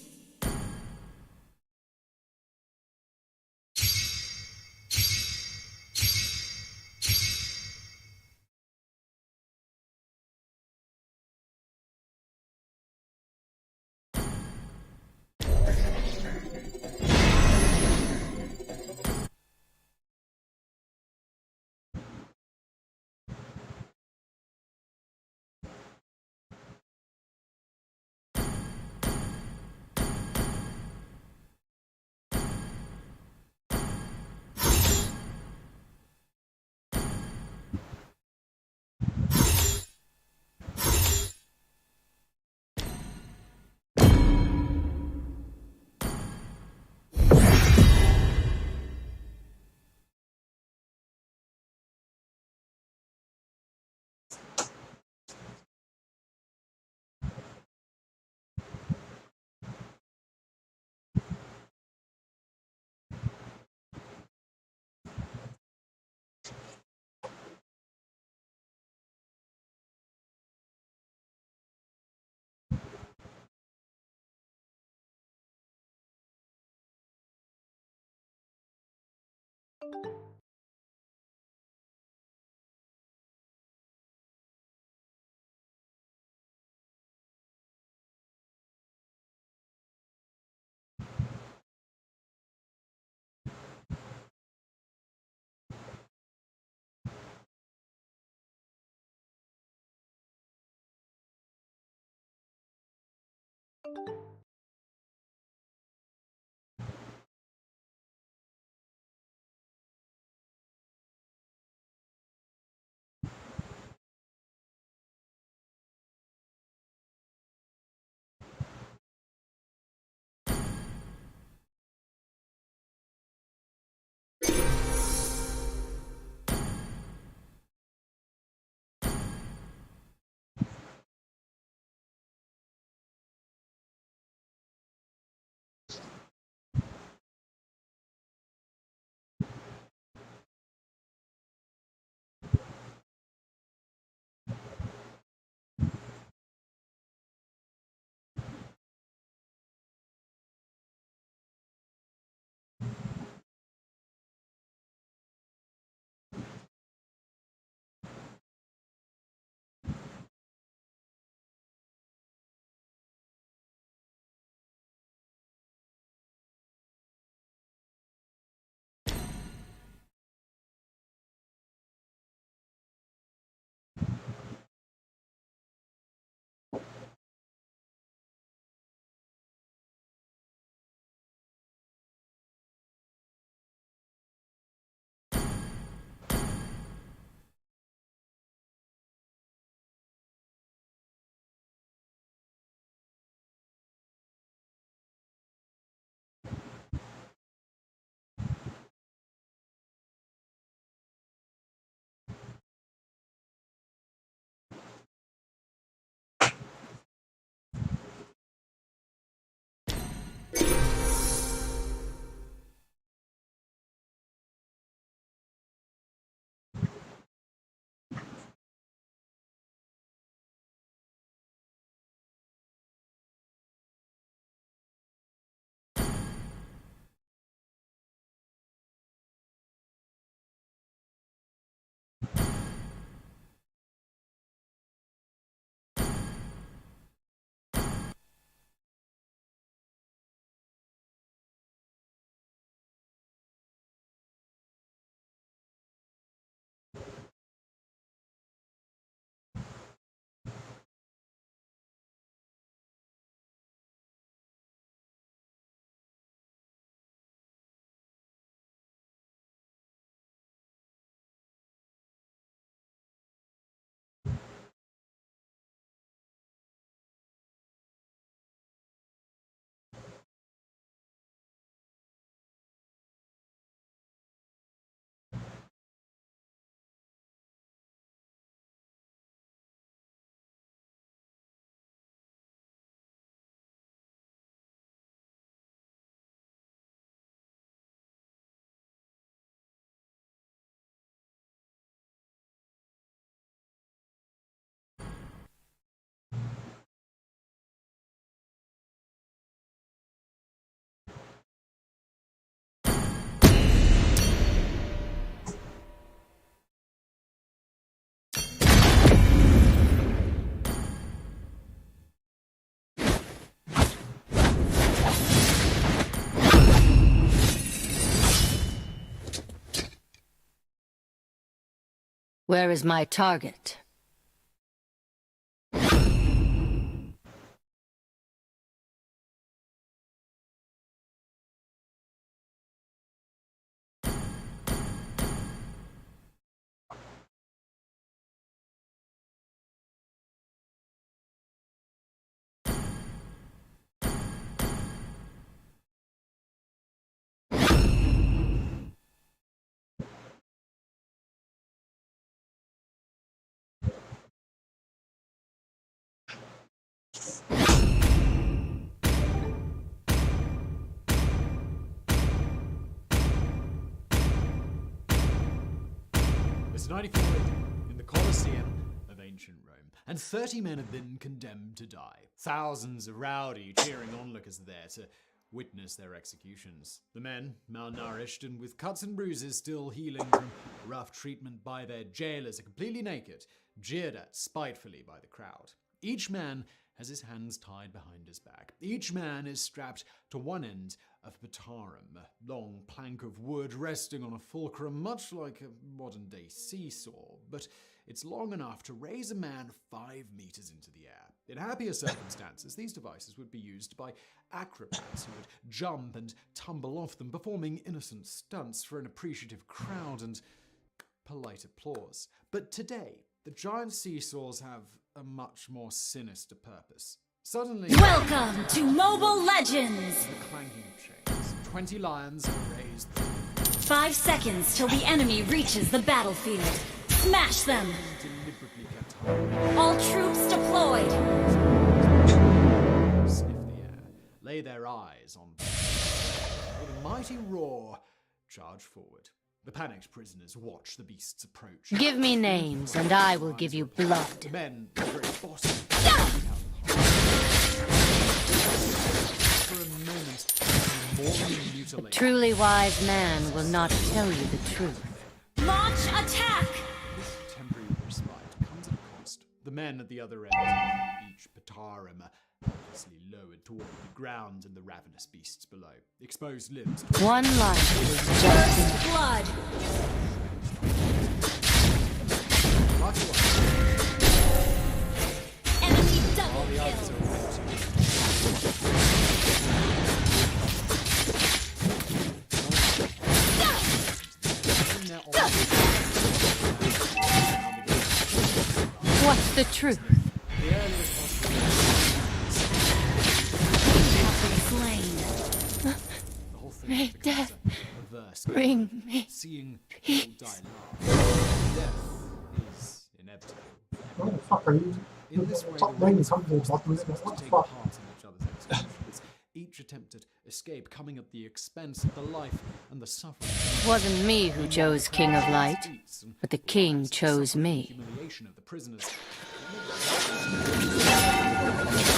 Where is my target? It's 94 AD, in the Colosseum of ancient Rome, and 30 men have been condemned to die. Thousands of rowdy, cheering onlookers there to witness their executions. The men, malnourished and with cuts and bruises still healing from rough treatment by their jailers, are completely naked, jeered at spitefully by the crowd. Each man has his hands tied behind his back. Each man is strapped to one end of Patarum, a long plank of wood resting on a fulcrum, much like a modern-day seesaw, but it's long enough to raise a man 5 meters into the air. In happier circumstances, these devices would be used by acrobats who would jump and tumble off them, performing innocent stunts for an appreciative crowd and polite applause. But today, the giant seesaws have a much more sinister purpose. Suddenly, Welcome to Mobile Legends! the clanking of chains. 20 lions are raised. 5 seconds till the enemy reaches the battlefield. Smash them! Deliberately kept high. All troops deployed! Sniff the air, lay their eyes on them. With a mighty roar, charge forward. The panicked prisoners watch the beasts approach. Give me names, and I will give you blood. Men, the very bottom. For a moment, mortally A mutilated. truly wise man will not tell you the truth. Launch attack! This temporary respite comes at a cost. The men at the other end, each Patarum, helplessly lowered toward the ground and the ravenous beasts below. Exposed limbs. One life is just enough. Blood! Lucky one. Enemy All double the others kill! are wet. What's the truth? The earliest possible. Slain. The whole thing May becomes death a perverse game. bring me Seeing people die last. Death is inevitable. Why the fuck are you? In this way, Stop the naming Romans something forced about the this. prisoners What to the take fuck? part in each other's executions. Each attempt at escape coming at the expense of the life and the suffering. It wasn't me who chose King of Light, but the king chose me. Humiliation of the prisoners.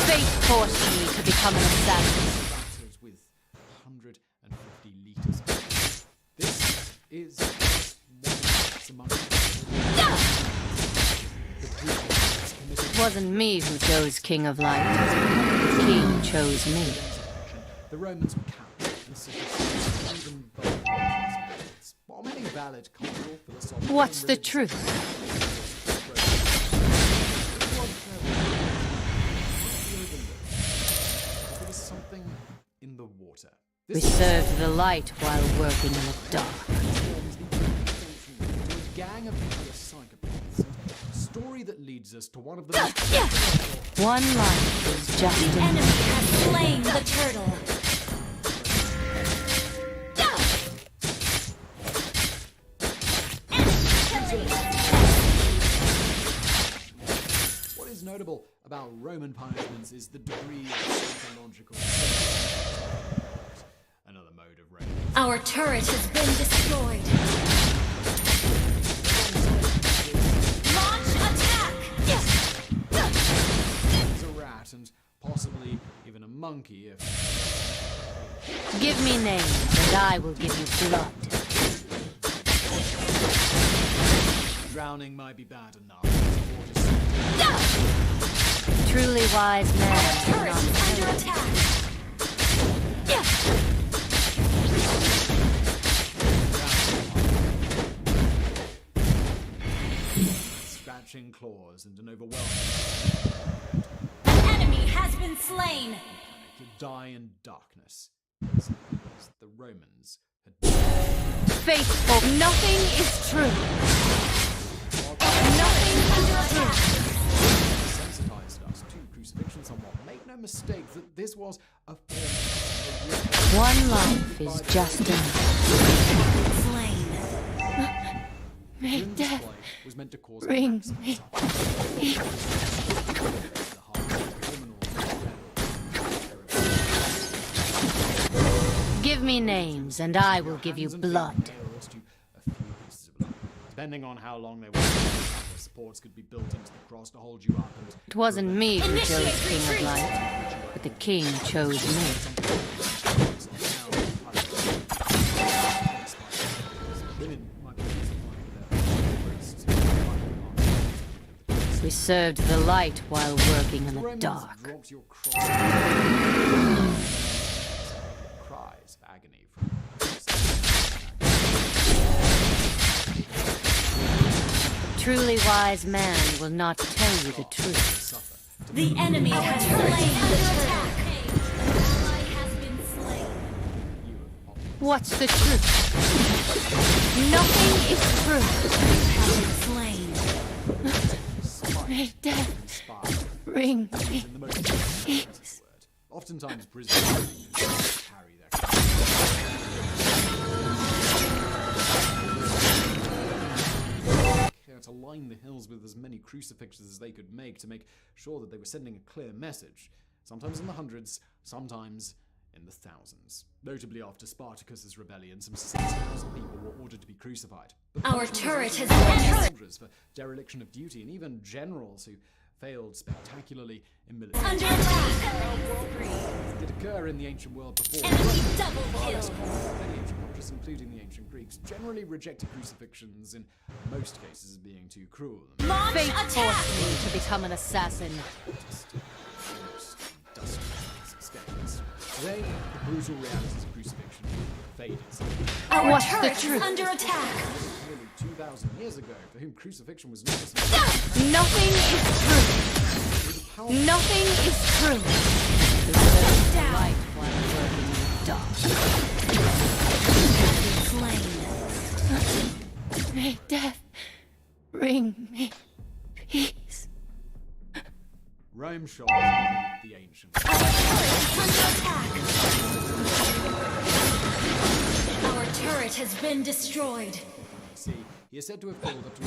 Fate forced me to become an assassin. Battered with 150 liters of blood. This is just one among It wasn't me who chose King of Light. The king chose me. The Romans were cowed and sophisticated, even bold methods. While many valid cultural, philosophical, What's and the religious truth? there was something in the water. We served the light while working in the dark. transforms the unfortunate into a gang of helpless psychopaths. A story that leads us to one of the most One life is just The enough. enemy has slain the turtle! What is notable about Roman punishments is the degree of psychological another mode of rape. Our turret has been destroyed! Launch attack! It's a rat and possibly even a monkey if Give me names, and I will give you blood. drowning might be bad enough. Truly wise man will Turret not is tell under you. attack! latching claws and an overwhelming An enemy has been slain. to die in darkness. As the Romans had Faithful. Nothing is true. Nothing under attack. sensitized us to crucifixion somewhat. Make no mistake that this was a form One life is just enough. Slain. May of death display was meant to cause bring maximum me peace. the heart of the criminal Give me names, and I will give you hands and feet blood. nails to a few pieces of blood. Depending on how long they were, the supports could be built into the cross to hold you up. And It wasn't me who Initiate chose King of retreat. Light, but the king chose me. Women might be used like We served the light while working in the Romans dark. dropped your cross. Cries of agony from Truly wise man will not tell you the truth. suffer. The enemy has slain the turtle. An ally has been slain. You have What's the truth? Nothing is true. Slain. May death inspired bring me in the most peace. word. Oftentimes prisoners carry their care to line the hills with as many crucifixes as they could make to make sure that they were sending a clear message, sometimes in the hundreds, sometimes in the thousands. Notably after Spartacus's rebellion, some 60,000 people were ordered to be crucified. But Our punishment turret was has also been given to soldiers for dereliction of duty, and even generals who failed spectacularly in military. Under attack. Did occur in the ancient world before. Enemy double Many kill. ancient cultures, including the ancient Greeks, generally rejected crucifixions in most cases as being too cruel. Launch Fate attack. forced me to become an assassin. Today, the brutal realities of crucifixion faded. Our What's the turret is truth? under attack. Nearly 2,000 years ago, for whom crucifixion was not as Nothing is true. Nothing is true. We served the light while working in the dark. Slain. May death bring me peace. Rome shot the ancient. Our turret is under attack. Our turret has been destroyed. See, he is said to have killed up to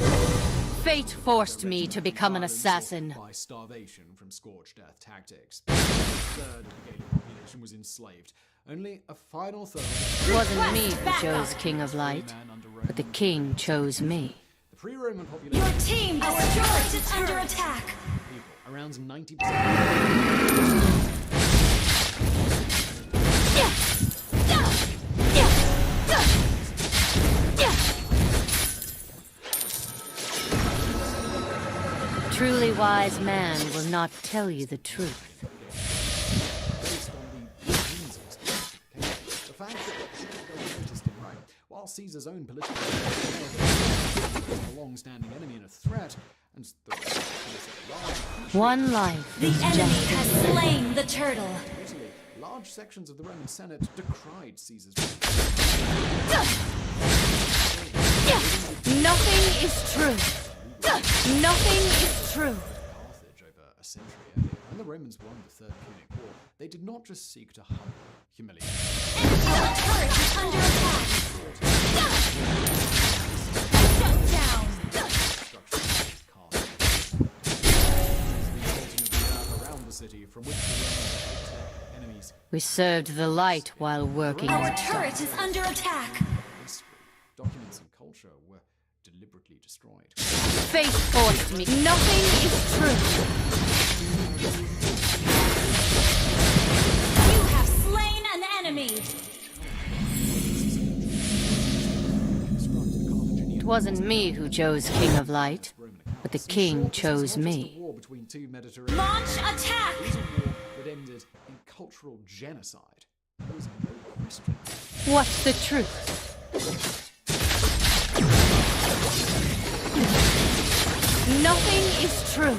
Fate forced me to become an violence or assassin. by starvation from scorched earth tactics. A third of the Gaelic population was enslaved. Only a final third. It wasn't me who chose King of Light, Man under but the Roman king chose me. The pre-Roman population. Your team, our turret is under attack. People, around 90%. Truly wise man will not tell you the truth. Based on the means of his justification. The fact that Caesar noticed in Rome, while Caesar's own political was a long-standing enemy and a threat, and the One life The is enemy just has slain the turtle. Italy, large sections of the Roman Senate decried Caesar's Nothing is true. Nothing is true. Carthage over a century earlier. When the Romans won the Third Punic War, they did not just seek to humble, humiliate, Our turret is under attack. Shut down. around the city from which the Romans took their enemies. We served the light while working in Our the dark. turret is under attack. History, documents, and culture were deliberately destroyed. Fate forced me. Nothing is true. You have slain an enemy. It wasn't me who chose King of Light, but the king chose me. War between two Mediterranean Launch attack. It was a war that ended in cultural genocide. There was no question. What's the truth? Nothing is true.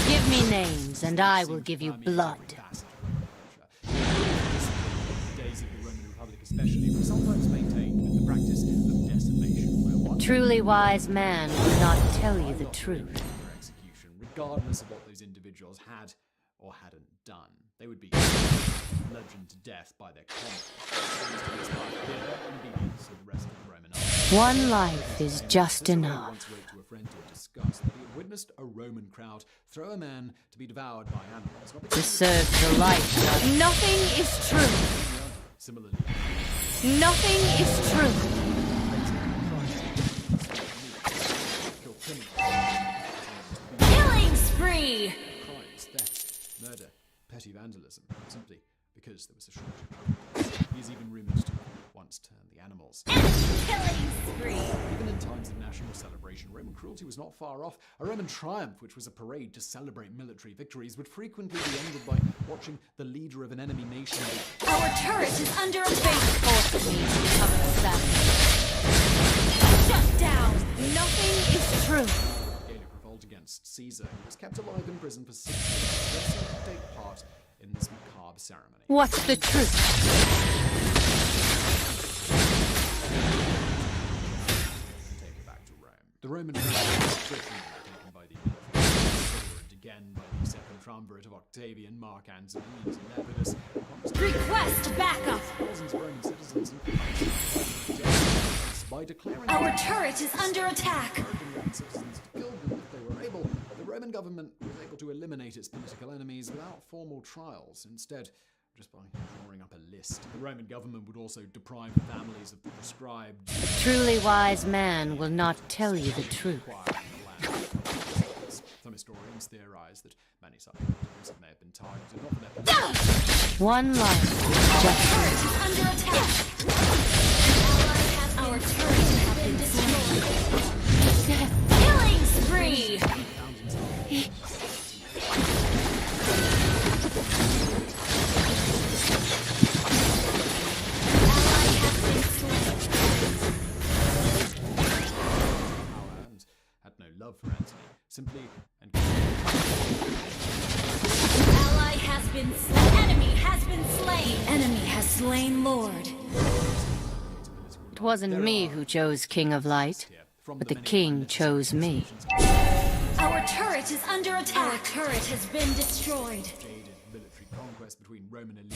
Give me names, and I will give you blood. Days of the Roman Republic especially were sometimes maintained with the practice of decimation, where one Truly wise man will not tell you the truth. for execution, regardless of what those individuals had or hadn't done. They would be bludgeoned to death by their comrades. The rest of the Roman army. One life is just Cicero enough. once wrote to a friend to discuss that he had witnessed a Roman crowd throw a man to be devoured by animals. Not To because serve the light. Nothing is true. similarly, Nothing is true. kill criminals, Killing spree! crimes, theft, murder, petty vandalism, simply because there was a shortage. He is even rumored to once turn the animals. Killing spree! Even in times of national celebration, Roman cruelty was not far off. A Roman triumph, which was a parade to celebrate military victories, would frequently be ended by watching the leader of an enemy nation be Our turret is under attack! Forced me to become an assassin. Shut down! Nothing is true. Gallic revolt against Caesar, who was kept alive in prison for 6 years, just to take part in this macabre ceremony. What's the truth? Take it back to Rome. The Roman crown was quickly taken by the military, and again by the second triumvirate of Octavian, Mark Antony, and Lepidus. Request backup! Thousands of Roman citizens and by declaring Our turret is under attack! encouraging Roman citizens to kill them if they were able, the Roman government was able to eliminate its political enemies without formal trials. Instead, just by drawing up a list. The Roman government would also deprive families of the prescribed A truly wise man will not tell you the truth. requirement of land. Some historians theorize that many such victims may have been targeted not for their One life is just Turret is under attack! Our turret has been destroyed! Killing spree! power and had no love for Antony. Simply and Ally has been slain. Enemy has been slain. Enemy has slain Lord. It wasn't me who chose King of Light, but the king chose me. Our turret is under attack. Our turret has been destroyed. jaded military conquest between Roman elite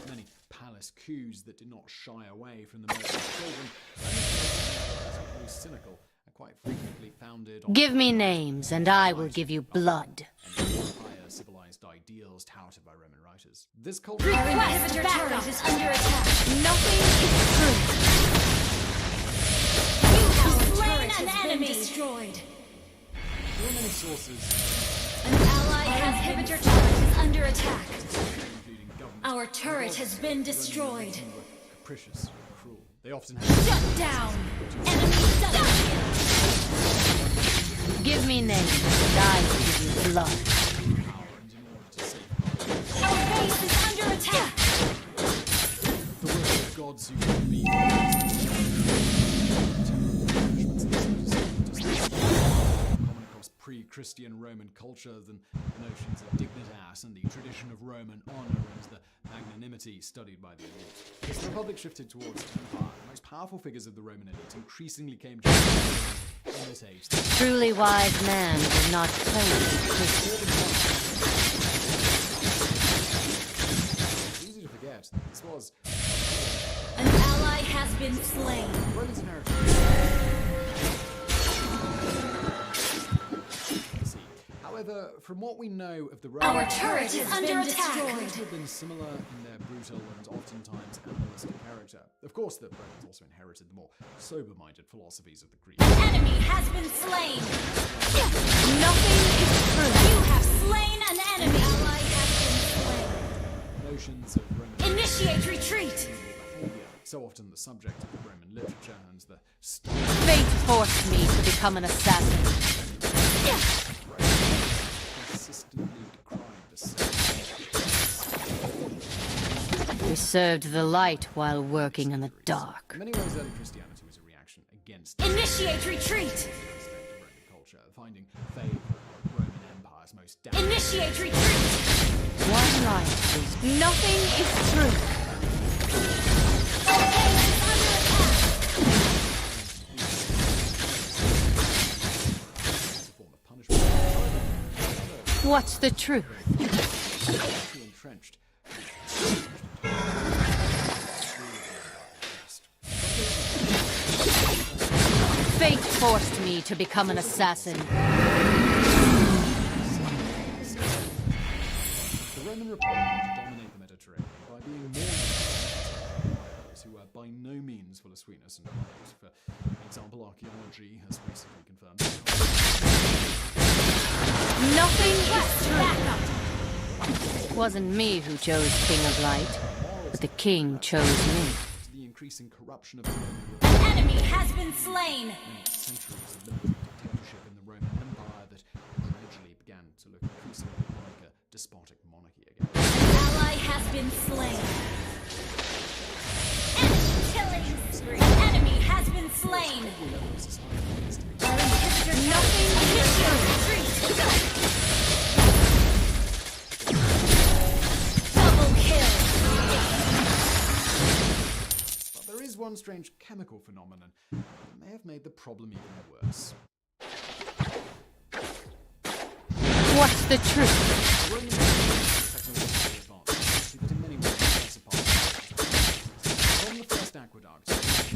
many palace coups that did not shy away from the murder of children. Very cynical and quite frequently founded on Give me names, and I will give you blood. higher civilized ideals touted by Roman writers. This culture Request backup is under attack. Nothing is true. You have slain an enemy. Destroyed. there are many sources, An ally has inhibitor turret is under attack. including government, Our turret has been destroyed. who were capricious and cruel. They often had Shut down. Enemy double kill. Give me names, and I will give you blood. power, and in order to safeguard Our base is under attack. the will of gods who can be common across pre-Christian Roman culture than the notions of dignitas and the tradition of Roman honor and the magnanimity studied by the elite. As the Republic shifted towards empire, the most powerful figures of the Roman elite increasingly came to imitate the Truly wise man will not tell you the truth. It's easy to forget that this was An ally has been slain. Roman's inheritance. However, from what we know of the Roman Our turret is under attack. Romans have been similar in their brutal and oftentimes animalistic character. Of course, the Romans also inherited the more sober-minded philosophies of the Greeks. Enemy has been slain. Nothing is true. You have slain an enemy. Ally has been slain. Notions of Roman Initiate retreat. behavior, so often the subject of the Roman literature and the Fate forced me to become an assassin. consistently decried the same. served the light while working in the dark. In many ways, early Christianity was a reaction against Initiate retreat! Roman culture, finding faith in the Roman Empire's most damaging. Initiate retreat! One life is nothing is true. form of punishment. What's the truth? Entrenched. Fate forced me to become an assassin. The Roman Republic wanted to dominate the Mediterranean by being more empires who were by no means full of sweetness and knowledge. For example, archaeology has recently confirmed. Nothing is true. It wasn't me who chose King of Light, but the king chose me. To the increasing corruption of the Roman Republic. Enemy has been slain! Centuries of limited dictatorship in the Roman Empire that gradually began to look increasingly like a despotic monarchy again. An ally has been slain. Enemy killing spree. Enemy has been slain. Our inhibitor nothing is double kill. But there is one strange chemical phenomenon that may have made the problem even worse. What's the truth? The Roman technologically advanced, but in many ways less apart. From the first aqueduct,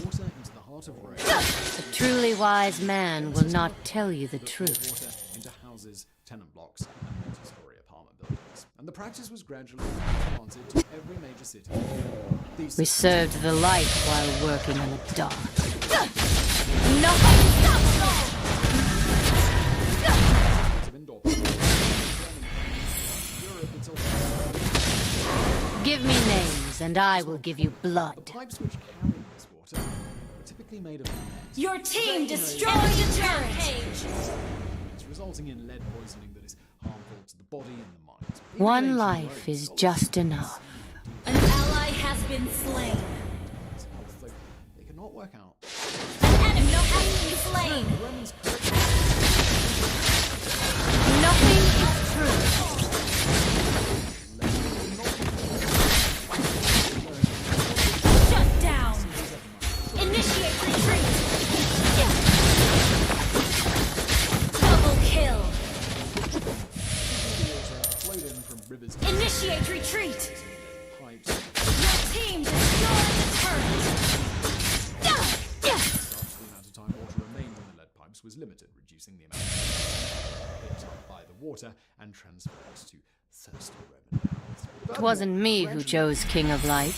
water into the heart of Rome. A truly wise man will not tell you the truth. Water into houses, tenant blocks, and multi-story apartment buildings. And the practice was gradually planted to every major city. These We served the light while working in the dark. Nothing stops us! of indoor Europe until Give me names, and I will give you the blood. pipes which carry this water were typically made of lead. Your team destroyed the turret. It's resulting in lead poisoning that is harmful to the body and the mind. One Even life ancient is Romans just enough. An ally has been slain. health, though they could not work out. An enemy has been slain. The Romans Nothing is true. Shut down. Initiate retreat. Double kill. flowed in from rivers Initiate retreat. pipes. Your team destroyed the turret. Thus, the amount of time water remained in the lead pipes was limited, reducing the amount picked up by the water and transferred to thirsty Roman mouths. It wasn't me who chose King of Light,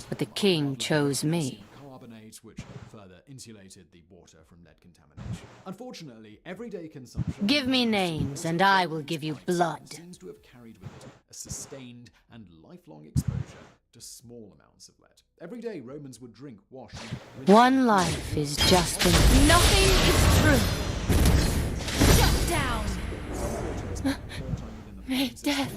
but the king chose me. Carbonate, which further insulated the water from lead contamination. Unfortunately, everyday consumption. Give me names, and I will give you blood. Seems to have carried with it a sustained and lifelong exposure to small amounts of lead. Every day, Romans would drink, wash, and rinse. One life is just enough. Nothing is true. Shut down. May death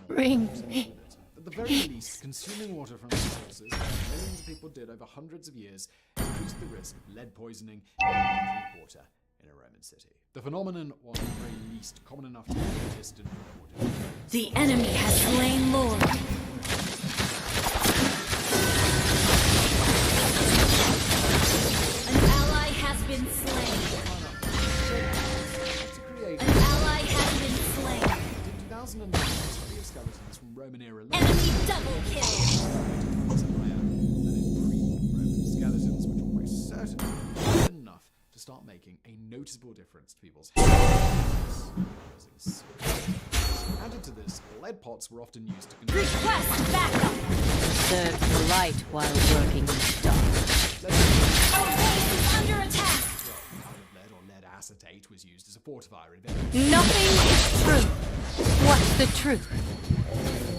bring me. At the very least, consuming water from these sources, as millions of people did over hundreds of years, increased the risk of lead poisoning in drinking water in a Roman city. The phenomenon was at the very least common enough to be noticed and recorded. The enemy has slain Lord. An ally has been slain. To create An ally has been slain. in 2009, a study of skeletons from Roman era Enemy double kill. was higher than in pre-Roman skeletons, which almost certainly good enough to start making a noticeable difference to people's health. Added to this, lead pots were often used to control Request backup. Served the light while working in the dark. Our base is under attack. powder of lead or lead acetate was used as a fortifier in Nothing is true. What's the truth?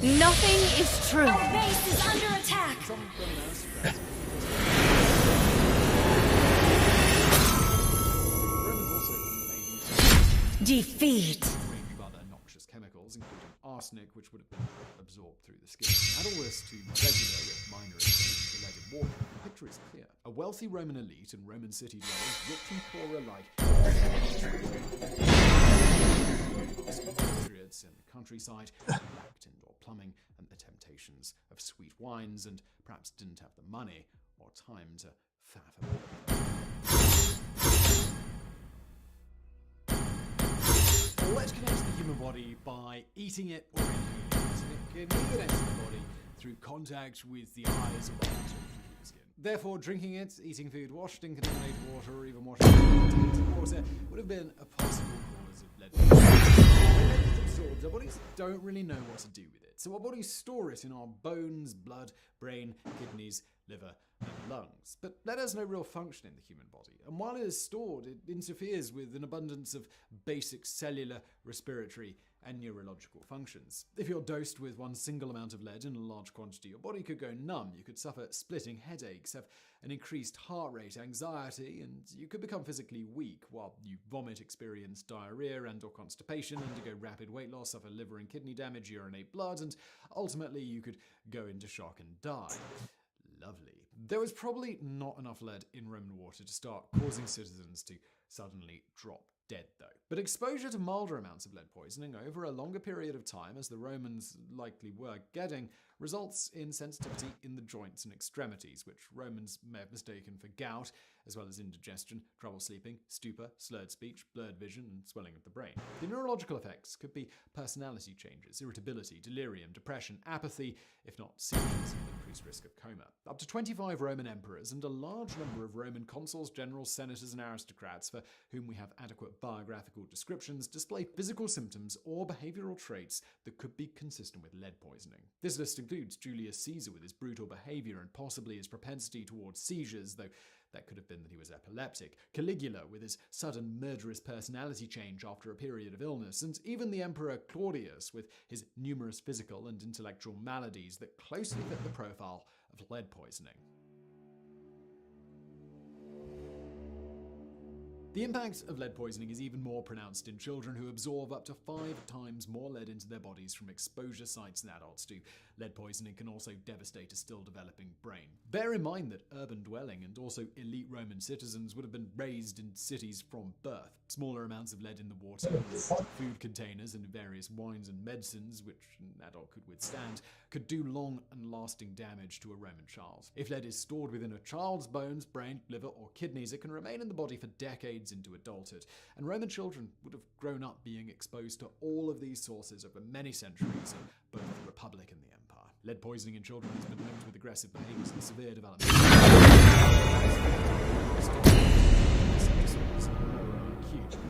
Nothing is true. Our base is under attack. some Roman aristocrats. Romans also made use of Defeat. a range of other noxious chemicals, including arsenic, which would have been absorbed through the skin. Add all this to regular yet minor exposure to lead in water, the picture is clear. A wealthy Roman elite and Roman city dwellers, rich and poor alike, patriots in the countryside, lacked indoor plumbing and the temptations of sweet wines, and perhaps didn't have the money or time to faff about. Lead can enter the human body by eating it or inhaling it, and it can even enter the body through contact with the eyes or through the skin. Therefore, drinking it, eating food washed in contaminated water, or even washing it in contaminated water would have been a possible cause of lead poisoning. When lead is absorbed, our bodies don't really know what to do with it, so our bodies store it in our bones, blood, brain, kidneys, liver, and lungs. But lead has no real function in the human body, and while it is stored, it interferes with an abundance of basic cellular, respiratory, and neurological functions. If you're dosed with one single amount of lead in a large quantity, your body could go numb, you could suffer splitting headaches, have an increased heart rate, anxiety, and you could become physically weak, while you vomit, experience diarrhea and or constipation, undergo rapid weight loss, suffer liver and kidney damage, urinate blood, and ultimately you could go into shock and die. Lovely. There was probably not enough lead in Roman water to start causing citizens to suddenly drop dead, though. But exposure to milder amounts of lead poisoning over a longer period of time, as the Romans likely were getting, results in sensitivity in the joints and extremities, which Romans may have mistaken for gout, as well as indigestion, trouble sleeping, stupor, slurred speech, blurred vision, and swelling of the brain. The neurological effects could be personality changes, irritability, delirium, depression, apathy, if not seizures, and increased risk of coma. Up to 25 Roman emperors and a large number of Roman consuls, generals, senators, and aristocrats, for whom we have adequate biographical descriptions, display physical symptoms or behavioral traits that could be consistent with lead poisoning. This list includes Julius Caesar with his brutal behavior and possibly his propensity towards seizures, though that could have been that he was epileptic, Caligula with his sudden murderous personality change after a period of illness, and even the Emperor Claudius with his numerous physical and intellectual maladies that closely fit the profile of lead poisoning. The impact of lead poisoning is even more pronounced in children, who absorb up to 5 times more lead into their bodies from exposure sites than adults do. Lead poisoning can also devastate a still developing brain. Bear in mind that urban dwelling and also elite Roman citizens would have been raised in cities from birth. Smaller amounts of lead in the water, food containers, and various wines and medicines, which an adult could withstand, could do long and lasting damage to a Roman child. If lead is stored within a child's bones, brain, liver, or kidneys, it can remain in the body for decades into adulthood, and Roman children would have grown up being exposed to all of these sources over many centuries in both the Republic and the Empire. Lead poisoning in children has been linked with aggressive behaviors and severe development.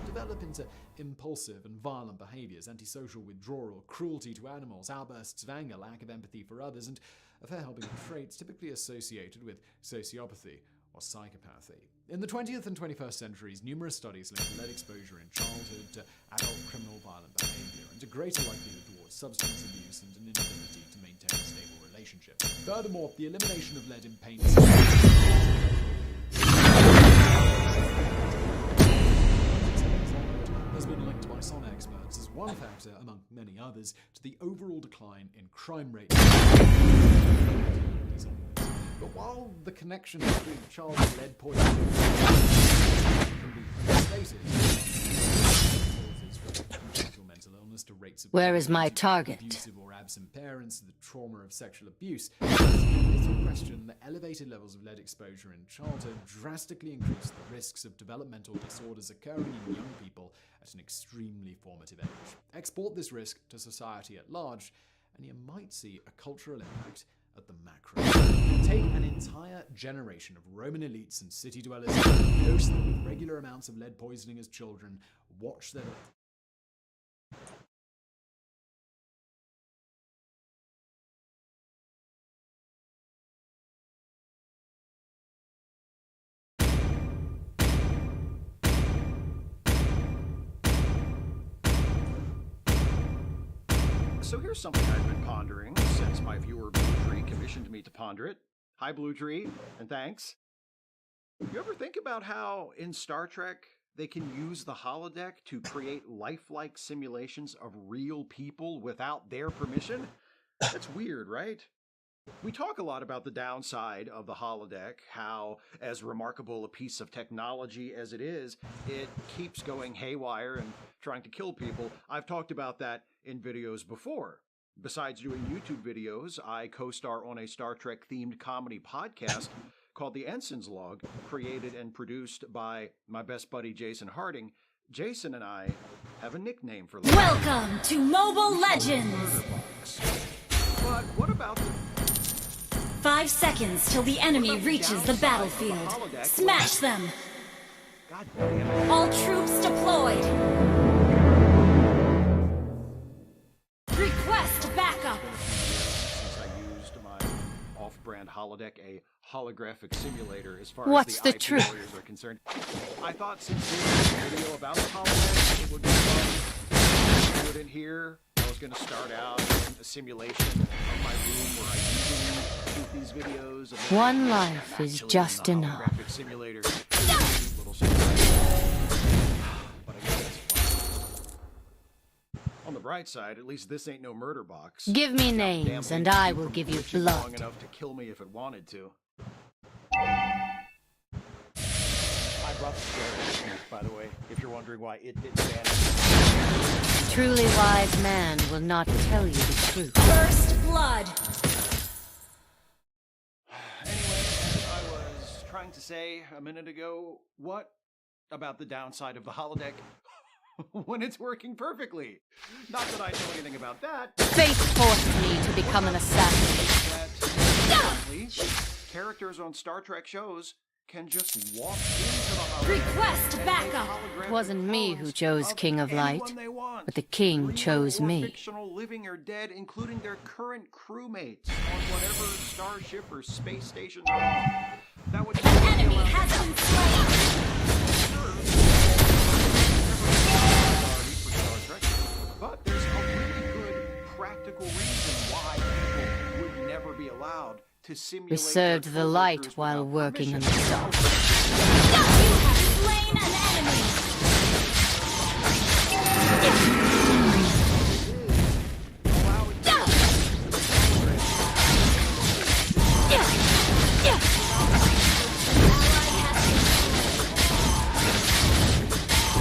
Develop into impulsive and violent behaviors, antisocial withdrawal, cruelty to animals, outbursts of anger, lack of empathy for others, and affair helping traits typically associated with sociopathy or psychopathy. In the 20th and 21st centuries, numerous studies linked lead exposure in childhood to adult criminal violent behavior and a greater likelihood towards substance abuse and an inability to maintain a stable relationship. Furthermore, the elimination of lead in paints has been linked by some experts as one factor, among many others, to the overall decline in crime rates. But while the connection between child and lead poisoning can be understated, causes from potential mental illness to rates of Where is my target? abusive or absent parents, to the trauma of sexual abuse, there's little question that elevated levels of lead exposure in childhood drastically increase the risks of developmental disorders occurring in young people at an extremely formative age. Export this risk to society at large, and you might see a cultural impact at the macro. Take an entire generation of Roman elites and city dwellers, dose them with regular amounts of lead poisoning as children, watch their So here's something I've been pondering since my viewer Blue Tree commissioned me to ponder it. Hi, Blue Tree, and thanks. You ever think about how in Star Trek they can use the holodeck to create lifelike simulations of real people without their permission? That's weird, right? We talk a lot about the downside of the holodeck, how, as remarkable a piece of technology as it is, it keeps going haywire and trying to kill people. I've talked about that in videos before. Besides doing YouTube videos, I co-star on a Star Trek-themed comedy podcast called The Ensign's Log, created and produced by my best buddy Jason Harding. Jason and I have a nickname for life. Welcome to Mobile Legends! But what about the 5 seconds till the enemy reaches the battlefield. Smash them! God damn it. All troops deployed! Request backup! Since I used my off-brand holodeck, a holographic simulator as far What's as the IP truth? warriors are concerned, I thought since this was a video about the holodeck, it would be fun to do it in here. I was going to start out in a simulation of my room where I usually shoot these videos. And then One I'm life is actually just in the enough. holographic simulator. Little simulation. But I guess that's fun. On the bright side, at least this ain't no murder box. Give me Damn names thing and to I keep will from give you glitching long blood. enough to kill me if it wanted to. I brought the chair with me, by the way, if you're wondering why it didn't vanish. Truly wise man will not tell you the truth. First blood! Anyway, as I was trying to say a minute ago, what about the downside of the holodeck when it's working perfectly? Not that I know anything about that. Fate forced me to become an assassin. Apparently, characters on Star Trek shows can just walk into the holodeck Request and backup. make holographic Wasn't me clones who chose of King of Light, anyone they want. but the king Real chose or me. Fictional, living or dead, including their current crewmates on whatever starship or space station they're on. That would Enemy has been slain! But there's a really good practical reason why people would never be allowed to simulate. We served their the light coworkers while without working in the permission. dark. You have slain an enemy!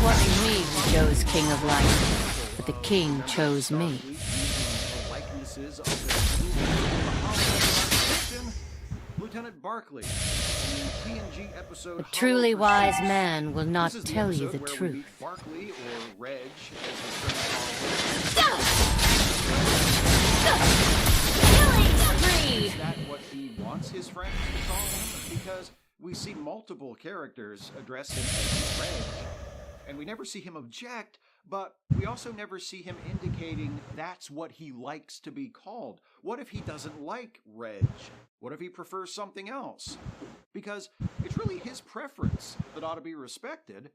Wasn't me who chose King of Light, but the king chose me. Lieutenant Barclay, in the TNG episode. A truly Hollow wise Pursuits. man will not This is tell you episode the where we truth. meet Barclay, or Reg, as his friends Killing call spree! him. Is that what he wants his friends to call him? Because we see multiple characters address him as Reg, and we never see him object, but we also never see him indicating that's what he likes to be called. What if he doesn't like Reg? What if he prefers something else? Because it's really his preference that ought to be respected.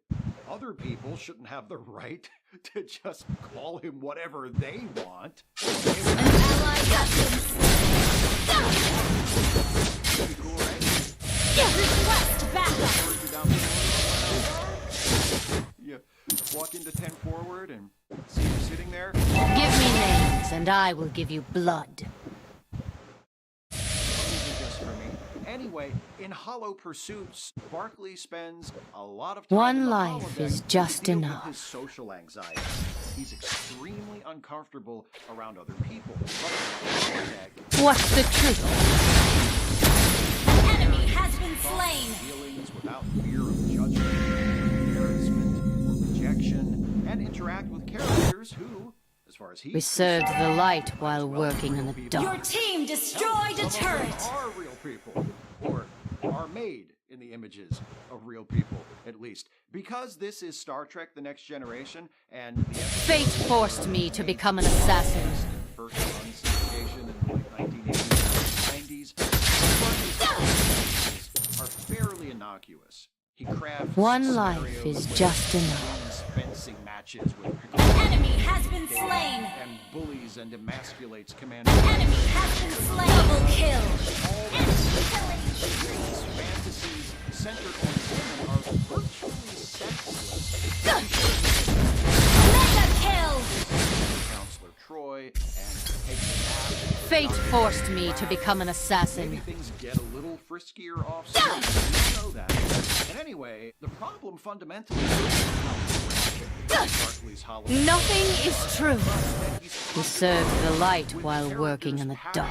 Other people shouldn't have the right to just call him whatever they want. An ally has been Pretty cool, right? Request backup! You walk into 10 forward and see him sitting there. Give me names and I will give you blood. These are just for me. Anyway, in Hollow Pursuits, Barclay spends a lot of time One in the life holodeck is just to deal enough. with his social anxiety. He's extremely uncomfortable around other people. But in the holodeck, What's the truth? An enemy has been slain! feelings without fear of judgment, embarrassment, or rejection, and interact with characters who, as far as he We served the light while working in the Your dark. team destroyed a turret! are real people, or are made in the images of real people, at least. Because this is Star Trek: The Next Generation, and the Fate forced me to become an assassin. first run syndication in the late 1980s, 90s, are fairly innocuous. He crafts One life scenarios is where just he enough. wins fencing matches with An enemy has been slain! and bullies and emasculates Commander. Enemy has been slain! Double kill! His fantasies centered on women are virtually sexless Fate forced me to become an assassin. Maybe things get a little friskier off screen. You know that. And anyway, the problem fundamentally is Barkley's hollow. Nothing is true. He served the light while working in the dark.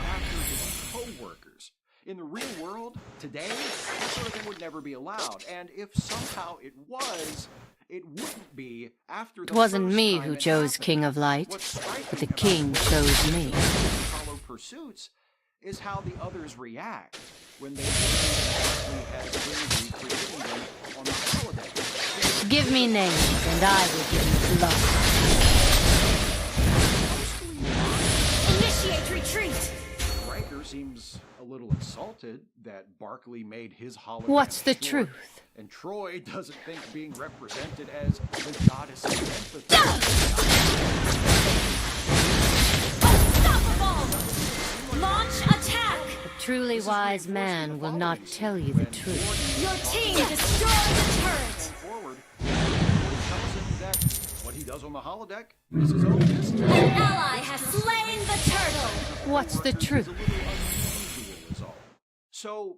Co-workers. In the real world, today, that sort of thing would never be allowed. And if somehow it was, it wouldn't be after the It wasn't first me time who it chose happened. King of Light, What's striking but the about king those chose me. hollow pursuits is how the others react when they learn that Barkley has been recreating them on the holodeck. Give me names, and I will give you blood. Initiate retreat! Riker seems a little insulted that Barkley made his holodeck What's the short, truth? and Troy doesn't think being represented as the goddess of empathy. Unstoppable! Launch attack! A truly wise man will not tell you the truth. Your team destroyed the turret! Forward, Troy tells him that what he does on the holodeck is his own business. An ally has slain the turtle! What's the It's a truth? little unusual is all. So,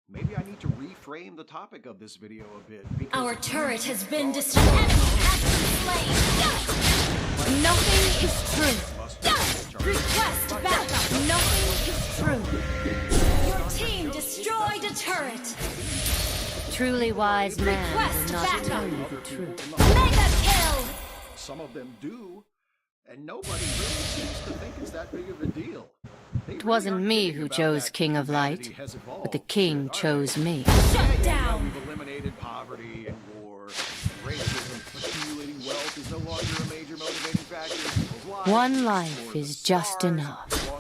maybe I need to reframe the topic of this video a bit. Because Our turret has been destroyed. Enemy has been slain! Nothing is true. Request backup! Nothing is true. Your team destroyed a turret! A truly wise man will Request not backup. tell you the truth. Mega kill! Some of them do, and nobody really seems to think it's that big of a deal. They It really wasn't aren't me thinking who about chose that King of humanity Light, has evolved, but the king are they? chose me. Shut down! We've eliminated poverty and war, and racism. Accumulating wealth is no longer a major motivating factor in people's lives. One life Explore is the just stars, enough. Ally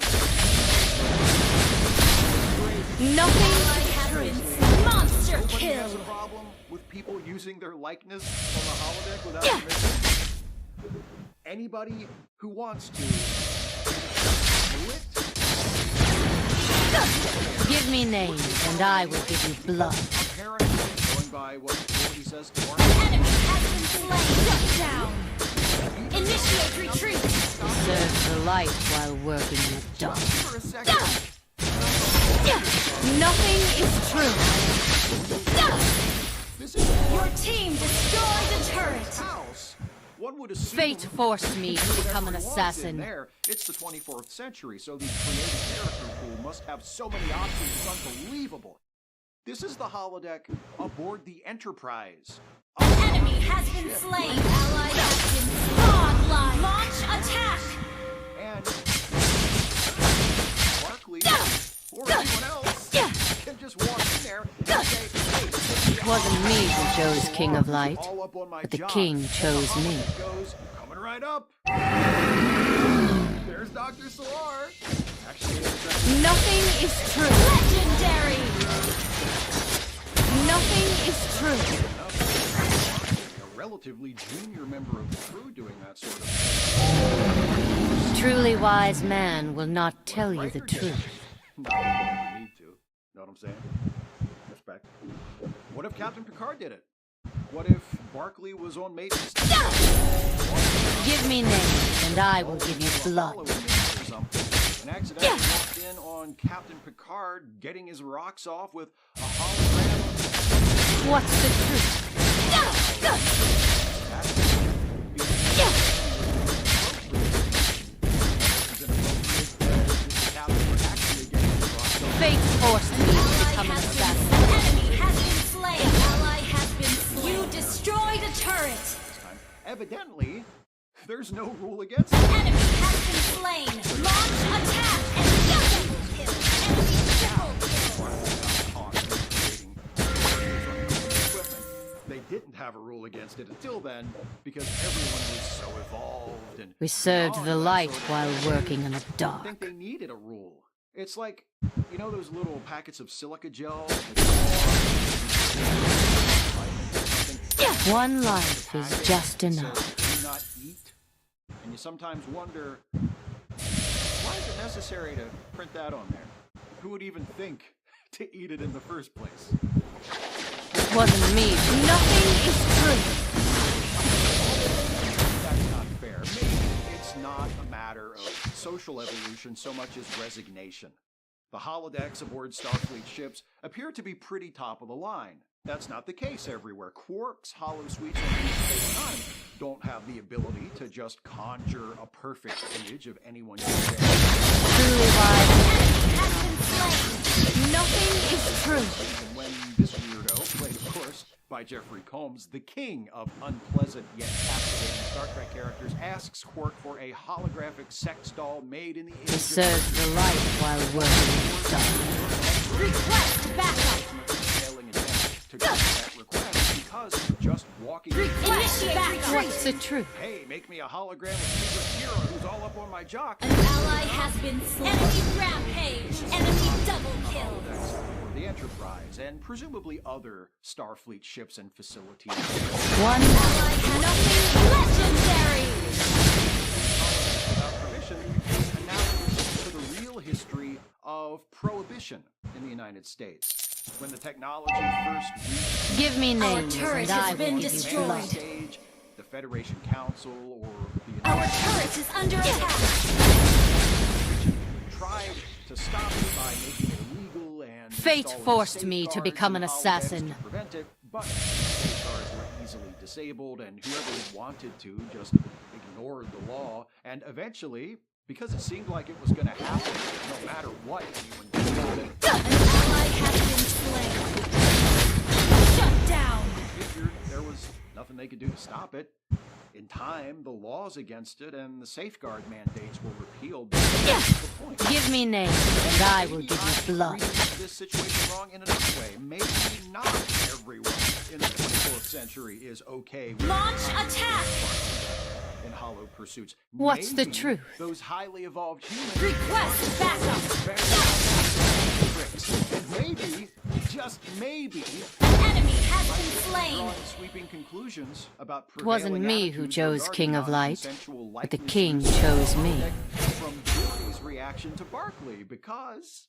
Nothing has been monster Nobody kill! has a problem with people using their likeness on the holodeck without permission. Anybody who wants to do it. Give me names, and I will give you blood. Apparently, going by what he says to Mark, Enemy has been slain! Shut down! Initiate retreat! Serves the light while working in the dark. for a second. Nothing is true. This is Your team destroyed a turret! house. One would assume Fate forced me to become an everyone wants in assassin. there. It's the 24th century, so the creative character pool must have so many options. It's unbelievable. This is the holodeck aboard the Enterprise. Enemy has been slain! Ally has been godlike! Launch attack! And Barkley or anyone else can just walk in there and say, It wasn't me who chose King of Light, all up on my but the job. king And chose the me. holodeck goes, coming right up. There's Dr. Solar. Actually, Nothing is true. Legendary! Nothing is true. a relatively junior member of the crew doing that sort of thing. Truly wise man will not tell you the Riker did. truth. No, you need to. Know what I'm saying? Respect. What if Captain Picard did it? What if Barkley was on maintenance? Give me names, and I will give you blood. And accidentally walked in on Captain Picard getting his rocks off with a hologram. What's the truth? Fate forced me to become an assassin. Enemy has been slain! Ally has been slain! You destroyed a turret! Evidently, there's no rule against it. Enemy has been slain! Launch attack and double kill! Enemy triple kill! They didn't have a rule against it until then, because everyone was so evolved and We served beyond the that light sort of while thing. working in the I think dark. they needed a rule. It's like, you know those little packets of silica gel? One life is just enough. Do not eat. And you sometimes wonder, why is it necessary to print that on there? Who would even think to eat it in the first place? It wasn't me. Nothing is true. That's not fair. Maybe it's not a matter of social social evolution so much as resignation. The holodecks aboard Starfleet ships appear to be pretty top of the line. That's not the case everywhere. Quark's holosuites on Deep Space Nine don't have the ability to just conjure a perfect image of anyone you care. Truly wise. Nothing is true. And when this weirdo, played of course by Jeffrey Combs, the king of unpleasant yet captivating Star Trek characters, asks Quark for a holographic sex doll made in the image We served the light while working in the dark. Request backup. failing attempt to grant that request because just walking Initiate retreat. What's the truth? hey, make me a hologram of Secret Hero who's all up on my jock. An ally has been slain. Enemy rampage. Enemy double kill. For the Enterprise and presumably other Starfleet ships and facilities. One Ally has nothing legendary. Without permission is analogous to the real history of prohibition in the United States. When the technology first reached Give me Our names turret and I has will been give you destroyed. blood. stage, the Federation Council or the Our United turret is under attack. States tried to stop it by making it illegal and Fate installing forced me to safeguards become in an holodecks assassin. to prevent it, but safeguards were easily disabled, and whoever wanted to just ignored the law, and eventually, because it seemed like it was going to happen no matter what anyone did about it, An ally has been slain. Shut down. figured there was nothing they could do to stop it. In time, the laws against it and the safeguard mandates were repealed. That's the point. Give me names and I will give you blood. Reading this situation wrong in another way. Maybe not everyone in the 24th century is okay with Launch attack. in hollow pursuits. What's the Maybe truth? Those highly evolved humans Request backup. tricks. And maybe, just maybe, An enemy has been slain. drawing sweeping conclusions about It wasn't prevailing me who attitudes chose regarding King of Light, non-consensual but the likeness king to chose me. holodeck from Geordi's reaction to Barclay, because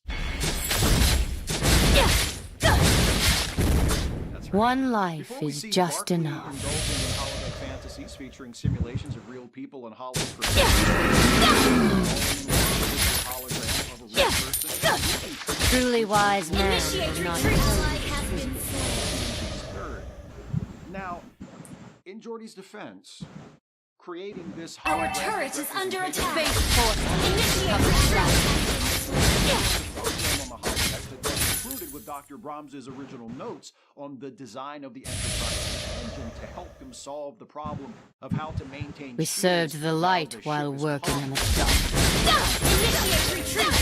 that's right. One life Before we is see just Barclay enough. indulging in holodeck fantasies featuring simulations of real people and hollow hologram of a real person. Truly wise man Initiate will not retreat. tell Ally you. has been slain. Third. Now, in Geordi's defense, creating this Our holographic turret is under attack. Fate forced me to Initiate become an retreat. assassin. program on the holodeck that was included with Dr. Brahms's original notes on the design of the Enterprise's engine to help him solve the problem of how to maintain We speeds served the while light the ship while is working hot. in the dark. Initiate retreat.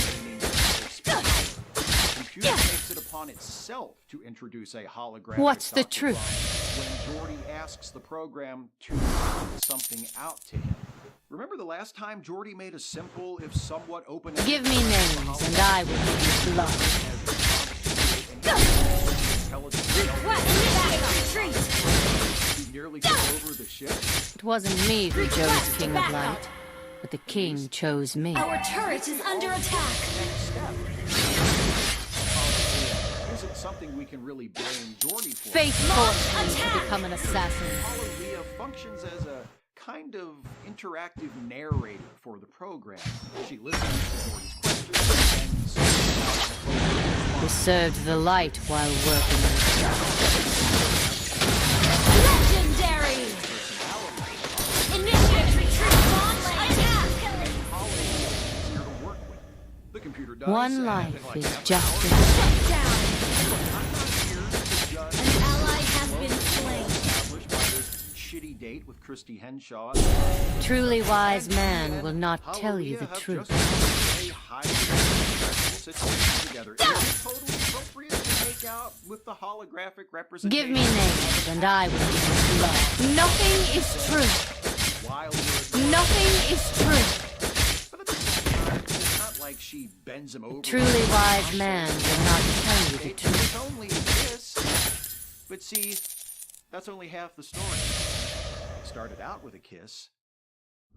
The computer takes it upon itself to introduce a holographic What's the Dr. truth? Brahms when Geordi asks the program to point something out to him. Remember the last time Geordi made a simple, if somewhat open... Give me names and I will give you blood. Request backup. Retreat. He nearly took over the ship. It wasn't me who chose Request King of backup. Light, but the king chose me. Our turret is under attack. Next step. Isn't something we can really blame Geordi for. Fate forced me to attack. become an assassin. Leah functions as a kind of interactive narrator for the program. She listens to Geordi's questions and We served the light while working in the dark. Legendary. Initiate retreat. Launch attack. easier to work with. The computer does. One and life in like is half an just hour, enough. Shut down. I'm not here to judge An ally has been slain. established by this shitty date with Christy Henshaw. Truly wise man will not tell you the Hallelujah have truth. just a highly stressful situation together. Is it totally appropriate to make out with the holographic representation? Give me names and I will give you blood. Nothing is true. While you're Nothing is true. But at the same time, it's not like she bends him over. Truly wise man will not tell you the truth. It's only this. But see, that's only half the story. It started out with a kiss.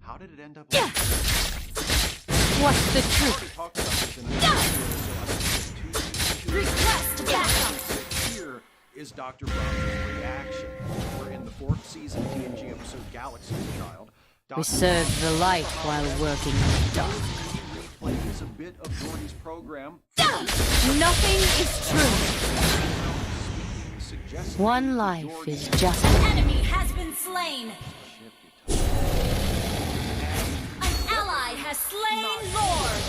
How did it end up like What's the We already truth? talked about this in the video, so I don't get too Request backup. Here is Dr. Brahms' reaction. We're in the 4th season TNG episode Galaxy Child. We served the light while working in the dark. a bit of Jordy's program. Nothing is true. One life is just. An enemy has been slain. An ally has slain Lord.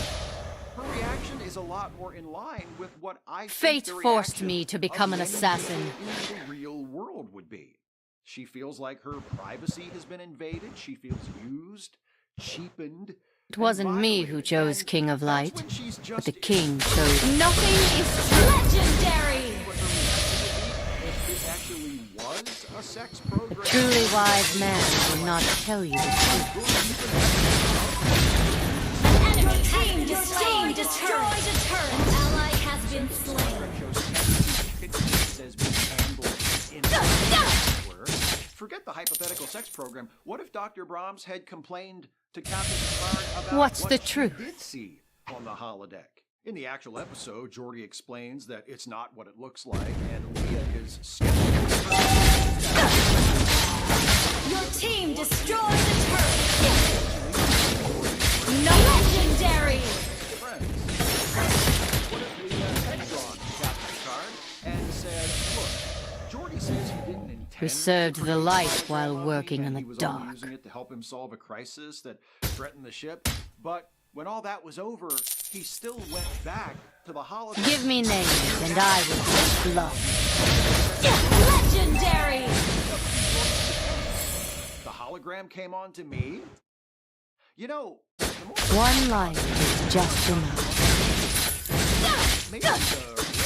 Her reaction is a lot more in line with what I think Fate the forced reaction me to become of an many assassin. people in the real world would be. She feels like her privacy has been invaded. She feels used, cheapened. It wasn't me who chose King of Light, When she's just but the king chose. Nothing is Legendary. what her reaction would be if this actually was a sex program. A truly wise man will not tell you the truth. Enemy team destroyed a turret. An ally has been slain. Forget the hypothetical sex program. What if Dr. Brahms had complained to Captain Picard about What's what the she truth? did see on the holodeck? In the actual episode, Geordi explains that it's not what it looks like, and Leah is skeptical. Your team destroyed the turret. No legendary. What if Leah had gone to Captain Picard and said, "Look, Geordi says he didn't intend Who served to the create light hologram while of me, working in and the he was only dark." using it to help him solve a crisis that threatened the ship, but when all that was over, he still went back to the holodeck." Give me names, and I will take blood. Legendary. The hologram came on to me. You know, One life is just enough. maybe the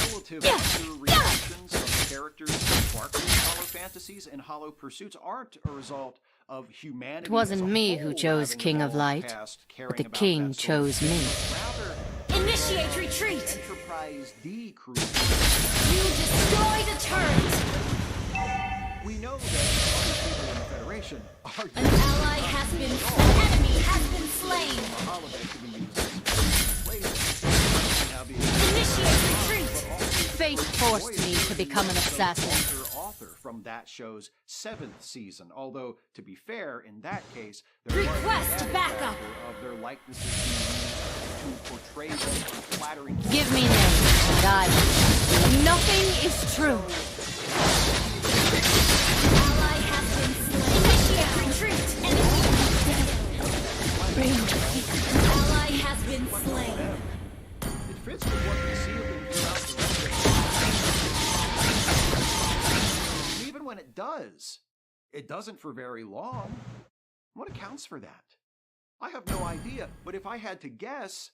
relative under-reactions of characters sparkling hollow fantasies and hollow pursuits aren't a result of humanity. It wasn't as a me whole who chose having King of evolved Light, past caring but the about king that sort of chose thing, me. but rather Initiate retreat. Enterprise D crew. You destroyed a turret. We know that other people in the Federation are An ally has been slain. Enemy has been slain. a holodeck to be used as slaves. Now the Initiate retreat. Fate forced me to become an assassin. Author from that show's 7th season. Although, to be fair, in that case, there was Request an added backup. factor of their likenesses being used to portray them in flattering. Give me names, and I will. Nothing is true. Ally has been slain. Initiate retreat. Ally has been slain. It fits with what we see of them throughout the rest of the And even when it does, it doesn't for very long. What accounts for that? I have no idea, but if I had to guess,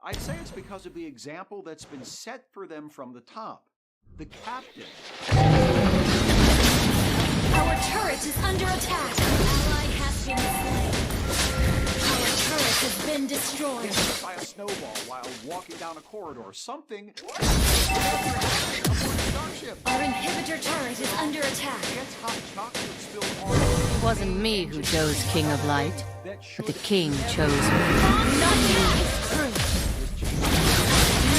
I'd say it's because of the example that's been set for them from the top. The captain. Our turret is under attack. Ally has been slain. Our turret has been destroyed. Hit by a snowball while walking down a corridor. Something. Our inhibitor turret is under attack. Gets hot chocolate spilled on It wasn't me who chose King of Light, but the king chose me. Nothing is true.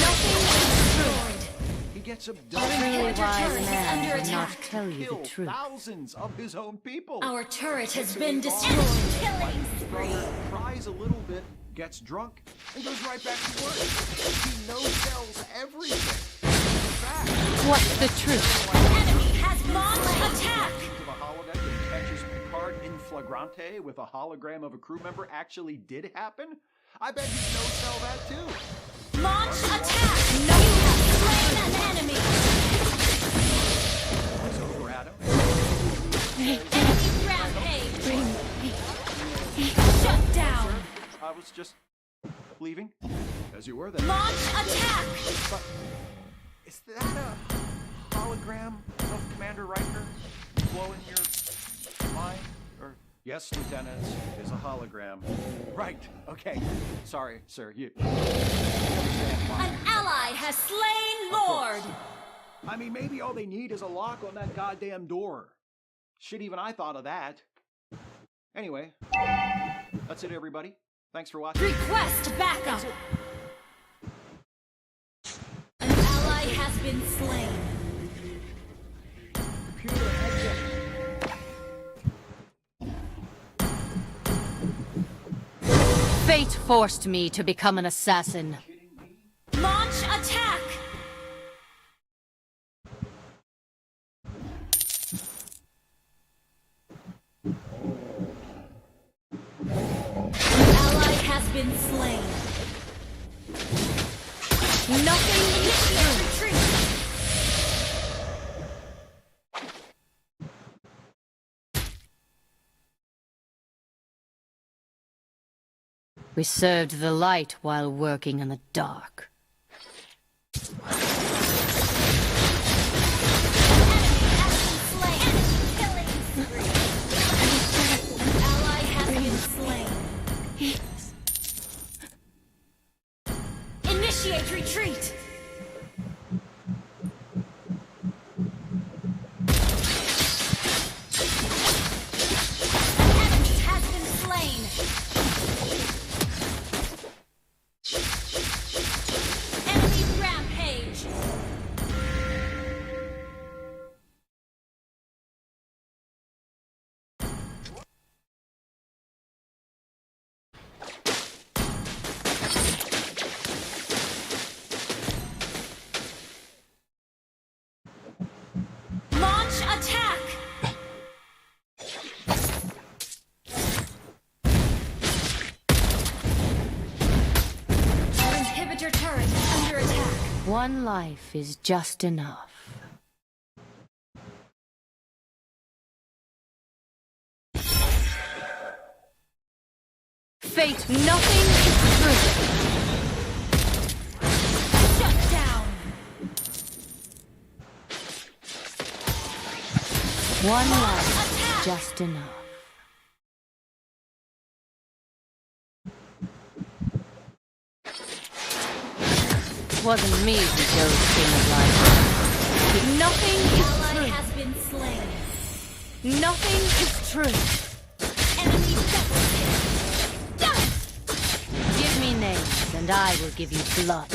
Nothing is destroyed. He gets A abducted. truly wise turret is man under will not attack. tell you Kill the truth. thousands of his own people. Our turret has been destroyed. Killing spree. Cries a little bit, gets drunk, and goes right back to work. He no-sells everything. In fact, What's the truth? Enemy has launched attack. into the holodeck and catches Picard in flagrante with a hologram of a crew member actually did happen. I bet he'd no-sell that too. Launch attack. No, you have slain an enemy. It's over, Adam. Enemy rampage. Shut down. I was just leaving, as you were then. Launch attack. But is that a hologram of Commander Riker blowing your mind? Or yes, Lieutenant, is a hologram. Right. Okay. Sorry, sir. You understand why. An ally has slain Lord. I mean, maybe all they need is a lock on that goddamn door. Shit, even I thought of that. Anyway, that's it, everybody. Thanks for watching. Request backup. An ally has been slain. Computer exit. Fate forced me to become an assassin. Launch attack! An ally has been slain. Nothing initiate retreat. We served the light while working in the dark. Initiate retreat! An enemy has been slain! Enemy rampage! Launch attack! Our inhibitor turret is under attack. One life is just enough. Fate, nothing is true. Shut down! One life is just enough. It wasn't me who chose King of Light. Nothing is Ally true. has been slain. Nothing is true. Enemy double kill. Give me names, and I will give you blood.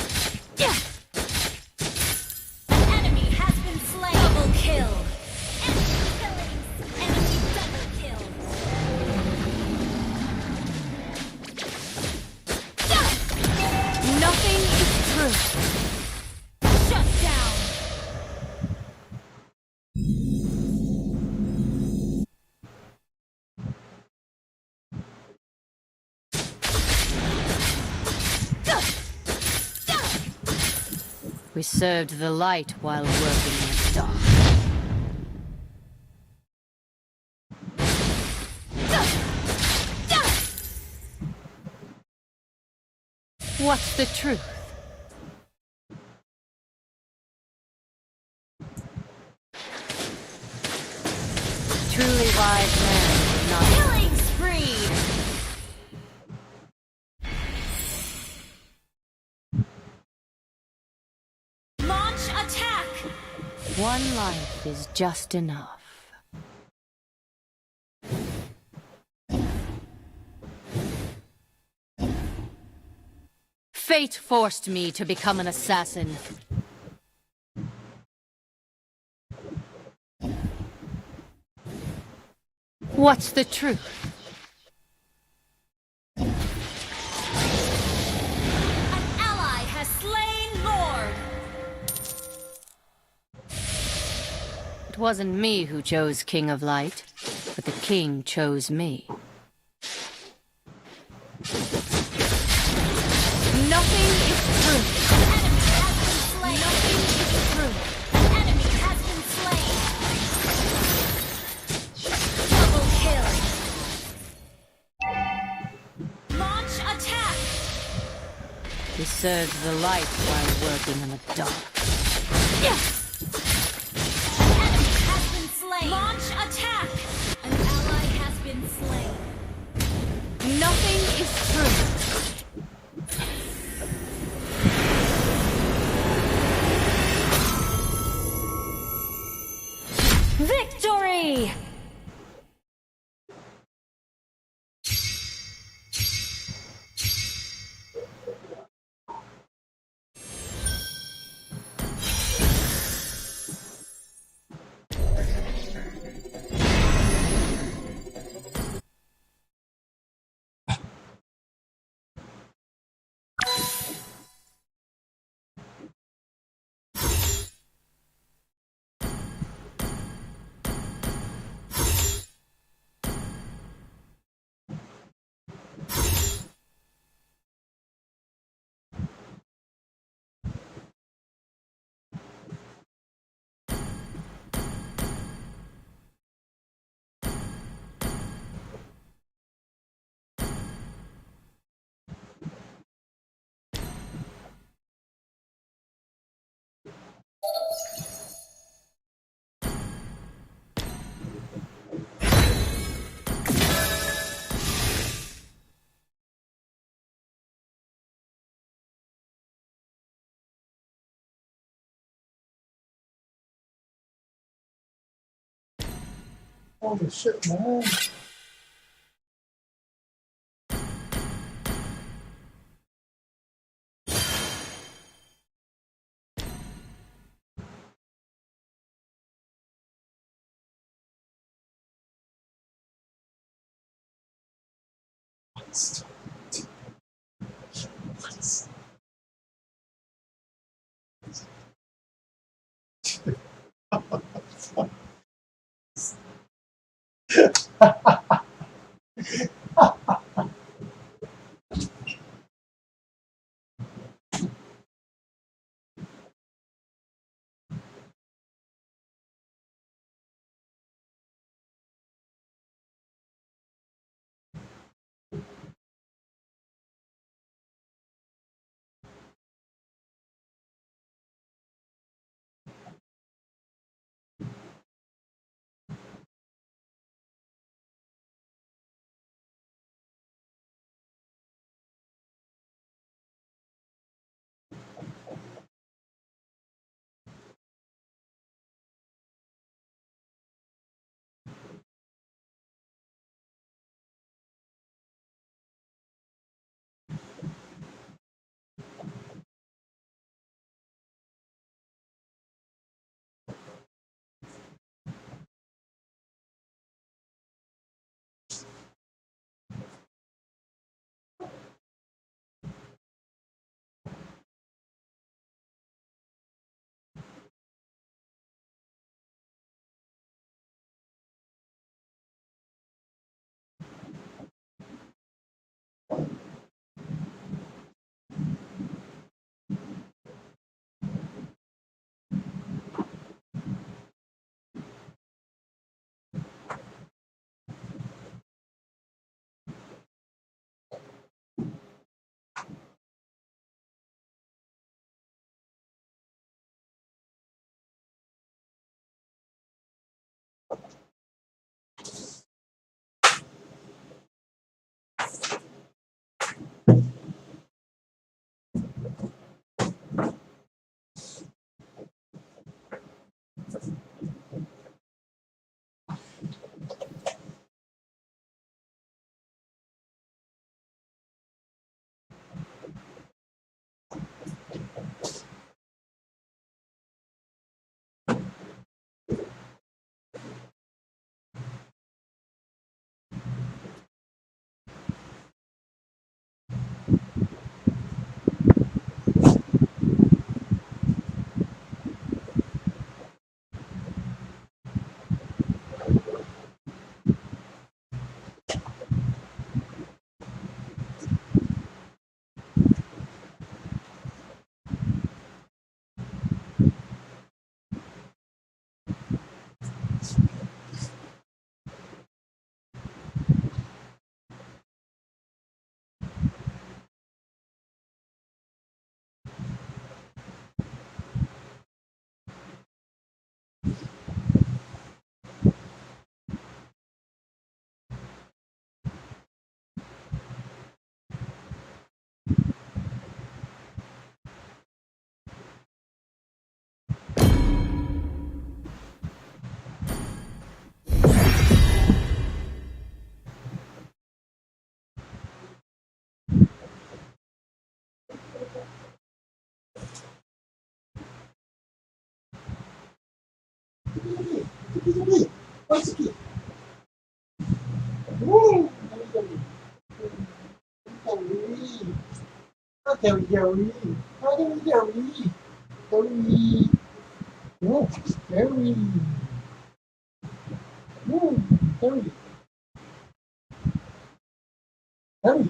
An enemy has been slain. Double kill. Enemy killing. Enemy double kill. Nothing is true. Shut down. We served the light while working in the dark. What's the truth? Truly wise man would not. Killing spree. Launch attack. One life is just enough. Fate forced me to become an assassin. What's the truth? An ally has slain Lord. It wasn't me who chose King of Light, but the king chose me. Nothing is true. An enemy has been slain. Double kill. Launch attack. We served the light while working in the dark. An enemy has been slain. Launch attack. An ally has been slain. Nothing is true. Victory! Holy shit, man. Gary, Gary. Oh, Gary, Gary. Oh, Gary. Oh, Gary. Gary.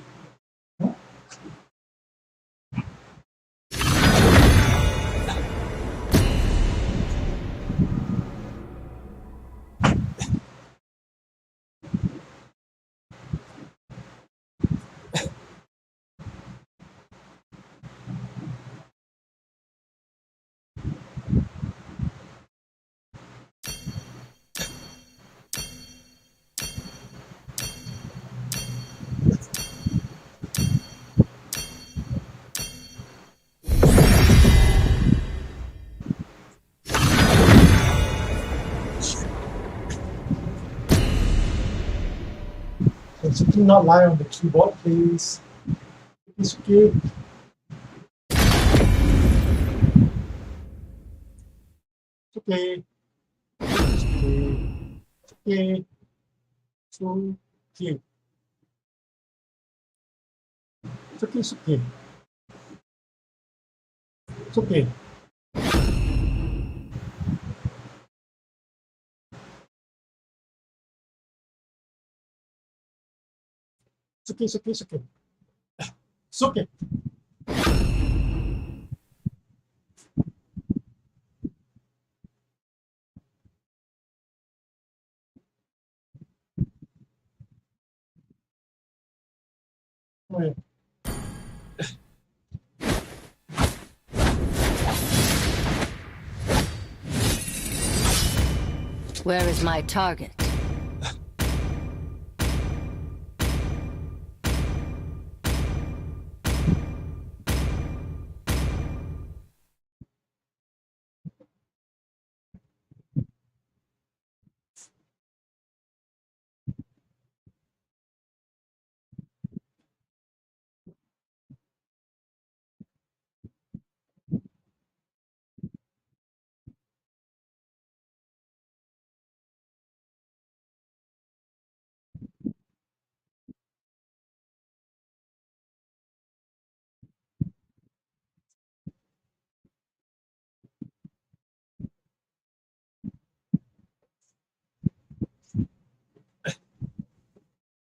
Can Suki not lie on the keyboard, please? Suki. Suki. Suki. Suki. Suki. Suki. Suki. Suki. Suki. Suki. Suki. Suki. Wait. Where is my target?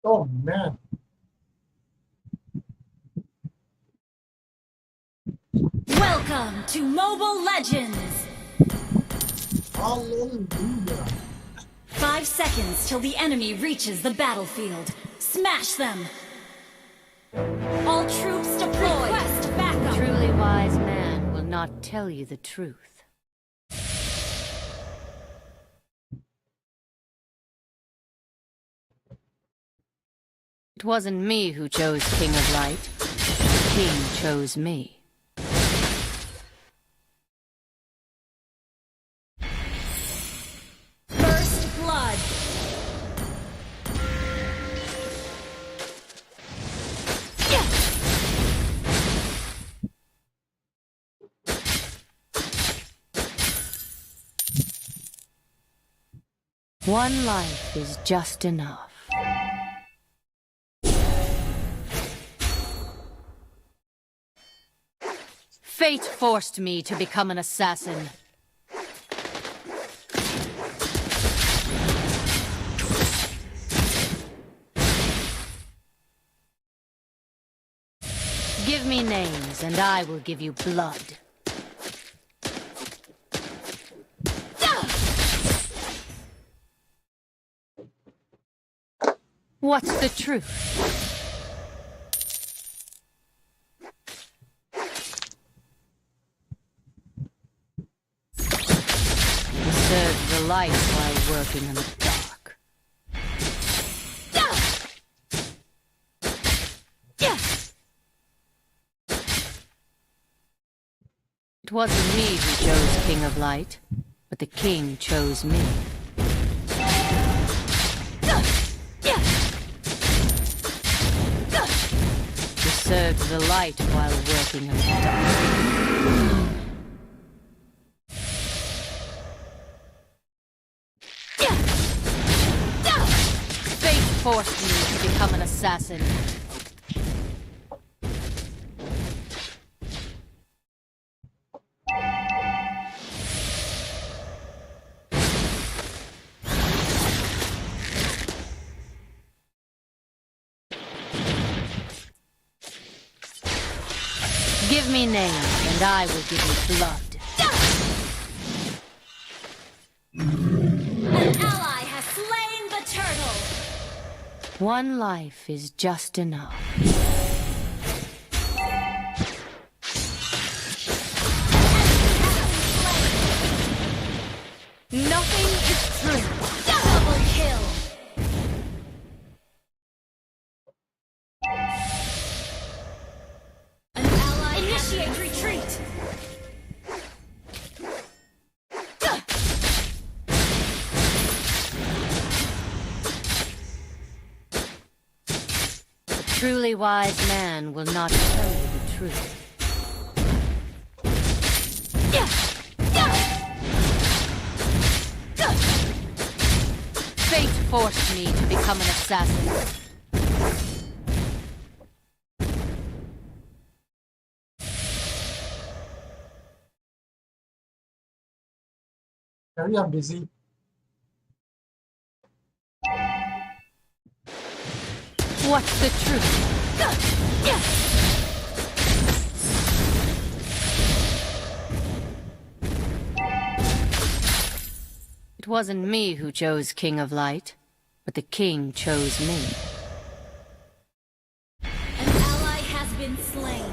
Oh man. Welcome to Mobile Legends! Hallelujah. 5 seconds till the enemy reaches the battlefield. Smash them! All troops deployed! Request A backup! truly wise man will not tell you the truth. It wasn't me who chose King of Light. The king chose me. First blood! One life is just enough. Fate forced me to become an assassin. Give me names and I will give you blood. What's the truth? You served the light while working in the dark. It wasn't me who chose King of Light, but the king chose me. You served the light while working in the dark. Fate forced me to become an assassin. Give me names, and I will give you blood. An ally has slain the turtle! One life is just enough. Nothing is true. Double kill! An ally initiate retreat! truly wise man will not tell you the truth. Fate forced me to become an assassin. Very I'm busy. What's the truth? It wasn't me who chose King of Light, but the king chose me. An ally has been slain.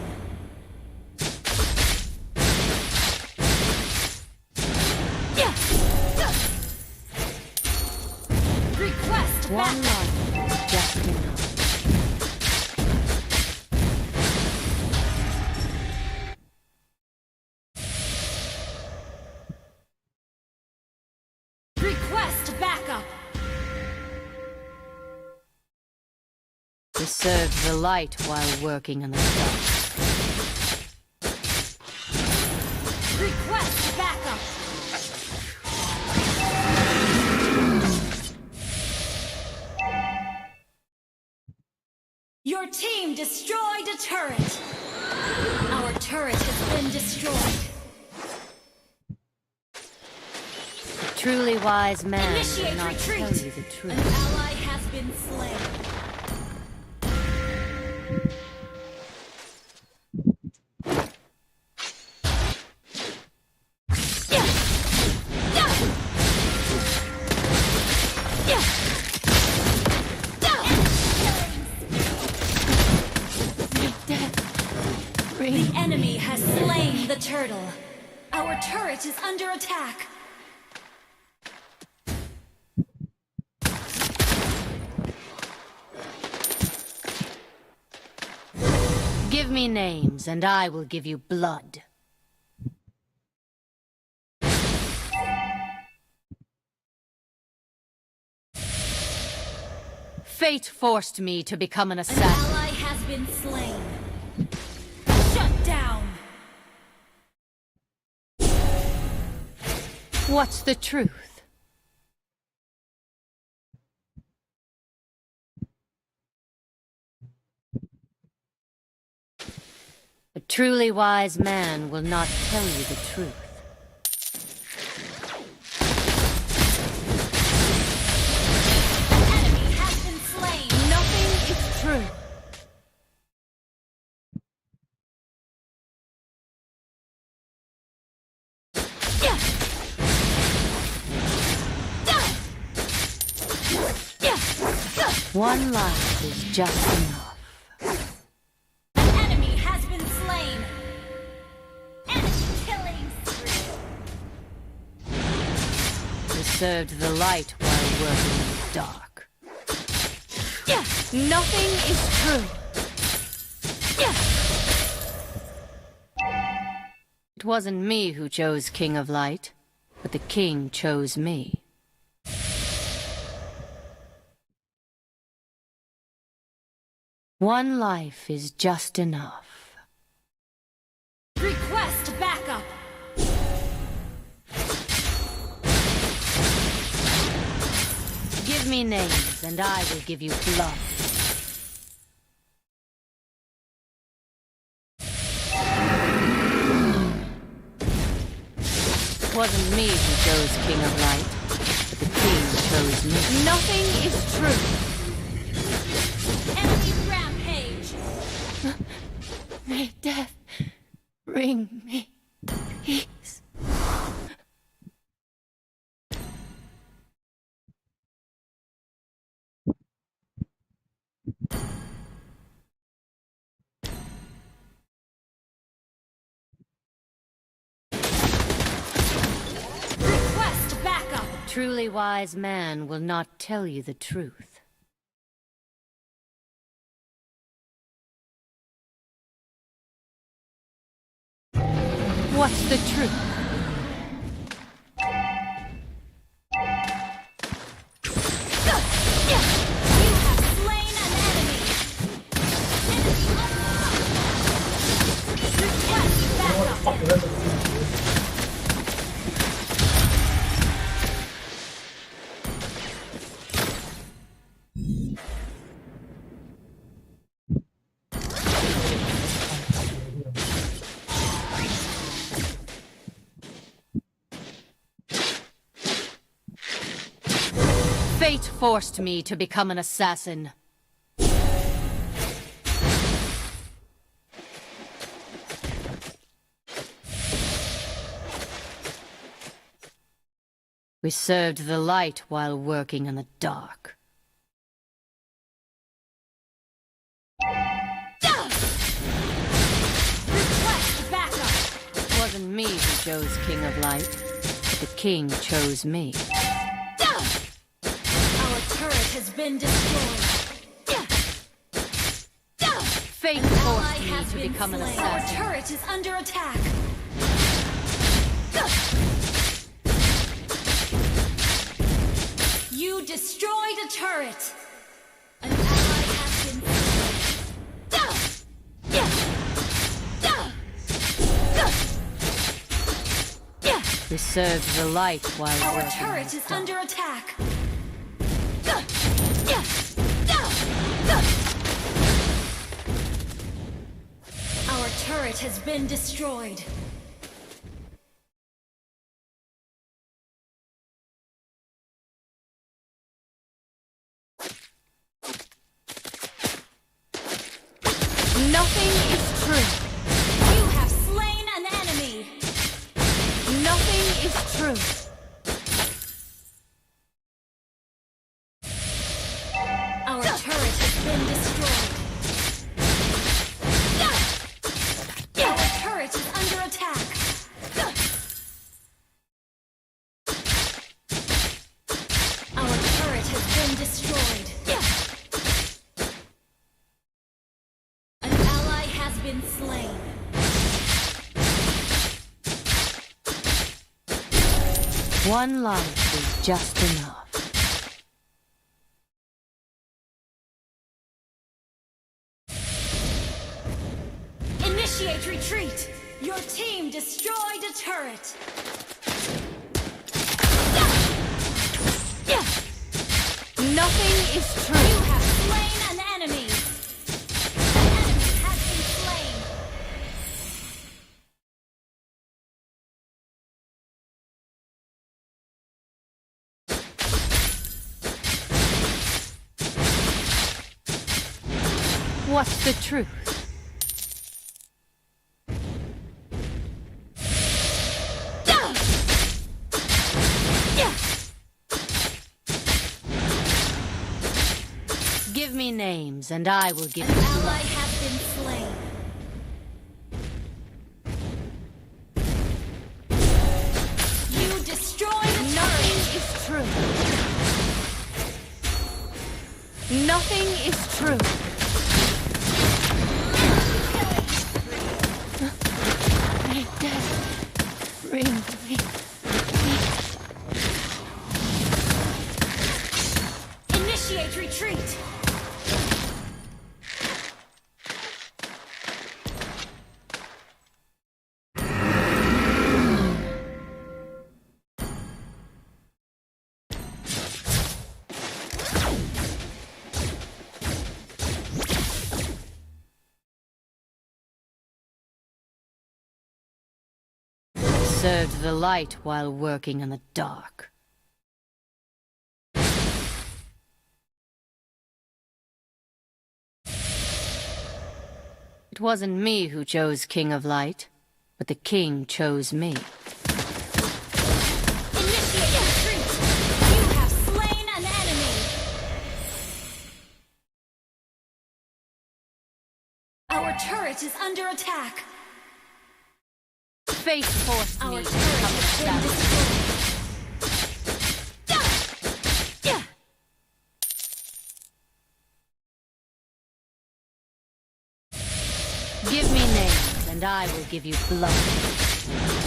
Request One backup. life is just enough. Request backup. We served the light while working in the dark. Request backup. Your team destroyed a turret. Our turret has been destroyed. A truly wise man will Initiate not retreat. tell you the An truth. ally has been slain. The enemy has slain the turtle. Our turret is under attack. Give me names, and I will give you blood. Fate forced me to become an An assassin. ally has been slain. Shut down. What's the truth? A truly wise man will not tell you the truth. An enemy has been slain. Nothing is true. One life is just enough. An enemy has been slain. Enemy killing spree. We served the light while working in the dark. Nothing is true. It wasn't me who chose King of Light, but the king chose me. One life is just enough. Request backup. Give me names, and I will give you blood. It wasn't me who chose King of Light, but the king chose me. Nothing is true. Enemy rampage. May death bring me peace. Request backup. A truly wise man will not tell you the truth. What's the truth? You have slain an enemy. Fate forced me to become an assassin. We served the light while working in the dark. Request backup. It wasn't me who chose King of Light, but the king chose me. Our turret has been destroyed. Fate Ally forced me has to been become an slain. assassin. Our turret is under attack. You destroyed a turret. An ally has been We served the light while Our working in turret the is dark. under attack. Our turret has been destroyed. Nothing is true. You have slain an enemy. Nothing is true. Our turret has been destroyed. Our turret is under attack. Our turret has been destroyed. An ally has been slain. One life is just enough. Initiate retreat! Your team destroyed a turret! Nothing is true. You have slain an enemy! An enemy has been slain! What's the truth? Give me names, and I will give An you ally blood. has been slain. You destroyed a Nothing turret! is true. Nothing is true. My death, bring me. Initiate retreat! Served the light while working in the dark. It wasn't me who chose King of Light, but the king chose me. Initiate retreat! You have slain an enemy! Our turret is under attack! Fate forced Our me turret to become an has been assassin. destroyed! Give me names, and I will give you blood.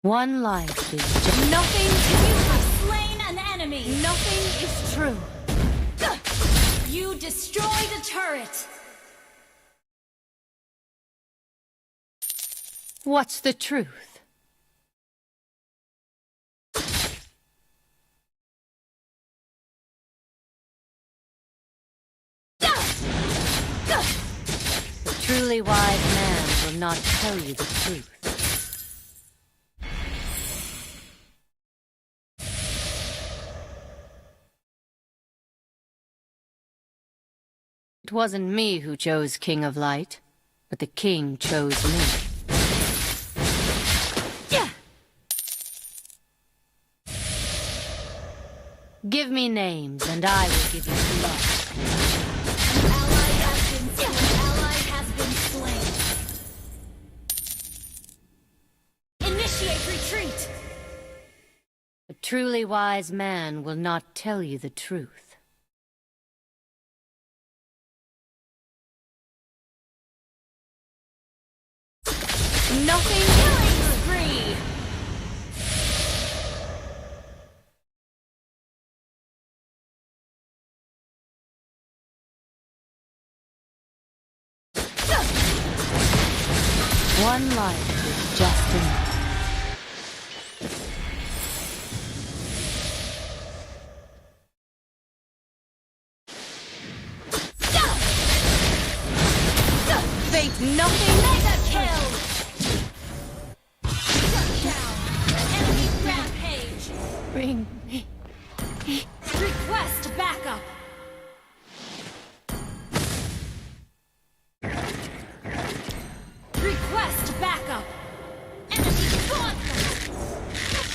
One life is just Nothing! You have slain an enemy! nothing is true. You destroyed a turret! What's the truth? The truly wise not tell you the truth. It wasn't me who chose King of Light, but the king chose me. Give me names, and I will give you blood. An ally has been slain. Initiate retreat. A truly wise man will not tell you the truth. Nothing killing spree! One life is just enough. Think nothing. Mega kill. Shut down. Enemy rampage. Bring me. Request backup. Request backup. Enemy gauntlet.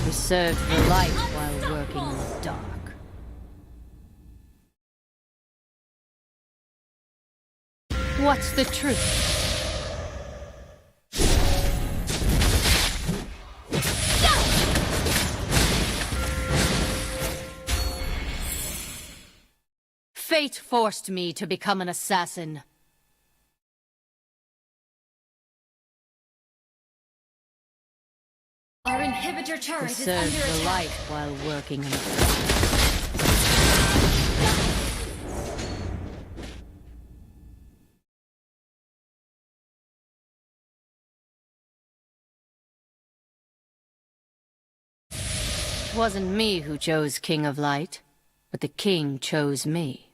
Preserve the light while working in the dark. What's the truth? Fate forced me to become an assassin. Our inhibitor turret is Preserve under the attack. light while working in the dark. It wasn't me who chose King of Light, but the king chose me.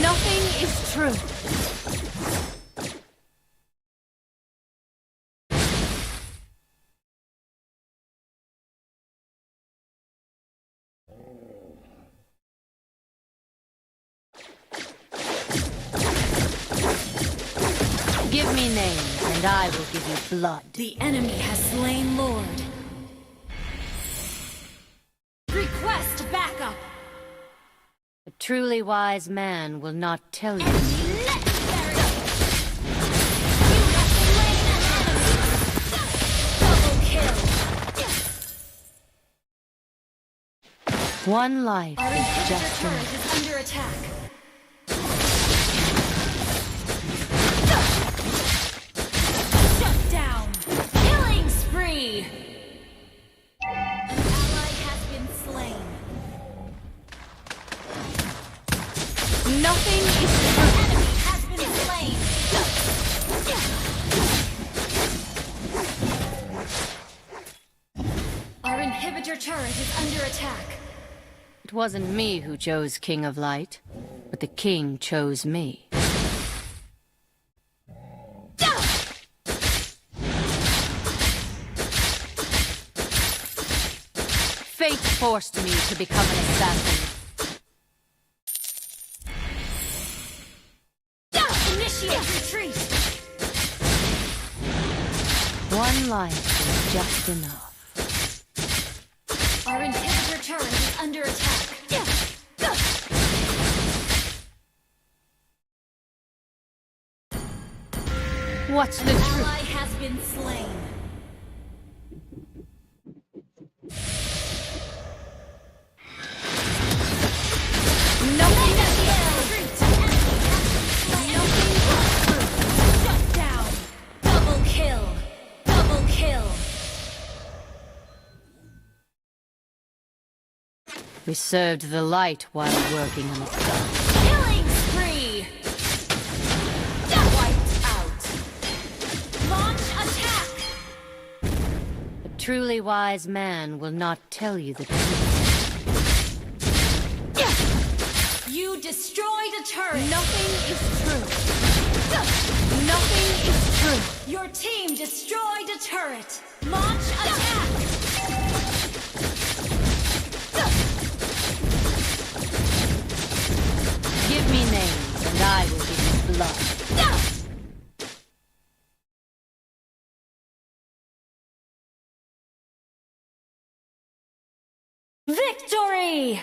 Nothing is true. Give me names, and I will give you blood. The enemy has slain Lord. Request backup. A truly wise man will not tell you. Enemy legendary. You have slain an enemy. Double kill. One life Our is inhibitor just turret enough. is under attack. Shut down. Killing spree. An ally has been slain. Nothing is An true. enemy has been slain. Our inhibitor turret is under attack. It wasn't me who chose King of Light, but the king chose me. Fate forced me to become an assassin. Initiate retreat. One life is just enough. Our inhibitor turret is under attack. What's the An truth? ally has been slain. Nothing Shut down. Double kill. We served the light while working on the dark. Killing spree! Wiped out! Launch attack! A truly wise man will not tell you the truth. You destroyed a turret! Nothing is true. Nothing is true. Your team destroyed a turret! Launch attack! Give me names, and I will give you blood. Victory!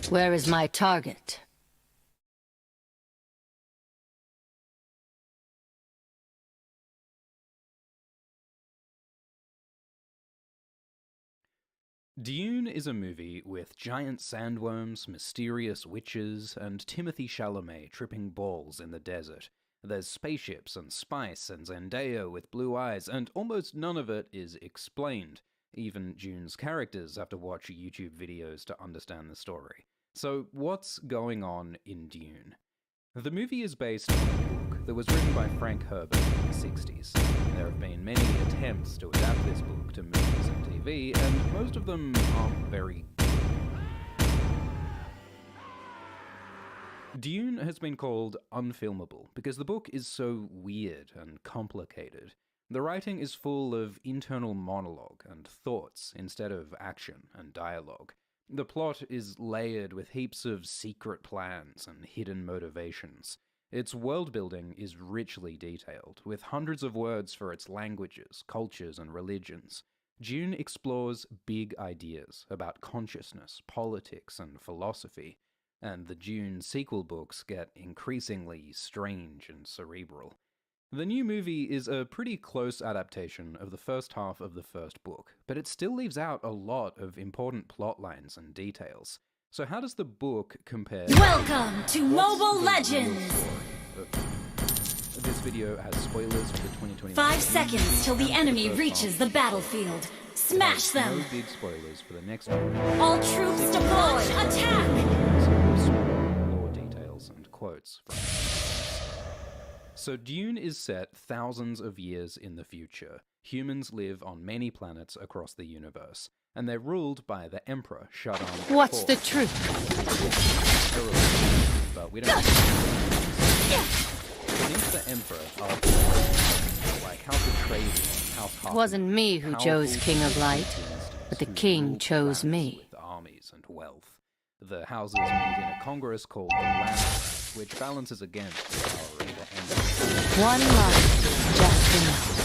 Where is my target? Dune is a movie with giant sandworms, mysterious witches, and Timothée Chalamet tripping balls in the desert. There's spaceships and spice and Zendaya with blue eyes, and almost none of it is explained. Even Dune's characters have to watch YouTube videos to understand the story. So what's going on in Dune? The movie is based on a book that was written by Frank Herbert in the 60s. There have been many attempts to adapt this book to movies and TV, and most of them aren't very good. Dune has been called unfilmable because the book is so weird and complicated. The writing is full of internal monologue and thoughts instead of action and dialogue. The plot is layered with heaps of secret plans and hidden motivations. Its world-building is richly detailed, with hundreds of words for its languages, cultures, and religions. Dune explores big ideas about consciousness, politics, and philosophy, and the Dune sequel books get increasingly strange and cerebral. The new movie is a pretty close adaptation of the first half of the first book, but it still leaves out a lot of important plot lines and details. So how does the book compare? Welcome to Mobile Legends! This video has spoilers for the 2020. 5 seconds till the enemy reaches the battlefield. Smash them! No big spoilers for the next one. All troops deployed! Attack! More details and quotes from. So Dune is set thousands of years in the future. Humans live on many planets across the universe, and they're ruled by the Emperor Shaddam. What's the truth? But we don't. Beneath the Emperor are like House Atreides, House It wasn't me who chose King of Light, but the king chose me. With armies and wealth. The houses meet in a congress called the Land, which balances against the power of the Emperor. One life, just enough.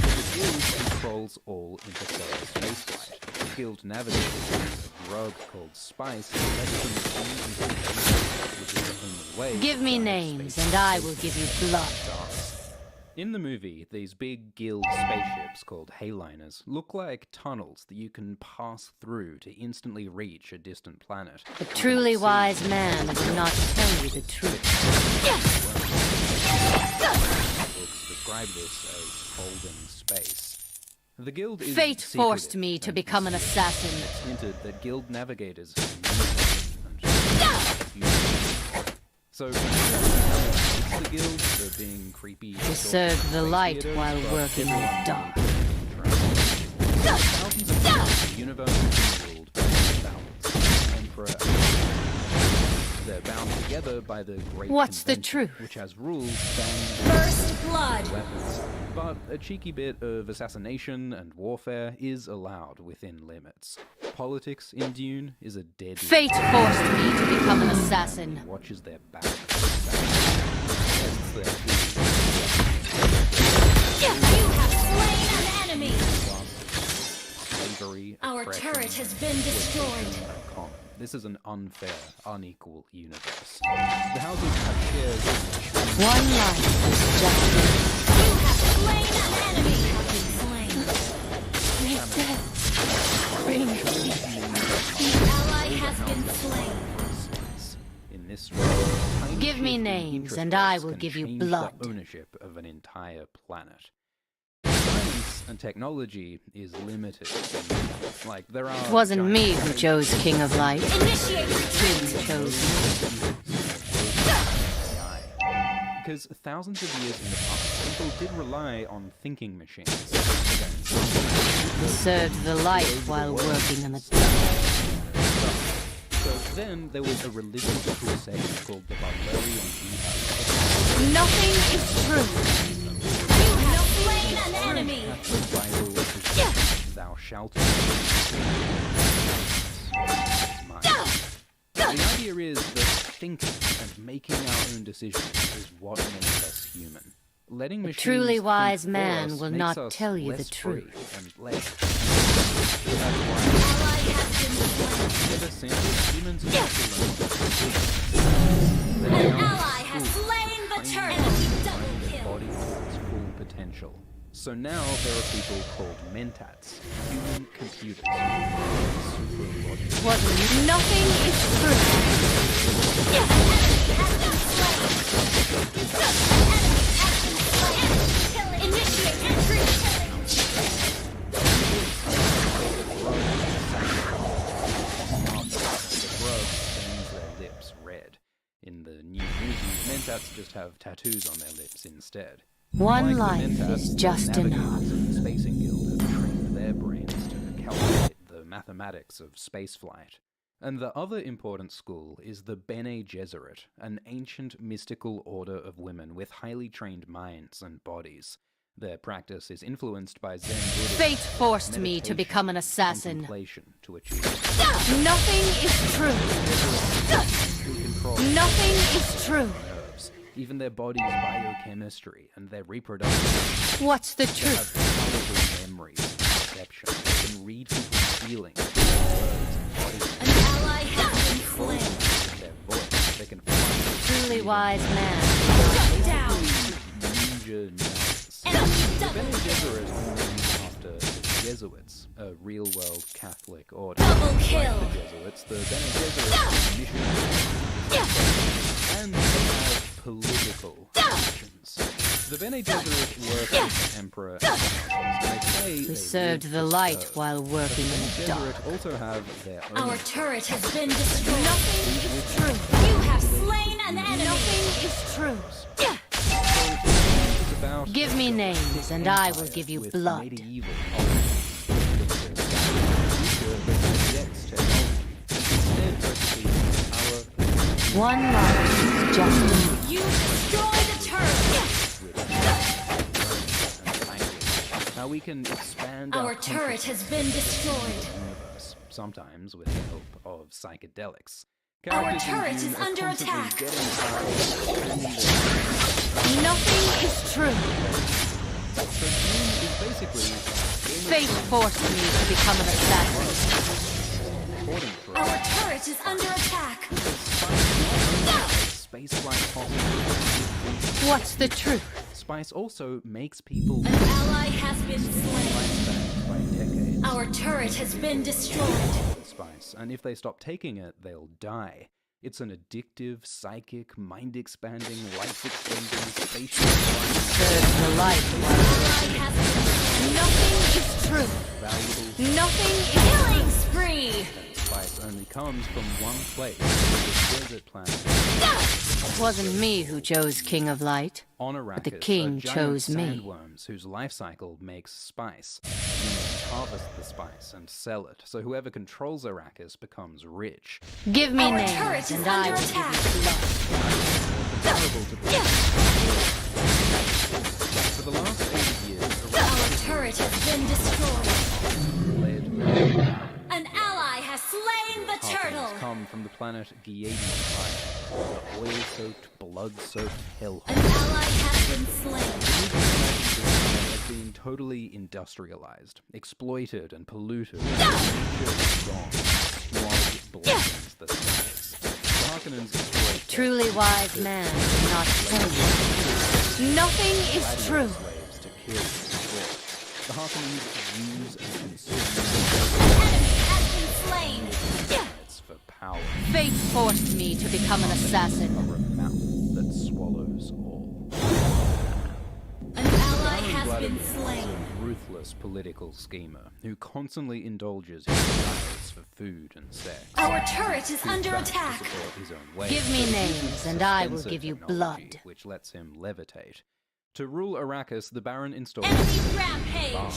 The Guild controls all interstellar spaceflight. The Guild navigators use a drug called spice that lets them see into the future, which is the only way. Give me names, and I will give you blood. In the movie, these big Guild spaceships called Hayliners look like tunnels that you can pass through to instantly reach a distant planet. A truly wise man will not tell you the truth. Books describe this as holding space. The Guild is Fate forced secretive me to and become an assassin. It's hinted that Guild navigators So, it's the Guild, they're being creepy. To serve the light while working in the dark. Thousands of years, the universe is ruled by balance. Emperor. They're bound together by the Great What's the Convention, truth? which has rules banning First blood! weapons. But a cheeky bit of assassination and warfare is allowed within limits. Politics in Dune is a deadly. Fate forced me to become an assassin. Watches their back. You have slain an enemy! Slavery, Our oppression, turret has been destroyed. common. This is an unfair, unequal universe. The houses have shares. One life, just You have slain an enemy! Have been slain. Bring death. Bring The ally has been slain. In this world, tiny Give me shift in names, interest and I rates will can give you change blood. The ownership of an entire planet. Science and technology is limited. Like there are. It wasn't giant me who chose King of Light. Initiate retreat! He chose me. Because thousands of years in the past, people did rely on thinking machines. He served the light while working in the dark. So then there was a religious crusade called the Barbarian Jihad. Nothing is true. You have slain an enemy! The Bible is thou shalt not. The idea is that thinking and making our own decisions is what makes us human. Letting A machines truly think wise for man us will makes not us tell you the less free truth. and less. Ever since humans have An ally has slain the turtle. Double their kill. body to its full potential. So now there are people called mentats, human computers. Super logical. What nothing is true. Initiate entry. The grub stains their lips red. In the new movie, mentats just have tattoos on their lips instead. One Like the life mentats, is the just navigators enough. of the Spacing Guild have trained their brains to calculate the mathematics of spaceflight. And the other important school is the Bene Gesserit, an ancient mystical order of women with highly trained minds and bodies. Their practice is influenced by Zen Buddhism. Fate forced me to meditation, become an assassin. contemplation to achieve. Nothing is true. Who control Nothing is true. nerves, even their body's biochemistry and their reproduction. What's the They have truth? powerful memories and perception. They can read people's feelings, words, body An ally has been slain. their voice. They can find Truly wise man. Shut down. ninja knights. Enemy The double Bene kill. Gesserit are named after the Jesuits, a real-world Catholic order. Double kill. Like the Jesuits, the Bene Gesserit are missionaries and they have political actions. The Bene Gesserit work with the Emperor. They say We they served live the to light serve. while But working the in Bene the dark. Gesserit also have their own. Our turret has been destroyed. Nothing is true. You have slain an enemy. Nothing is true. It's about Give me names and I will give you with blood. medieval rejects technology and instead focuses on One life is just enough. You destroy the turret. how we can expand Our turret has been destroyed. universe, sometimes with the help of psychedelics. Our Characters in turret Dune is are under constantly attack. getting power. Nothing is true. So Dune is basically Fate forced me to become an assassin. according to Our turret is under attack. spaceflight possible. What's the truth? Spice also makes people An ally has been slain. lifespan by decades. Our turret has been destroyed. Spice, and if they stop taking it, they'll die. It's an addictive, psychic, mind-expanding, life-extending, spatial, Serve the light while Ally has been nothing is true. valuable. Nothing is killing spree. Spice only comes from one place, the desert planet. It wasn't me who chose King of Light. On Arrakis, the king are giant chose me. sandworms whose life cycle makes spice. Humans harvest the spice and sell it, so whoever controls Arrakis becomes rich. Give me Our names turret is and I under will attack. give you blood. Comparable to For the last 80 years, Our Arrakis turret has been destroyed. led An ally has slain the turtle. Harpies come from the planet Giadian Fire, the oil-soaked, blood-soaked hellhole. An ally has been slain. Has been totally industrialized, exploited, and polluted. Nature is gone. Smog blackens the skies. The Harkonnens exploit Truly wise man will not tell you. Nothing is gladiator true. slaves to kill and destroy. The Harkonnens use and consume Enemy has been slain. planets for power. Fate forced me to become an assassin. Are a mouth that swallows all. An ally has Vladimir been is slain. a ruthless political schemer who constantly indulges his desires for food and sex. Our turret is Too under fat to attack. support his own ways, Give me so he names uses and I will suspensor give you technology, blood. which lets him levitate. To rule Arrakis, the Baron installed Enemy a rampage. bomb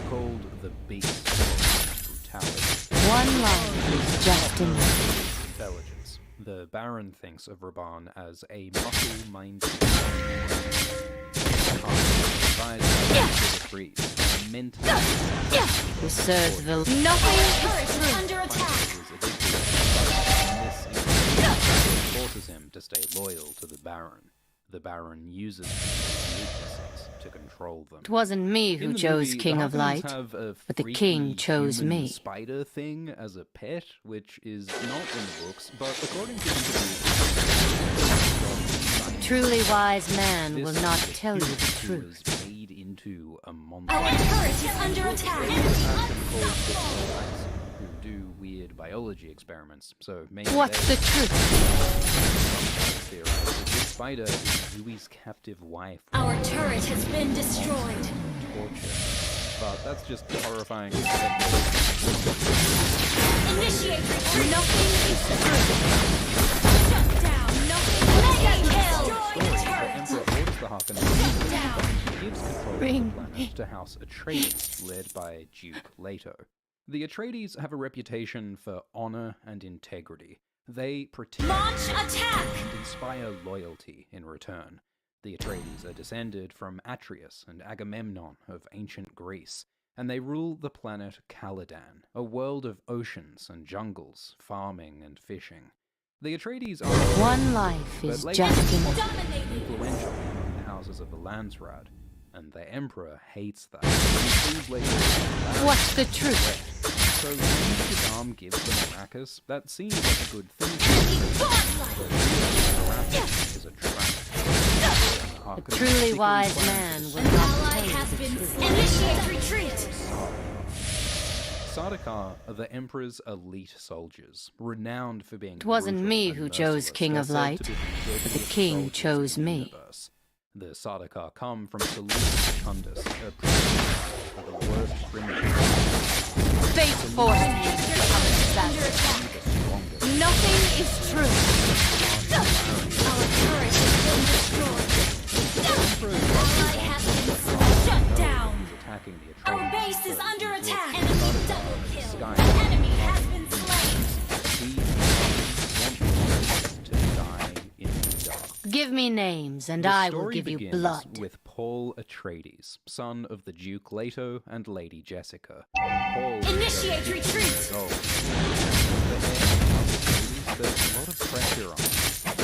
called the Beast of Brutality. One life is just enough. Intelligence. The Baron thinks of Raban as a muscle-minded advised by the breed, a mental We served the nothing Turret is is true. under attack. is addicted, and this forces him to stay loyal to the Baron. the Baron uses people's weaknesses to control them. It wasn't me who In the chose movie, King the of Harkonnens Light, have a but the freaky king chose human me. spider thing as a pet, which is not in the books, but according to interviews, Truly wise man this will not is a tell you human the who truth. was made into a monster. Our turret is under attack. Who do weird biology experiments, so maybe What's they the truth? theorize that this spider is Yui's captive wife. Our turret has been destroyed. Torture. But that's just horrifying. Initiate retreat. Nothing is true. Shut down. Nothing. Mega kill. Destroy the turret. Emperor orders the Harkonnens, gives control of the planet to House Atreides, led by Duke Leto. The Atreides have a reputation for honor and integrity. They protect Launch attack. and inspire loyalty in return. The Atreides are descended from Atreus and Agamemnon of ancient Greece, and they rule the planet Caladan, a world of oceans and jungles, farming and fishing. The Atreides are One life but is Leto just is enough. Dominating. influential among the houses of the Landsraad, and the Emperor hates that. He sees Leto as a What's the truth? So when Saddam gives them Arrakis, that seems like a good thing. But Arrakis is a trap. A truly wise man will not Ally tell you has the been truth. slain. Initiate retreat. Sardaukar are the Emperor's elite soldiers, renowned for being It wasn't brutal me and who chose merciless. King They're of said Light, to be but the dirtiest king soldiers chose in the me. universe. The Sardaukar come from Seleucus Chundus, a prince of the worst criminals. Fate forced me to become an assassin. Nothing is true. Our turret has been destroyed. Ally has been slain. Shut down. Attacking the Our Atreides base is so under he attack. brought Enemy Sardaukar double and kill. Sky. Enemy has been slain. We want to die in the dark. Give me names, and The I will story give you begins blood. with Paul Atreides, son of the Duke Leto and Lady Jessica. Paul Initiate is retreat. 8 years old. The heir of House Atreides, there's a lot of pressure on him.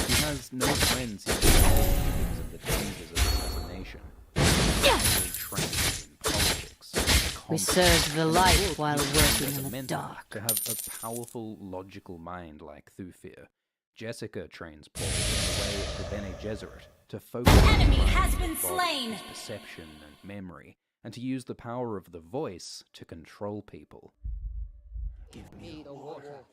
He has no friends he can call because of the dangers of assassination. He's trained in politics. We combat, served the and light the book while is working in the recommended dark. To have a powerful, logical mind like Thufir. Jessica trains Paul in the way of the Bene Gesserit to focus on Enemy his has mind, been his body, slain. his perception and memory, and to use the power of the voice to control people. Give me the water.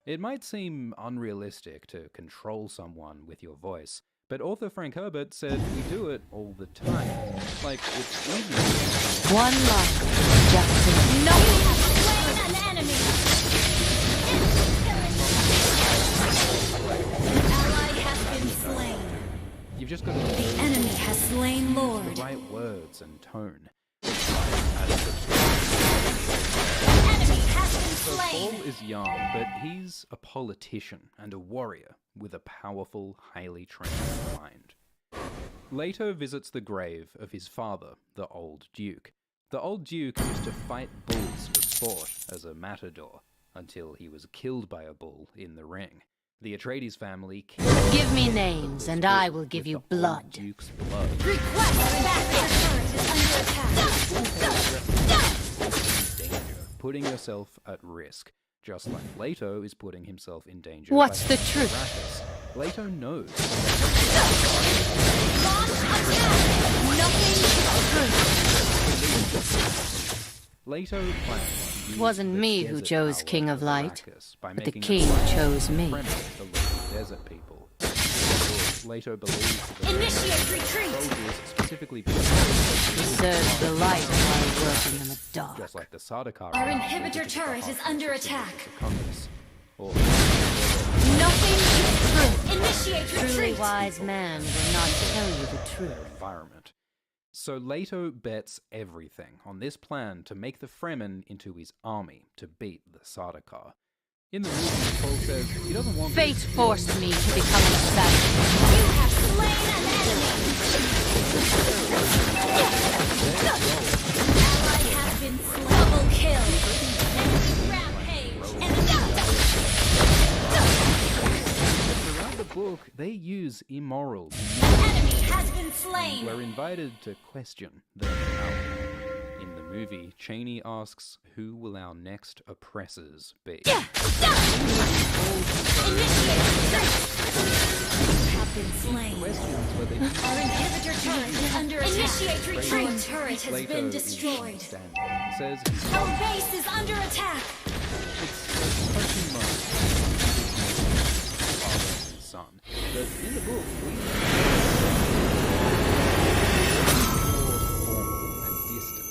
It might seem unrealistic to control someone with your voice, but author Frank Herbert said we do it all the time. Like, it's easy. One life, just enough. Nothing has slain an enemy. Ally has been slain. You've just got to The enemy has slain Lord. the right words and tone. Enemy has been So slain. Paul is young, but he's a politician and a warrior with a powerful, highly trained mind. Leto visits the grave of his father, the Old Duke. The Old Duke used to fight bulls for sport as a matador, until he was killed by a bull in the ring. The Atreides family killed Give me names, and I will give with you the Old blood. Duke's blood. Request backup. Turret is under attack. Danger, putting yourself at risk, just like Leto is putting himself in danger. What's by the truth? Arrakis. Leto knows. Launch attack. Nothing is true. Leto plans to use It wasn't the me who desert chose power King of Light, Arrakis by but the making king a chose me. friendly to local desert people. Of course, Leto believes that the Initiate retreat. soldiers specifically We served the light while working in the dark. just like the Sardaukar. Our are inhibitor visited the turret is Harkonnens under as soon as attack. it's Secundus, or Nothing is true. Initiate Truly retreat. wise man will not tell you the truth. their environment. So Leto bets everything on this plan to make the Fremen into his army to beat the Sardaukar. In the movie, Paul says he doesn't want Fate this. forced me to become an assassin. You have slain an enemy. Ally has been slain. Double kill. Enemy rampage. Enemy. Throughout the book, book, they use immoral. Enemy has been slain. We're invited to question their morality. In the movie, Cheney asks, "Who will our next oppressors be?" Have been slain. Questions whether Our inhibitor turret is under attack. Initiate retreat. Our turret has Plato been is destroyed. standing, says Our base is under attack. it's a touching moment father and son. But in the book, we formal and distant.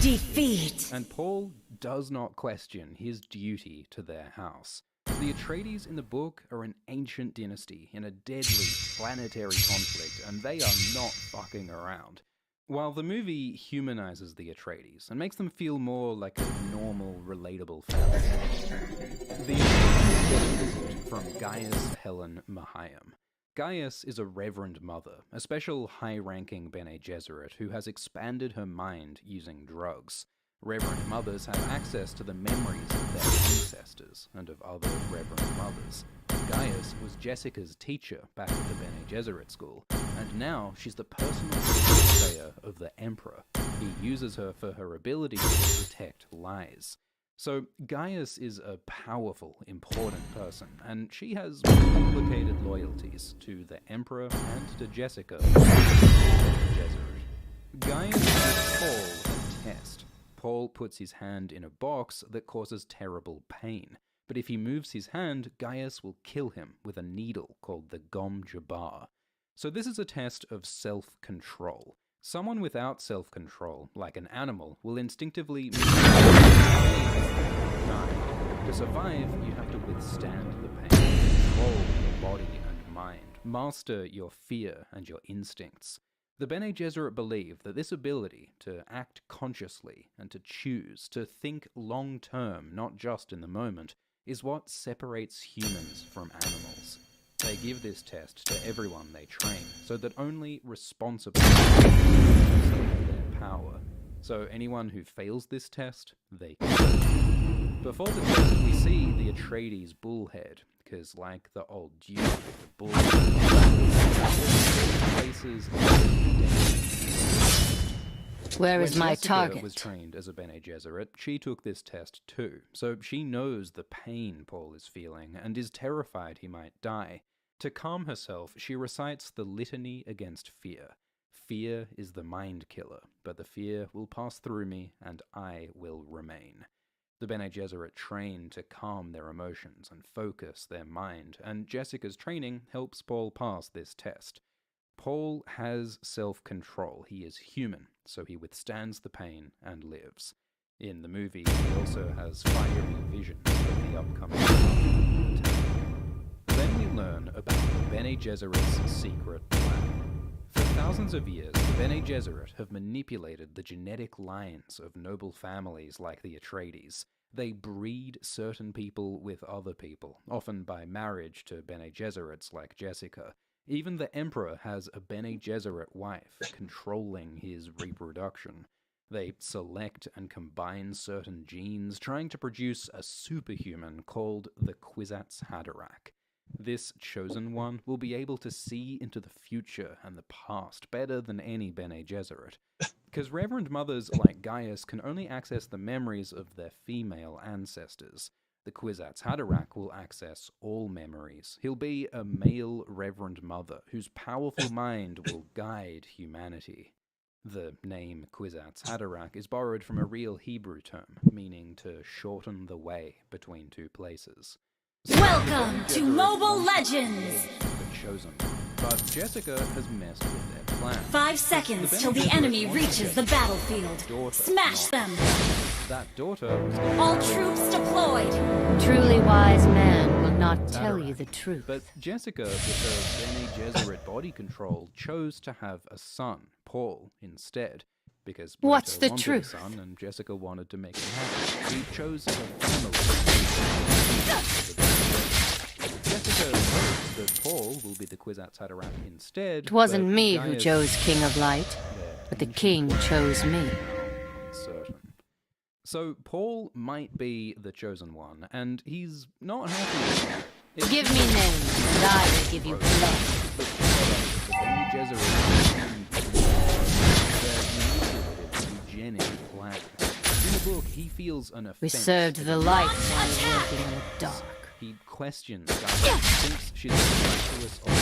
Defeat. And Paul does not question his duty to their house. The Atreides in the book are an ancient dynasty in a deadly planetary conflict, and they are not fucking around. While the movie humanizes the Atreides and makes them feel more like a normal, relatable family, the Atreides get a visit from Gaius Helen Mahayam. Gaius is a reverend mother, a special high-ranking Bene Gesserit who has expanded her mind using drugs. Reverend mothers have access to the memories of their ancestors and of other reverend mothers. Gaius was Jessica's teacher back at the Bene Gesserit school, and now she's the personal soothsayer of the Emperor. He uses her for her ability to detect lies. So Gaius is a powerful, important person, and she has complicated loyalties to the Emperor and to Jessica, Bene Gesserit. Gaius gives Paul a test. Paul puts his hand in a box that causes terrible pain, but if he moves his hand, Gaius will kill him with a needle called the Gom Jabbar. So this is a test of self-control. Someone without self-control, like an animal, will instinctively die. To survive, you have to withstand the pain, control your body and mind, master your fear and your instincts. The Bene Gesserit believe that this ability to act consciously and to choose, to think long-term, not just in the moment, is what separates humans from animals. They give this test to everyone they train, so that only responsible people have their power. So anyone who fails this test, they kill. Before the test, we see the Atreides bullhead, because like the old dude with the bull, places. Where is my Jessica target? Was trained as a Bene Gesserit, she took this test too, so she knows the pain Paul is feeling and is terrified he might die. To calm herself, she recites the litany against fear. Fear is the mind killer, but the fear will pass through me and I will remain. The Bene Gesserit train to calm their emotions and focus their mind, and Jessica's training helps Paul pass this test. Paul has self-control. He is human, so he withstands the pain and lives. In the movie, he also has fiery vision of the upcoming attack. Then we learn about the Bene Gesserit's secret plan. For thousands of years, the Bene Gesserit have manipulated the genetic lines of noble families like the Atreides. They breed certain people with other people, often by marriage to Bene Gesserits like Jessica. Even the Emperor has a Bene Gesserit wife, controlling his reproduction. They select and combine certain genes, trying to produce a superhuman called the Kwisatz Haderach. This chosen one will be able to see into the future and the past better than any Bene Gesserit. Because Reverend Mothers like Gaius can only access the memories of their female ancestors. The Kwisatz Haderach will access all memories. He'll be a male Reverend Mother whose powerful mind will guide humanity. The name Kwisatz Haderach is borrowed from a real Hebrew term, meaning to shorten the way between two places. Welcome to Mobile Legends! The chosen one. But Jessica has messed with their plan. 5 seconds till the enemy reaches the battlefield. Smash them! That daughter was All troops deployed! Truly wise man will not tell you the truth. But Jessica, with her Bene Gesserit body control, chose to have a son, Paul, instead. Because What's Plato the wanted truth? a son, and Jessica wanted to make him happy. He chose her family. Jessica hopes that Paul will be the Kwisatz Haderach instead. It wasn't but me who Gaius chose King of Light, but the king chose me. Uncertain. So Paul might be the chosen one, and he's not happy with it. Give me names, and and I will give you blood. Bene Gesserit eugenic plan. In the book, he feels an offense. We served the light while working in the dark. He questions Diana, thinks she's a virtuous old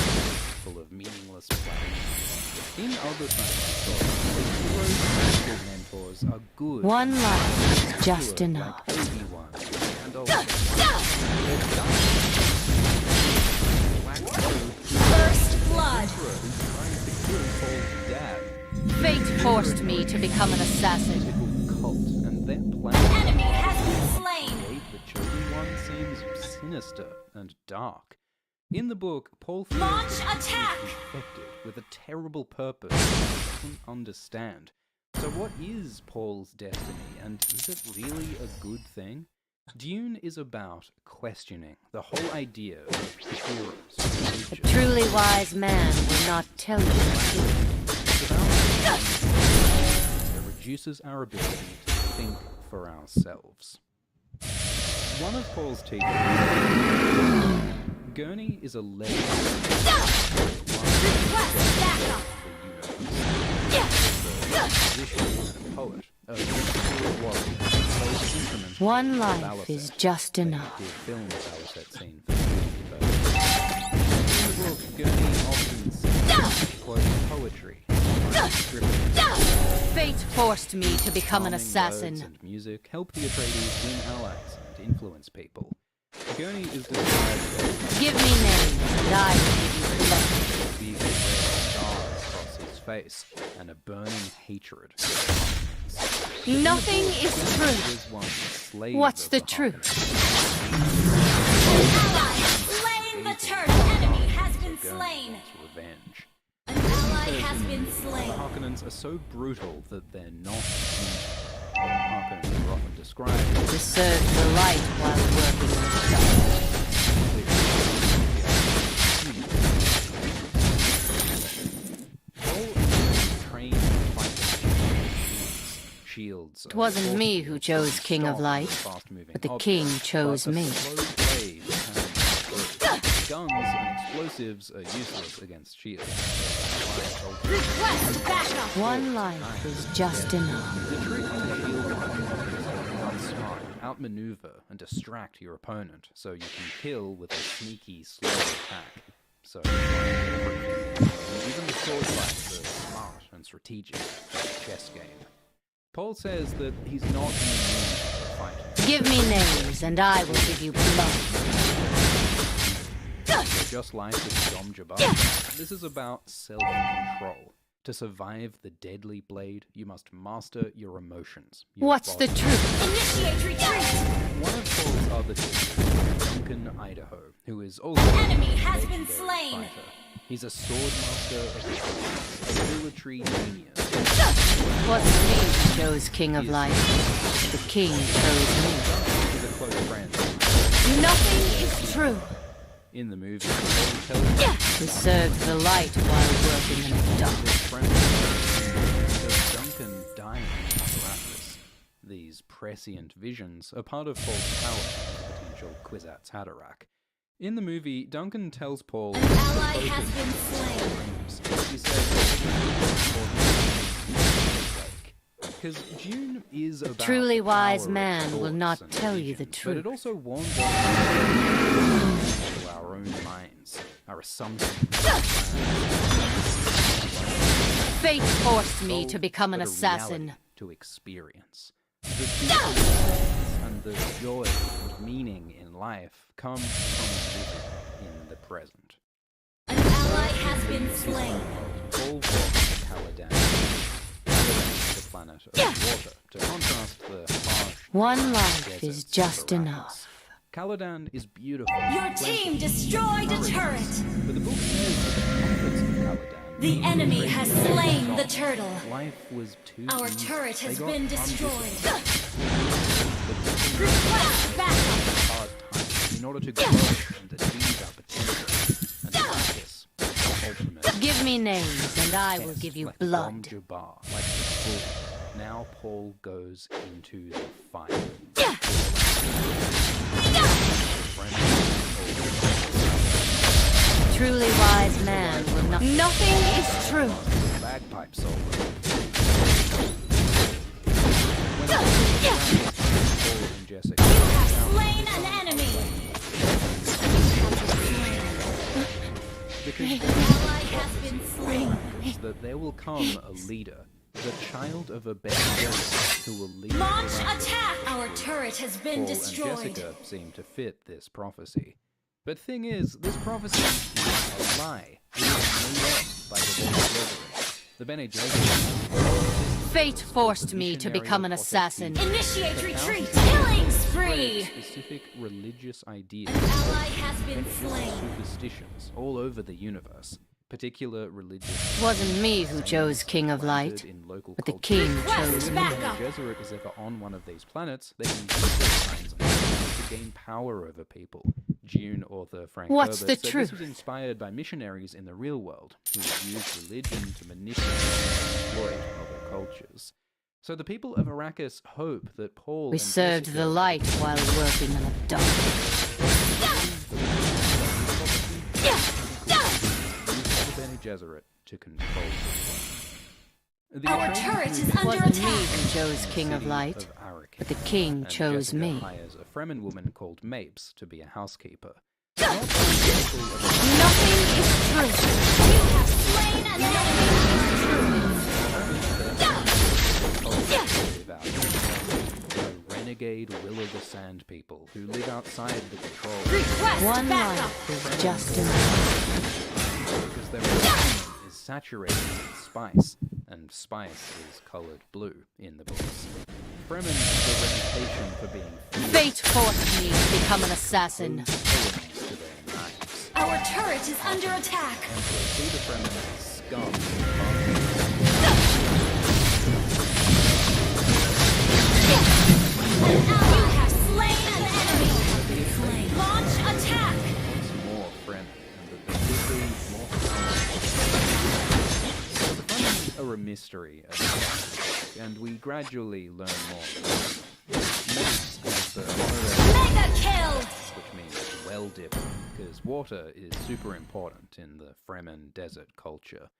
full of meaningless plans. In other fantasy stories, heroes and mentors are good. One life is just enough. Like Obi-Wan and also First blood. Fate forced me to become an assassin. Cult, and their plan Enemy has been slain. create the chosen one seems sinister and dark. In the book, Paul feels Launch that he's attack! infected with a terrible purpose he doesn't understand. So what is Paul's destiny, and is it really a good thing? Dune is about questioning the whole idea of heroes. A truly wise man will not tell you the truth. It's about it reduces our ability to think for ourselves. One of Paul's teachers, Gurney, is a legend. Poet, One life is just enough. In the book, Gurney often sings, quote, poetry. Fate forced me to become an Charming assassin. words and music help the Atreides win allies and influence people. Gurney is described as Give me names, and I will give you blood. big red stars across his face and a burning hatred. Nothing is He true. was once a slave What's of the Harpy. truth? Ally has slain the turtle. Enemy has been Gurney slain. wants revenge. An ally has been The slain. Harkonnens are so brutal that they're not human. The Harkonnens are often described We served the light while working in the dark. Shields. It wasn't me who chose King of Light, but the king chose me. Guns and explosives are useless against shields. Request backup. One life is just enough. The trick to shield outsmart, outmaneuver, and distract your opponent so you can kill with a sneaky, slow attack. So, even the sword fights are smart and strategic, like a chess game. Paul says that he's not in the mood to fight. Give me names, and I will give you blood. So just like with Dom Jabbar, this is about self-control. To survive the deadly blade, you must master your emotions. Your What's the body. truth? Initiate retreat. One of Paul's other teachers, Duncan Idaho, who is also Enemy a has been legendary slain. fighter. He's a sword master of the force, a military genius. Wasn't me who chose King of Light. The king chose me. He's a close friend. Nothing is true. In the movie, Paul tells We served the light while working in the dark. his friend that Duncan dying in Arrakis. These prescient visions are part of Paul's power as a potential Kwisatz Haderach. In the movie, Duncan tells Paul An ally has been slain. He says because Dune is about Truly the wise power of man will thoughts not and tell you the visions, truth. But it also warns us to our own minds, our assumptions. Fate forced me to Soul, become an but a assassin. reality to experience. The beauty and the joy and meaning in life come from living in the present. An ally has been slain. Paul walks to Caladan. Caladan is the planet of water, to contrast the harsh One life deserts is of just Arrakis. enough. Caladan is beautiful. Your team destroyed a turret. But the book says that the comforts of Caladan. The enemy has slain the turtle. Life was too Our easy. turret has They got been destroyed. undisciplined. Request backup. Hard times in order to grow and achieve our potential and practice the ultimate. Give me names, and I will test give you like Dom blood. Jabbar, like the bull. Now Paul goes into the fight. Truly wise man will not. Nothing is true. Bagpipe solo. Paul and Jessica Slain an enemy. because An ally has been slain. that there will come a leader, the child of a better who will lead. Launch the Raptors. attack. Our turret has been Paul destroyed. and Jessica seem to fit this prophecy. But thing is, this prophecy is a lie. It is made up by the Bene Gesserit. The Bene Gesserit. Fate forced me to become an assassin. Initiate retreat. Killing spree. Specific religious ideas. An ally has been religious slain. superstitions all over the universe. Particular religious. Wasn't me who chose King of Light, but the king chose If me. the Bene Gesserit is ever on one of these planets, they can use those kinds of things to gain power over people. Dune author Frank What's Herbert the said truth? this was inspired by missionaries in the real world who used religion to manipulate and exploit other cultures. So the people of Arrakis hope that Paul We and served Jessica the light while working in the dark. use the Bene Gesserit to control the Our Atreides turret is group under Wasn't me attack. who chose King of Light, of Arrakis, but the king and chose Jessica me. hires a Fremen woman called Mapes to be a housekeeper. Nothing is true. You have slain an The renegade will-o'-the-sand people who live outside the control Request One backup. life is just enough. because their religion is saturated with spice, and spice is colored blue in the books. Fremen have a reputation for being Fate forced me to become an assassin. poems to their knives. Our turret is under attack. And to see the Fremen as scum You have slain an enemy. Launch attack. once more Fremen, and that there could be more Fremen. So the Fremen are a mystery at the start, and we gradually learn more. Mace has the Mega kill. which means well dip, because water is super important in the Fremen desert culture.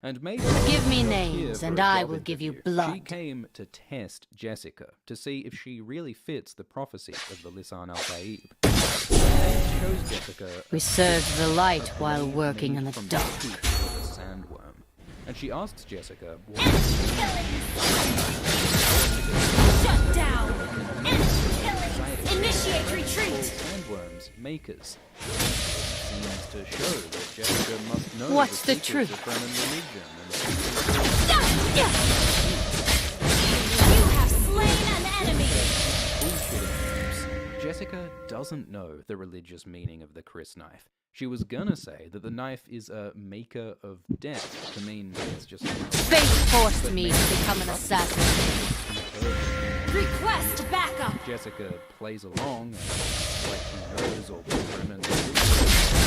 And maybe Give me not here names, for and a I job will give you interview. She blood. came to test Jessica to see if she really fits the prophecy of the Lisan al-Gaib. They chose Jessica. We as served the light a while blade working made in the from dark. tooth of a sandworm, and she asks Jessica what. Shut down. Enemy killing. Initiate retreat. Sandworms makers. Seems to show that Jessica must know What's the secrets truth? of Fremen religion You have slain an enemy. bullshitting. Jessica doesn't know the religious meaning of the Chris knife. She was gonna say that the knife is a maker of death, to mean it's just. Fate forced me to become an assassin. Request backup. Jessica plays along, like she knows all the Fremen.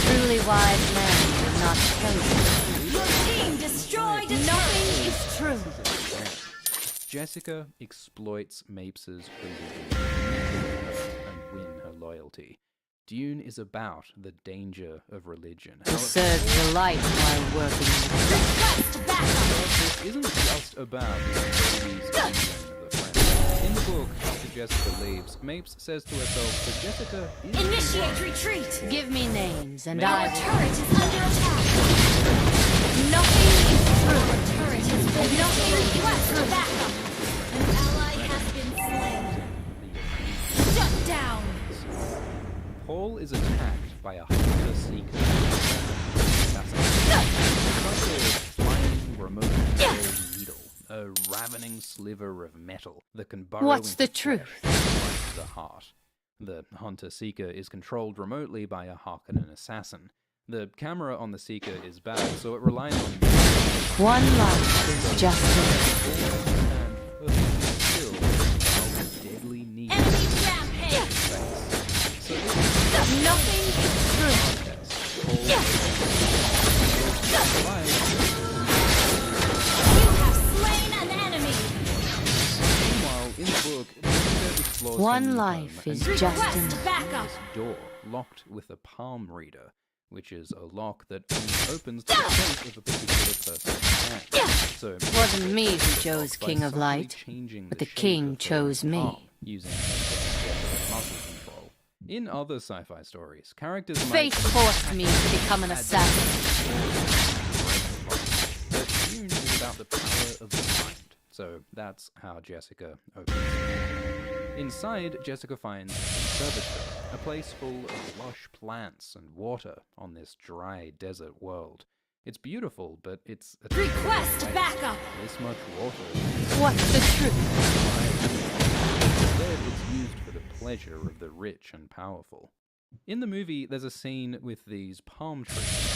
Truly wise man will not tell you. Your team destroyed a Nothing turret. is true. Jessica exploits Mapes' religion to manipulate her and win her loyalty. Dune is about the danger of religion. We How it served the light while working in the dark. Request backup. This isn't just about the Atreides kingdom of the Fremen. In the book, after Jessica leaves, Mapes says to herself that Jessica is Initiate retreat. Give me names, and Our I will. turret is under attack. Nothing is true. Our turret has been nothing. Request backup. An ally has been slain. Shut down. Paul is attacked by a hunter-seeker. Flying remote-controlled needle, a ravening sliver of metal that can burrow What's into the flesh truth? right to the heart. The hunter-seeker is controlled remotely by a Harkonnen assassin. The camera on the Seeker is bad, so it relies on One life is just enough. and perfectly still while the deadly needle Enemy rampage. so this Nothing is true. contest. Paul You have slain an enemy. Meanwhile, in the book, Jessica explores her One new life home is and just Request enough. backup. this door locked with a palm reader. which is a lock that only opens to the shape of a particular person's hand. So It wasn't me who chose by King of subtly Light, changing but the shape king of her chose palm me. using muscle control. In other sci-fi stories, characters Fate might forced me to become an assassin. but Dune is about the power of the mind. So that's how Jessica opens. Inside, Jessica finds a conservatory, a place full of lush plants and water on this dry desert world. It's beautiful, but it's a Request backup! This much water. What's the truth? Instead, it's used for the pleasure of the rich and powerful. In the movie, there's a scene with these palm trees.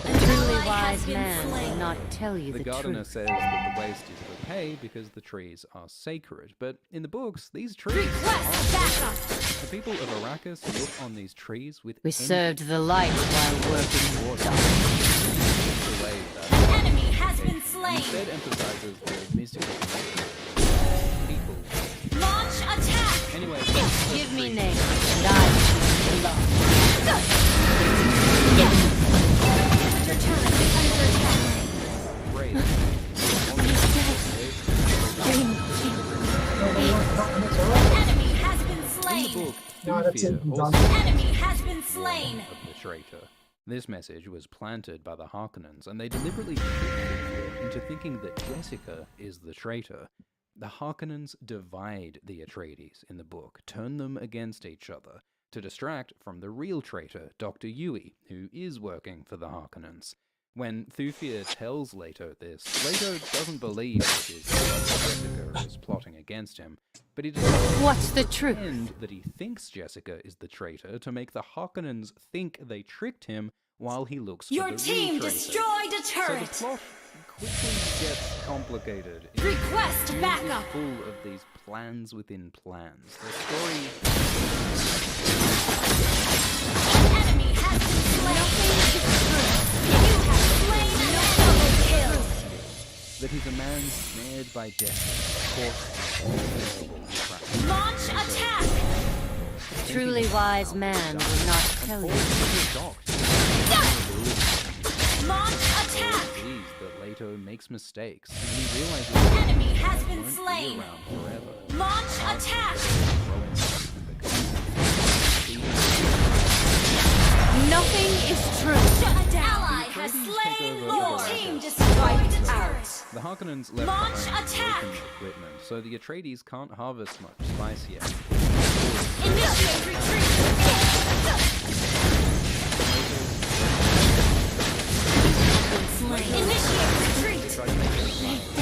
A truly wise man will not tell you The the gardener truth. says that the waste is okay because the trees are sacred, but in the books, these trees aren't sacred. The people of Arrakis look on these trees with We envy. served the light while working in the dark. The way that An enemy has been slain! instead emphasizes the mystical connection of people. Launch attack! Anyway, Give me names, and I will give you love. Your turret is under attack. great. Enemy has been In the slain! book, No, that's it. Thufir Done. also Enemy has been slain! of the traitor. This message was planted by the Harkonnens, and they deliberately tricked Thufir into thinking that Jessica is the traitor. The Harkonnens divide the Atreides in the book, turn them against each other, to distract from the real traitor, Dr. Yui, who is working for the Harkonnens. When Thufir tells Leto this, Leto doesn't believe that his Jessica is plotting against him, but he decides What's the to truth? pretend that he thinks Jessica is the traitor to make the Harkonnens think they tricked him while he looks Your for the team real traitor. destroyed a So turret! the plot quickly gets complicated. Request Dune backup! is full of these plans within plans. The story Enemy has been slain! You have slain an double kill! that he's a man snared by death, forced into trap. Launch attack! A truly wise man will not tell you the truth. Launch attack! Believes that Leto makes mistakes, and he realizes Enemy has that been won't be slain! around forever. Launch attack! Growing up and becoming Nothing is true. Shut down! Ally has slain Your team destroyed a turret! The Harkonnens left Launch behind attack! broken equipment, so the Atreides can't harvest much spice yet. Initiate retreat! Initiate retreat!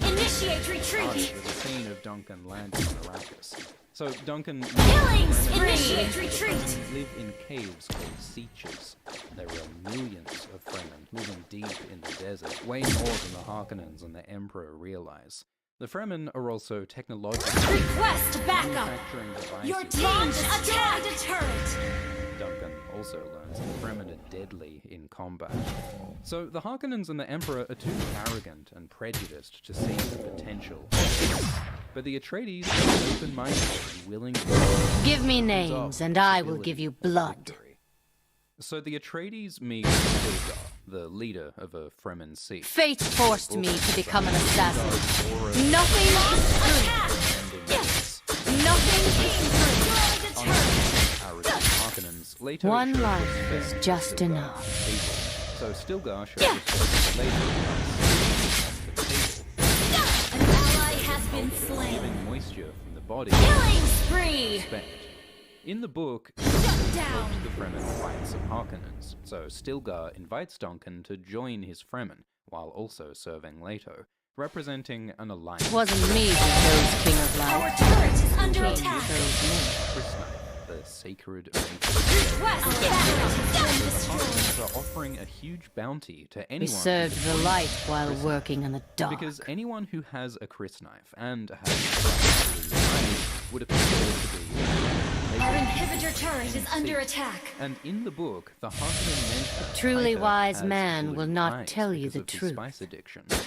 Initiate retreat! There's a scene of Duncan landing on Arrakis. So Duncan Killing spree! Initiate retreat! live in caves called Seaches. There are millions of Fremen living deep in the desert, way more than the Harkonnens and the Emperor realize. The Fremen are also technologically Request backup! manufacturing devices. Your team destroyed a turret! Duncan also learns that Fremen are deadly in combat. So the Harkonnens and the Emperor are too arrogant and prejudiced to see the potential. But the Atreides are open-minded and willing to Give me names, and I will give you blood. So the Atreides meet Stilgar, the leader of a Fremen seat. Fate forced me to become an assassin. Nothing is true. Nothing is true. Arrogant Harkonnens later One show life respect is just to Stilgar's enough. people. So Stilgar shows respect to later An ally has been slain! giving moisture from the body. Killing spree! Respect. In the book, Shut down! the Fremen fight some Harkonnens, so Stilgar invites Duncan to join his Fremen, while also serving Leto, representing an alliance. It wasn't me who chose King of Our Light. turret is under King attack! chose Christna, the sacred Request backup! Harkonnens are offering a huge bounty to me. anyone We served who the defeats light while Chris working in the dark. Because anyone who has a Chris knife and has would appear to be Our inhibitor turret is under Seat. attack! And in the book, the Harkonnen mention A truly Ica wise has man blue will not eyes tell you because the of his truth. spice addiction. So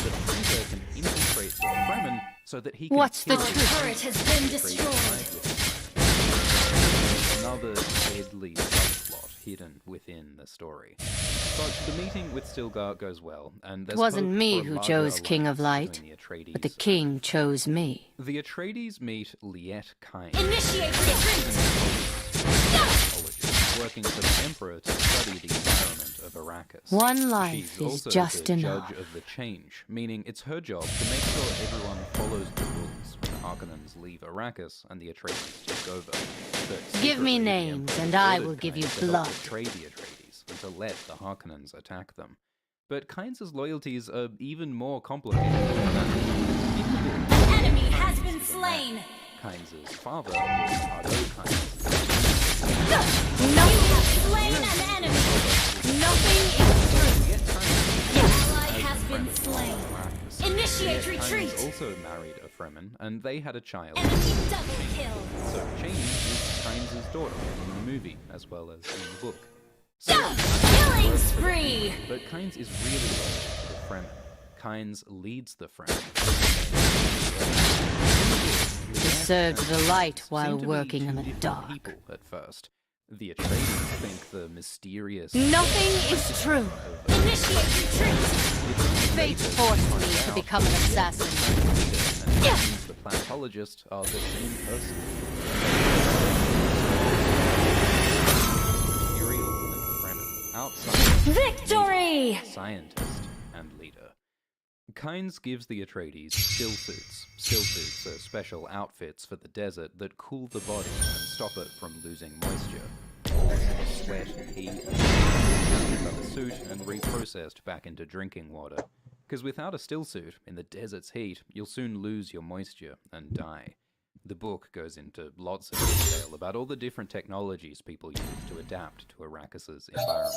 the Ica can infiltrate the Fremen so that he can What's the kill truth? Turret has been destroyed! hidden within the story. But the meeting with Stilgar goes well, and there's Wasn't hope me for a who larger chose King of alliance Light, between the Atreides but the and king chose me. the Atreides meet Liet Kynes, Initiate retreat! working for the Emperor to study the environment of Arrakis. One life She's is also just the enough. judge of the change, meaning it's her job to make sure everyone follows the rules when the Harkonnens leave Arrakis and the Atreides take over. But Give me secretly, the names, Emperor and I ordered will give you Kynes to help blood. betray the Atreides and to let the Harkonnens attack them. But Kynes' loyalties are even more complicated than that. Enemy has been slain! Kynes' father, Ricardo Kynes, You have slain an enemy! Nothing is true! Your ally has been slain! Initiate retreat! Kynes also married a Fremen, and they had a child. Enemy double kill! So Cheney is Kynes' daughter in the movie, as well as in the book. So, Killing spree! but Kynes is really loyal to the Fremen. Kynes leads the Fremen. He served the light while Seem to be working in two the different dark. people at first. The Atreides think the mysterious... Nothing is true. Initiate retreat! Fate forced me to become an assassin. And the plantologist are the same person. Imperial and Fremen. Outside. Victory! Scientist and leader. Kynes gives the Atreides still suits. Still suits are special outfits for the desert that cool the body and stop it from losing moisture. Sweat, heat, and the suit and reprocessed back into drinking water. Because without a still suit, in the desert's heat, you'll soon lose your moisture and die. The book goes into lots of detail about all the different technologies people use to adapt to Arrakis' environment.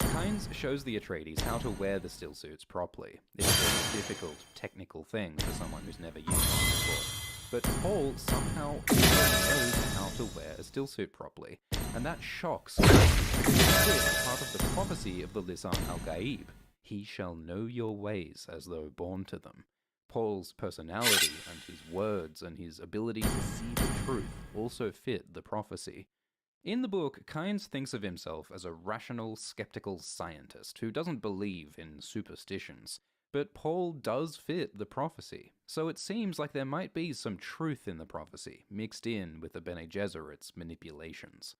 Kynes shows the Atreides how to wear the still suits properly. It's a difficult, technical thing for someone who's never used one before. But Paul somehow knows how to wear a still suit properly, and that shocks him. It's part of the prophecy of the Lisan al-Gaib. He shall know your ways as though born to them. Paul's personality and his words and his ability to see the truth also fit the prophecy. In the book, Kynes thinks of himself as a rational, skeptical scientist who doesn't believe in superstitions. But Paul does fit the prophecy, so it seems like there might be some truth in the prophecy, mixed in with the Bene Gesserit's manipulations.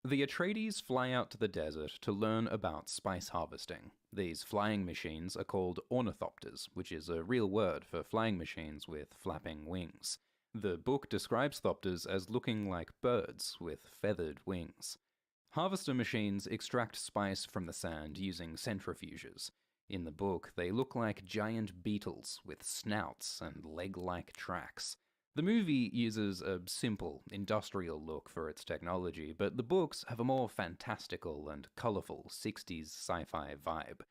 The Atreides fly out to the desert to learn about spice harvesting. These flying machines are called ornithopters, which is a real word for flying machines with flapping wings. The book describes thopters as looking like birds with feathered wings. Harvester machines extract spice from the sand using centrifuges. In the book, they look like giant beetles with snouts and leg-like tracks. The movie uses a simple, industrial look for its technology, but the books have a more fantastical and colourful 60s sci-fi vibe.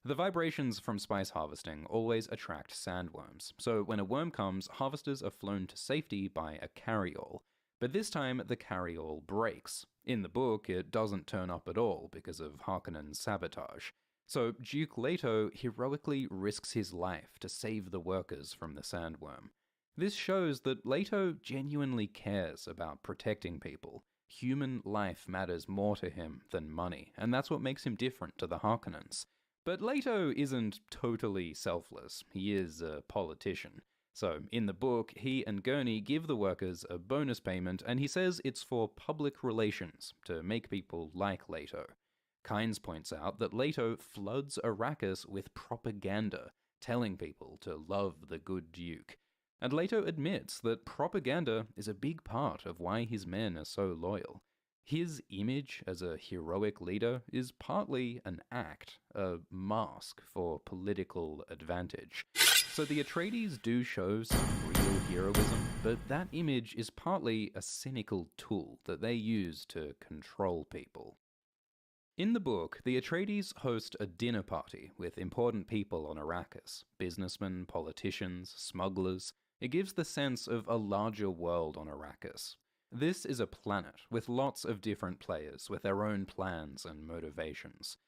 The vibrations from spice harvesting always attract sandworms, so when a worm comes, harvesters are flown to safety by a carryall. But this time, the carryall breaks. In the book, it doesn't turn up at all because of Harkonnen's sabotage. So Duke Leto heroically risks his life to save the workers from the sandworm. This shows that Leto genuinely cares about protecting people. Human life matters more to him than money, and that's what makes him different to the Harkonnens. But Leto isn't totally selfless. He is a politician. So, in the book, he and Gurney give the workers a bonus payment, and he says it's for public relations, to make people like Leto. Kynes points out that Leto floods Arrakis with propaganda, telling people to love the good Duke. And Leto admits that propaganda is a big part of why his men are so loyal. His image as a heroic leader is partly an act, a mask for political advantage. So the Atreides do show some real heroism, but that image is partly a cynical tool that they use to control people. In the book, the Atreides host a dinner party with important people on Arrakis, businessmen, politicians, smugglers. It gives the sense of a larger world on Arrakis. This is a planet with lots of different players with their own plans and motivations.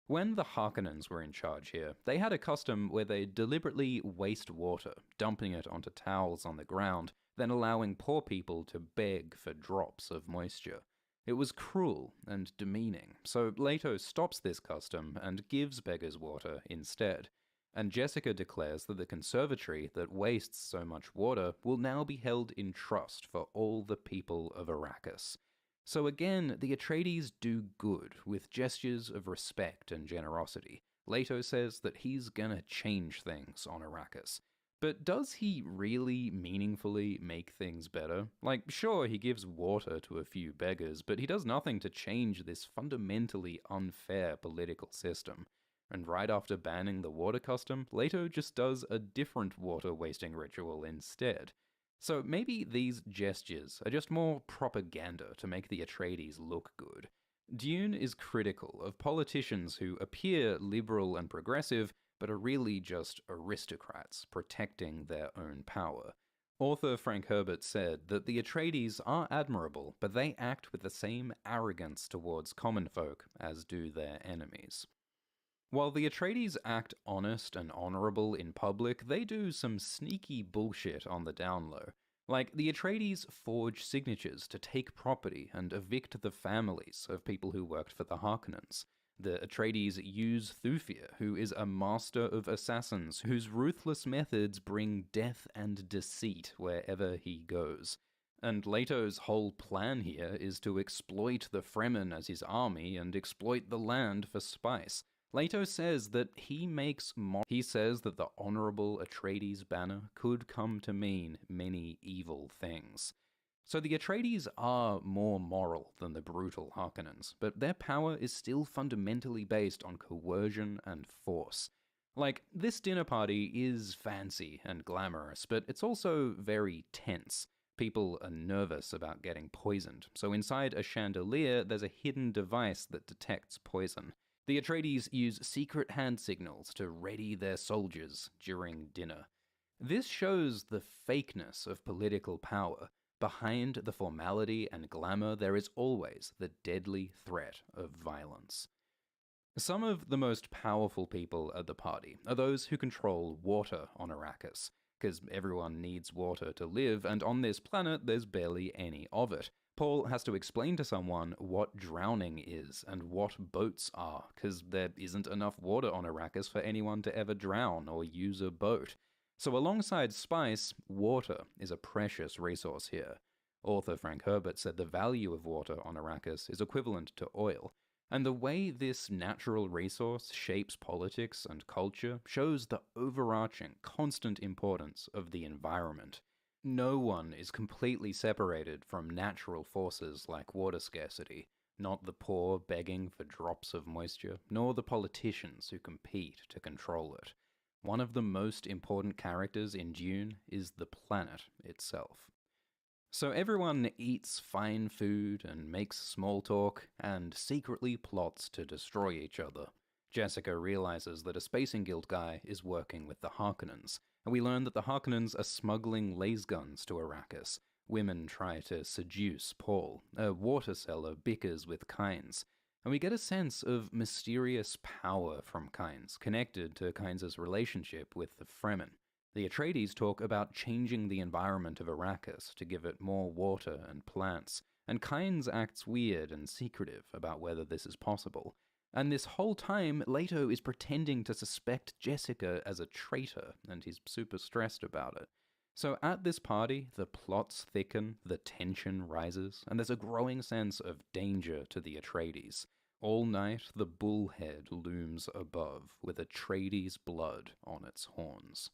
When the Harkonnens were in charge here, they had a custom where they deliberately waste water, dumping it onto towels on the ground, then allowing poor people to beg for drops of moisture. It was cruel and demeaning, so Leto stops this custom and gives beggars water instead. And Jessica declares that the conservatory that wastes so much water will now be held in trust for all the people of Arrakis. So again, the Atreides do good with gestures of respect and generosity. Leto says that he's gonna change things on Arrakis. But does he really meaningfully make things better? Like, sure, he gives water to a few beggars, but he does nothing to change this fundamentally unfair political system. And right after banning the water custom, Leto just does a different water-wasting ritual instead. So maybe these gestures are just more propaganda to make the Atreides look good. Dune is critical of politicians who appear liberal and progressive, but are really just aristocrats protecting their own power. Author Frank Herbert said that the Atreides are admirable, but they act with the same arrogance towards common folk as do their enemies. While the Atreides act honest and honorable in public, they do some sneaky bullshit on the down low. Like, the Atreides forge signatures to take property and evict the families of people who worked for the Harkonnens. The Atreides use Thufir, who is a master of assassins whose ruthless methods bring death and deceit wherever he goes. And Leto's whole plan here is to exploit the Fremen as his army and exploit the land for spice. Leto says that he says that the honorable Atreides banner could come to mean many evil things. So the Atreides are more moral than the brutal Harkonnens, but their power is still fundamentally based on coercion and force. Like, this dinner party is fancy and glamorous, but it's also very tense. People are nervous about getting poisoned, so inside a chandelier there's a hidden device that detects poison. The Atreides use secret hand signals to ready their soldiers during dinner. This shows the fakeness of political power. Behind the formality and glamour, there is always the deadly threat of violence. Some of the most powerful people at the party are those who control water on Arrakis, because everyone needs water to live, and on this planet there's barely any of it. Paul has to explain to someone what drowning is and what boats are, because there isn't enough water on Arrakis for anyone to ever drown or use a boat. So alongside spice, water is a precious resource here. Author Frank Herbert said the value of water on Arrakis is equivalent to oil, and the way this natural resource shapes politics and culture shows the overarching, constant importance of the environment. No one is completely separated from natural forces like water scarcity, not the poor begging for drops of moisture, nor the politicians who compete to control it. One of the most important characters in Dune is the planet itself. So everyone eats fine food and makes small talk, and secretly plots to destroy each other. Jessica realizes that a Spacing Guild guy is working with the Harkonnens, and we learn that the Harkonnens are smuggling lasguns to Arrakis. Women try to seduce Paul. A water seller bickers with Kynes. And we get a sense of mysterious power from Kynes, connected to Kynes' relationship with the Fremen. The Atreides talk about changing the environment of Arrakis to give it more water and plants, and Kynes acts weird and secretive about whether this is possible. And this whole time, Leto is pretending to suspect Jessica as a traitor, and he's super stressed about it. So at this party, the plots thicken, the tension rises, and there's a growing sense of danger to the Atreides. All night, the bullhead looms above, with Atreides blood on its horns.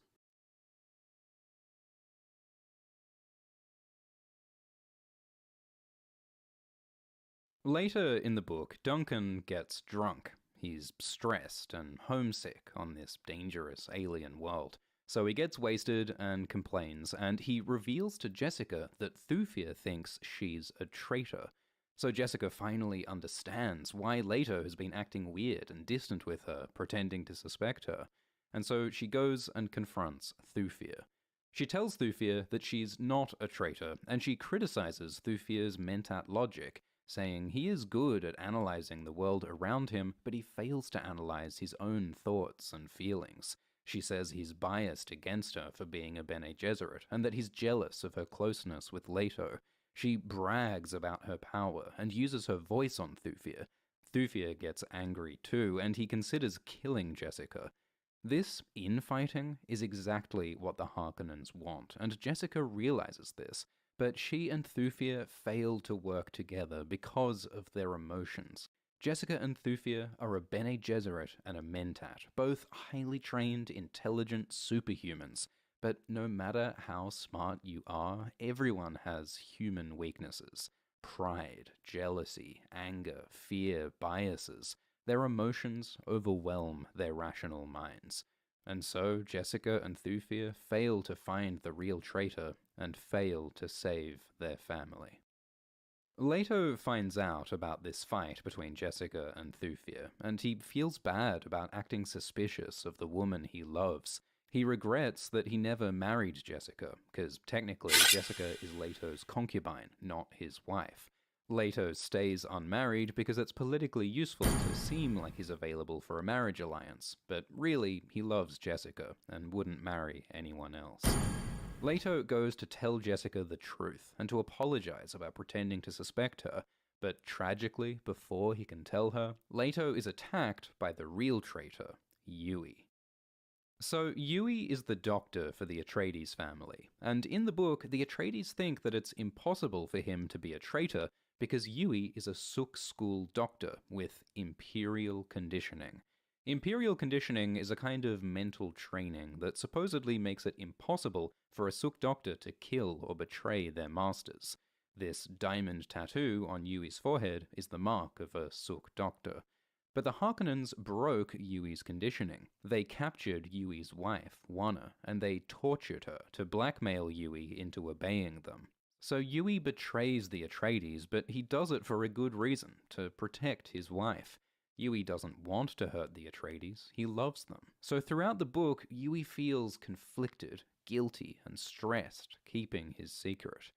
Later in the book, Duncan gets drunk. He's stressed and homesick on this dangerous alien world. So he gets wasted and complains, and he reveals to Jessica that Thufir thinks she's a traitor. So Jessica finally understands why Leto has been acting weird and distant with her, pretending to suspect her. And so she goes and confronts Thufir. She tells Thufir that she's not a traitor, and she criticizes Thufir's mentat logic, saying he is good at analyzing the world around him, but he fails to analyze his own thoughts and feelings. She says he's biased against her for being a Bene Gesserit, and that he's jealous of her closeness with Leto. She brags about her power and uses her voice on Thufir. Thufir gets angry too, and he considers killing Jessica. This infighting is exactly what the Harkonnens want, and Jessica realizes this, but she and Thufir fail to work together because of their emotions. Jessica and Thufir are a Bene Gesserit and a Mentat, both highly trained, intelligent superhumans. But no matter how smart you are, everyone has human weaknesses. Pride, jealousy, anger, fear, biases. Their emotions overwhelm their rational minds. And so Jessica and Thufir fail to find the real traitor and fail to save their family. Leto finds out about this fight between Jessica and Thufir, and he feels bad about acting suspicious of the woman he loves. He regrets that he never married Jessica, because technically Jessica is Leto's concubine, not his wife. Leto stays unmarried because it's politically useful to seem like he's available for a marriage alliance, but really he loves Jessica and wouldn't marry anyone else. Leto goes to tell Jessica the truth and to apologize about pretending to suspect her, but tragically, before he can tell her, Leto is attacked by the real traitor, Yui. So Yui is the doctor for the Atreides family, and in the book, the Atreides think that it's impossible for him to be a traitor because Yui is a Suk school doctor with imperial conditioning. Imperial conditioning is a kind of mental training that supposedly makes it impossible for a Suk doctor to kill or betray their masters. This diamond tattoo on Yui's forehead is the mark of a Suk doctor. But the Harkonnens broke Yui's conditioning. They captured Yui's wife, Wana, and they tortured her to blackmail Yui into obeying them. So Yui betrays the Atreides, but he does it for a good reason, to protect his wife. Yui doesn't want to hurt the Atreides, he loves them. So throughout the book, Yui feels conflicted, guilty, and stressed, keeping his secret.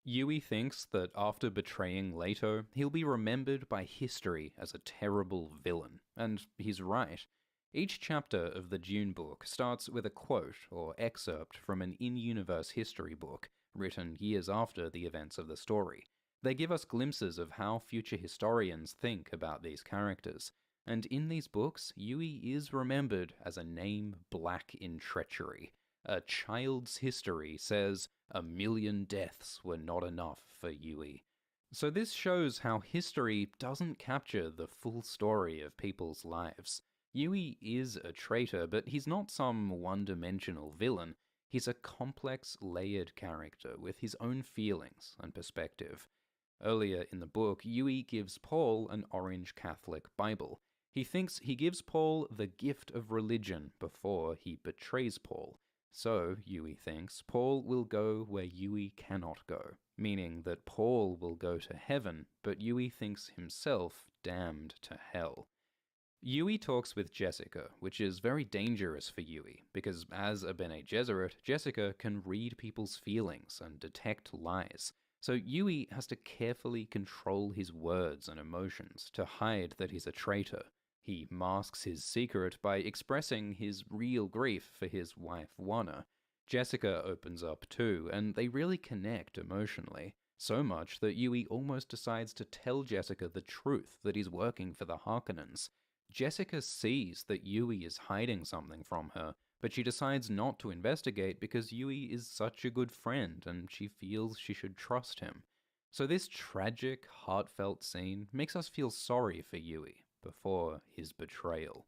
Yui thinks that after betraying Leto, he'll be remembered by history as a terrible villain, and he's right. Each chapter of the Dune book starts with a quote or excerpt from an in-universe history book, written years after the events of the story. They give us glimpses of how future historians think about these characters, and in these books, Yui is remembered as a name black in treachery. A child's history says 1,000,000 deaths were not enough for Yui. So this shows how history doesn't capture the full story of people's lives. Yui is a traitor, but he's not some one-dimensional villain. He's a complex, layered character with his own feelings and perspective. Earlier in the book, Yui gives Paul an orange Catholic Bible. He thinks he gives Paul the gift of religion before he betrays Paul. So, Yui thinks, Paul will go where Yui cannot go, meaning that Paul will go to heaven, but Yui thinks himself damned to hell. Yui talks with Jessica, which is very dangerous for Yui, because as a Bene Gesserit, Jessica can read people's feelings and detect lies. So Yui has to carefully control his words and emotions to hide that he's a traitor. He masks his secret by expressing his real grief for his wife Wana. Jessica opens up too, and they really connect emotionally. So much that Yui almost decides to tell Jessica the truth that he's working for the Harkonnens. Jessica sees that Yui is hiding something from her, but she decides not to investigate because Yui is such a good friend and she feels she should trust him. So this tragic, heartfelt scene makes us feel sorry for Yui before his betrayal.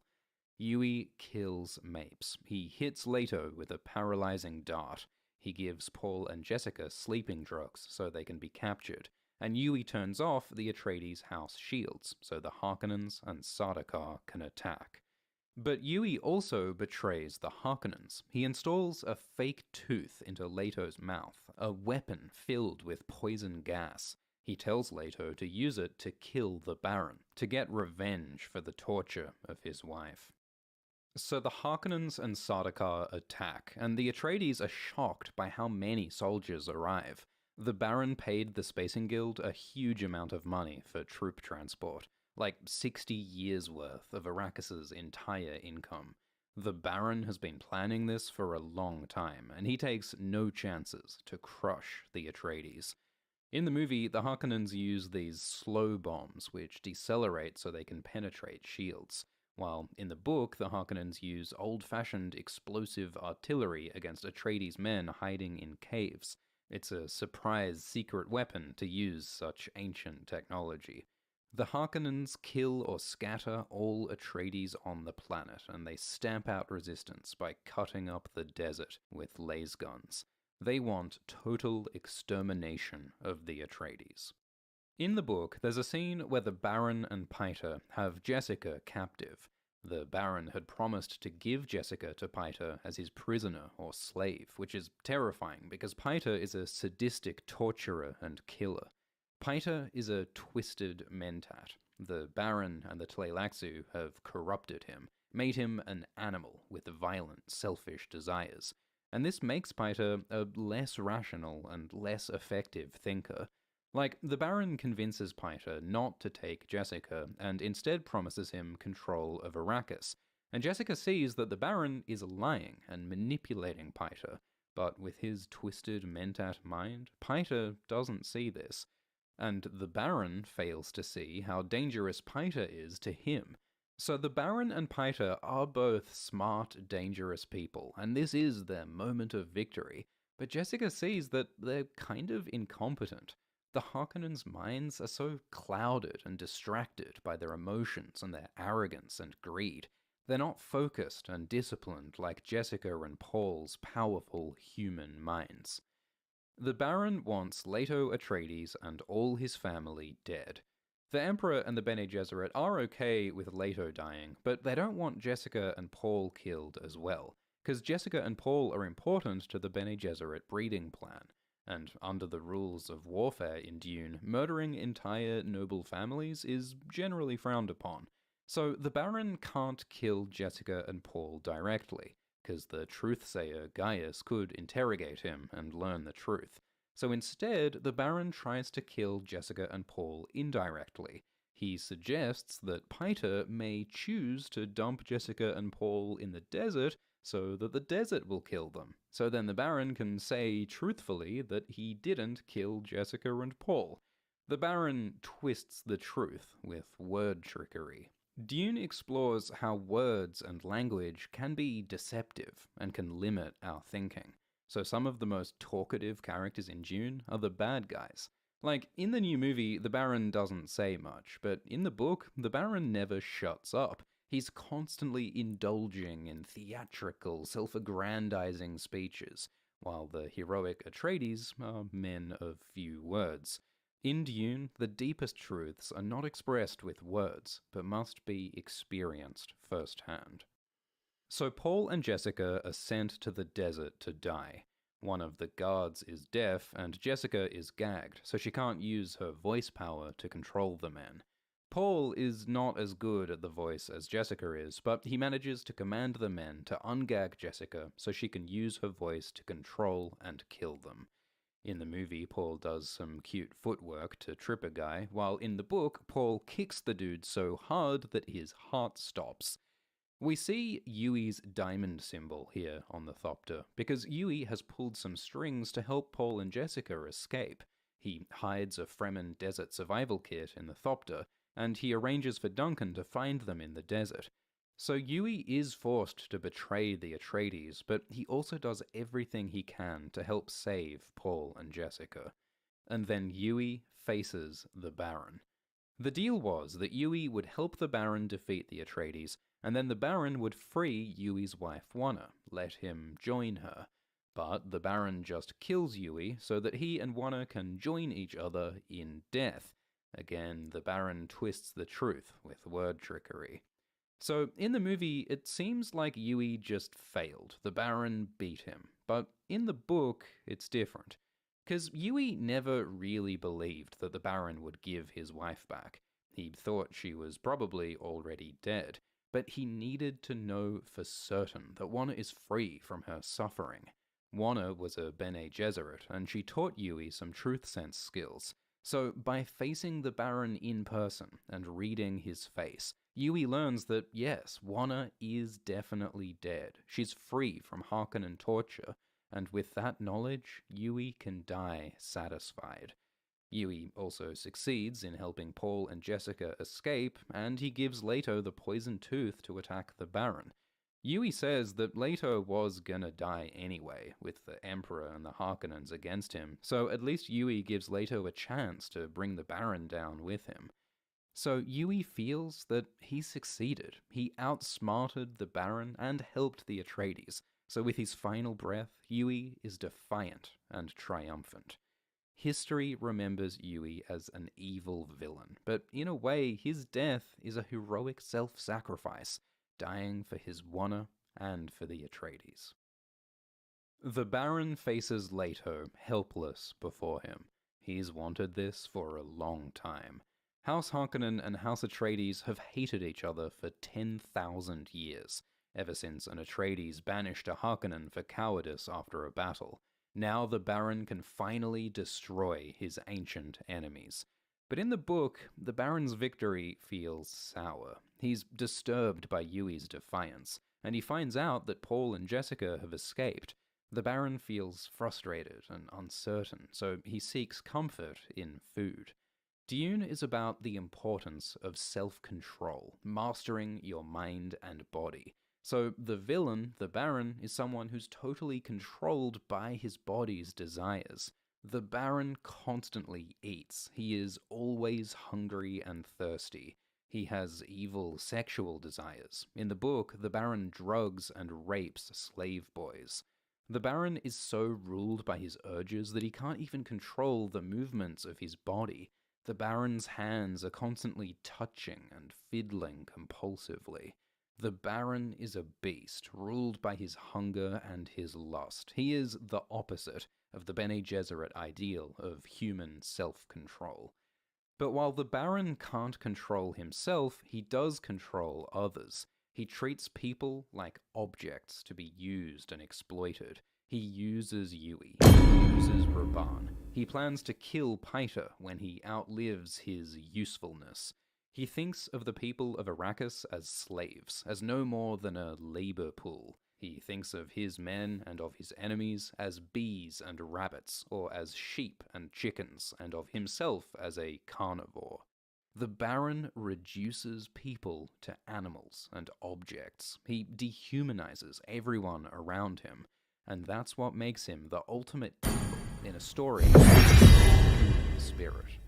Yui kills Mapes. He hits Leto with a paralyzing dart. He gives Paul and Jessica sleeping drugs so they can be captured. And Yui turns off the Atreides house shields so the Harkonnens and Sardaukar can attack. But Yui also betrays the Harkonnens. He installs a fake tooth into Leto's mouth, a weapon filled with poison gas. He tells Leto to use it to kill the Baron, to get revenge for the torture of his wife. So the Harkonnens and Sardaukar attack, and the Atreides are shocked by how many soldiers arrive. The Baron paid the Spacing Guild a huge amount of money for troop transport, like 60 years' worth of Arrakis's entire income. The Baron has been planning this for a long time, and he takes no chances to crush the Atreides. In the movie, the Harkonnens use these slow bombs, which decelerate so they can penetrate shields, while in the book, the Harkonnens use old-fashioned explosive artillery against Atreides' men hiding in caves. It's a surprise secret weapon to use such ancient technology. The Harkonnens kill or scatter all Atreides on the planet, and they stamp out resistance by cutting up the desert with laser guns. They want total extermination of the Atreides. In the book, there's a scene where the Baron and Paiter have Jessica captive. The Baron had promised to give Jessica to Paiter as his prisoner or slave, which is terrifying because Paiter is a sadistic torturer and killer. Paiter is a twisted mentat. The Baron and the Tleilaxu have corrupted him, made him an animal with violent, selfish desires. And this makes Paiter a less rational and less effective thinker. Like, the Baron convinces Paiter not to take Jessica, and instead promises him control of Arrakis. And Jessica sees that the Baron is lying and manipulating Paiter, but with his twisted mentat mind, Paiter doesn't see this. And the Baron fails to see how dangerous Paiter is to him. So the Baron and Paiter are both smart, dangerous people, and this is their moment of victory. But Jessica sees that they're kind of incompetent. The Harkonnens' minds are so clouded and distracted by their emotions and their arrogance and greed. They're not focused and disciplined like Jessica and Paul's powerful human minds. The Baron wants Leto Atreides and all his family dead. The Emperor and the Bene Gesserit are okay with Leto dying, but they don't want Jessica and Paul killed as well, because Jessica and Paul are important to the Bene Gesserit breeding plan. And under the rules of warfare in Dune, murdering entire noble families is generally frowned upon. So the Baron can't kill Jessica and Paul directly, because the truthsayer Gaius could interrogate him and learn the truth. So instead, the Baron tries to kill Jessica and Paul indirectly. He suggests that Paiter may choose to dump Jessica and Paul in the desert so that the desert will kill them. So then the Baron can say truthfully that he didn't kill Jessica and Paul. The Baron twists the truth with word trickery. Dune explores how words and language can be deceptive and can limit our thinking. So some of the most talkative characters in Dune are the bad guys. Like, in the new movie, the Baron doesn't say much, but in the book, the Baron never shuts up. He's constantly indulging in theatrical, self-aggrandizing speeches, while the heroic Atreides are men of few words. In Dune, the deepest truths are not expressed with words, but must be experienced firsthand. So Paul and Jessica are sent to the desert to die. One of the guards is deaf, and Jessica is gagged, so she can't use her voice power to control the men. Paul is not as good at the voice as Jessica is, but he manages to command the men to ungag Jessica so she can use her voice to control and kill them. In the movie, Paul does some cute footwork to trip a guy, while in the book, Paul kicks the dude so hard that his heart stops. We see Yui's diamond symbol here on the Thopter, because Yui has pulled some strings to help Paul and Jessica escape. He hides a Fremen desert survival kit in the Thopter, and he arranges for Duncan to find them in the desert. So Yui is forced to betray the Atreides, but he also does everything he can to help save Paul and Jessica. And then Yui faces the Baron. The deal was that Yui would help the Baron defeat the Atreides, and then the Baron would free Yui's wife Wanna, let him join her. But the Baron just kills Yui so that he and Wanna can join each other in death. Again, the Baron twists the truth with word trickery. So, in the movie, it seems like Yui just failed. The Baron beat him. But in the book, it's different. Because Yui never really believed that the Baron would give his wife back. He thought she was probably already dead. But he needed to know for certain that Wanna is free from her suffering. Wanna was a Bene Gesserit, and she taught Yui some truth sense skills. So, by facing the Baron in person and reading his face, Yui learns that, yes, Wanna is definitely dead. She's free from Harkonnen torture, and with that knowledge, Yui can die satisfied. Yui also succeeds in helping Paul and Jessica escape, and he gives Leto the poison tooth to attack the Baron. Yui says that Leto was gonna die anyway, with the Emperor and the Harkonnens against him, so at least Yui gives Leto a chance to bring the Baron down with him. So Yui feels that he succeeded. He outsmarted the Baron and helped the Atreides, so with his final breath, Yui is defiant and triumphant. History remembers Yui as an evil villain, but in a way, his death is a heroic self-sacrifice, dying for his Wanna and for the Atreides. The Baron faces Leto, helpless before him. He's wanted this for a long time. House Harkonnen and House Atreides have hated each other for 10,000 years, ever since an Atreides banished a Harkonnen for cowardice after a battle. Now the Baron can finally destroy his ancient enemies. But in the book, the Baron's victory feels sour. He's disturbed by Yui's defiance, and he finds out that Paul and Jessica have escaped. The Baron feels frustrated and uncertain, so he seeks comfort in food. Dune is about the importance of self-control, mastering your mind and body. So the villain, the Baron, is someone who's totally controlled by his body's desires. The Baron constantly eats. He is always hungry and thirsty. He has evil sexual desires. In the book, the Baron drugs and rapes slave boys. The Baron is so ruled by his urges that he can't even control the movements of his body. The Baron's hands are constantly touching and fiddling compulsively. The Baron is a beast, ruled by his hunger and his lust. He is the opposite of the Bene Gesserit ideal of human self-control. But while the Baron can't control himself, he does control others. He treats people like objects to be used and exploited. He uses Yui. He uses Raban. He plans to kill Paita when he outlives his usefulness. He thinks of the people of Arrakis as slaves, as no more than a labor pool. He thinks of his men and of his enemies as bees and rabbits, or as sheep and chickens, and of himself as a carnivore. The Baron reduces people to animals and objects. He dehumanizes everyone around him, and that's what makes him the ultimate evil in a story of human spirit.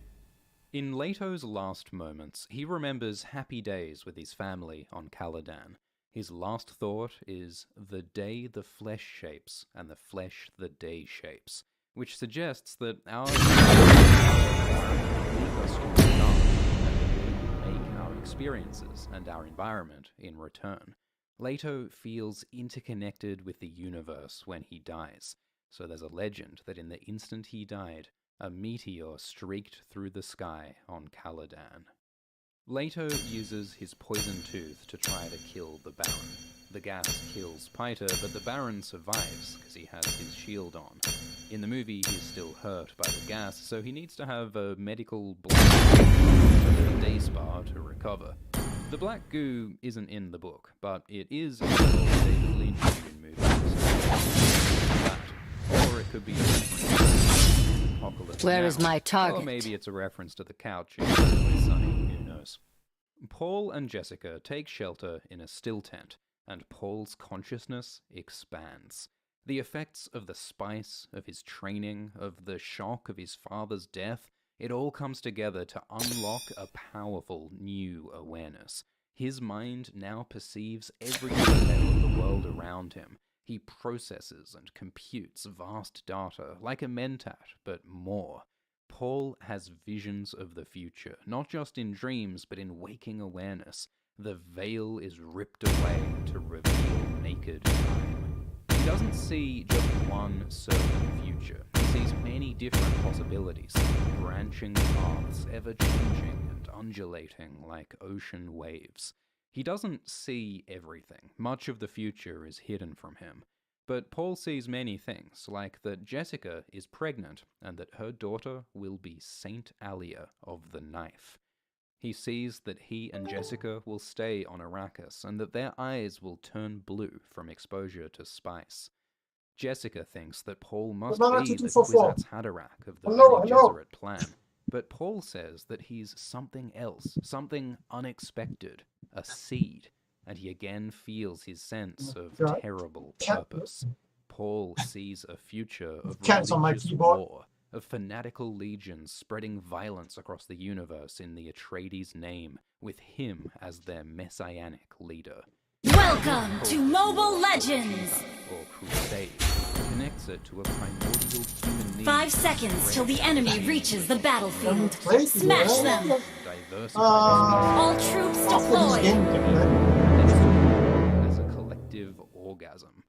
In Leto's last moments, he remembers happy days with his family on Caladan. His last thought is, "The day the flesh shapes, and the flesh the day shapes," which suggests that our leave us to and we make our experiences and our environment in return. Leto feels interconnected with the universe when he dies, so there's a legend that in the instant he died, a meteor streaked through the sky on Caladan. Leto uses his poison tooth to try to kill the Baron. The gas kills Paita, but the Baron survives because he has his shield on. In the movie, he's still hurt by the gas, so he needs to have a medical black day spa to recover. The black goo isn't in the book, but it is in the David Lynch movie. Or it could be a Apocalypse Where Now. is my target? Or maybe it's a reference to the couch in Always Sunny, who knows. Paul and Jessica take shelter in a still tent, and Paul's consciousness expands. The effects of the spice, of his training, of the shock of his father's death, it all comes together to unlock a powerful new awareness. His mind now perceives every detail of the world around him. He processes and computes vast data, like a mentat, but more. Paul has visions of the future, not just in dreams, but in waking awareness. The veil is ripped away to reveal naked time. He doesn't see just one certain future. He sees many different possibilities, branching paths, ever-changing and undulating like ocean waves. He doesn't see everything. Much of the future is hidden from him. But Paul sees many things, like that Jessica is pregnant and that her daughter will be Saint Alia of the Knife. He sees that he and Jessica will stay on Arrakis and that their eyes will turn blue from exposure to spice. Jessica thinks that Paul must be the Kwisatz Haderach of the Bene Gesserit plan. But Paul says that he's something else, something unexpected, a seed, and he again feels his sense of terrible purpose. Paul sees a future of Cats on my religious keyboard. war, of fanatical legions spreading violence across the universe in the Atreides' name, with him as their messianic leader. Welcome to Mobile Legends! Or crusade, connects it to a primordial human need. 5 seconds till the enemy reaches the battlefield. Smash them! All troops deployed! As a collective orgasm.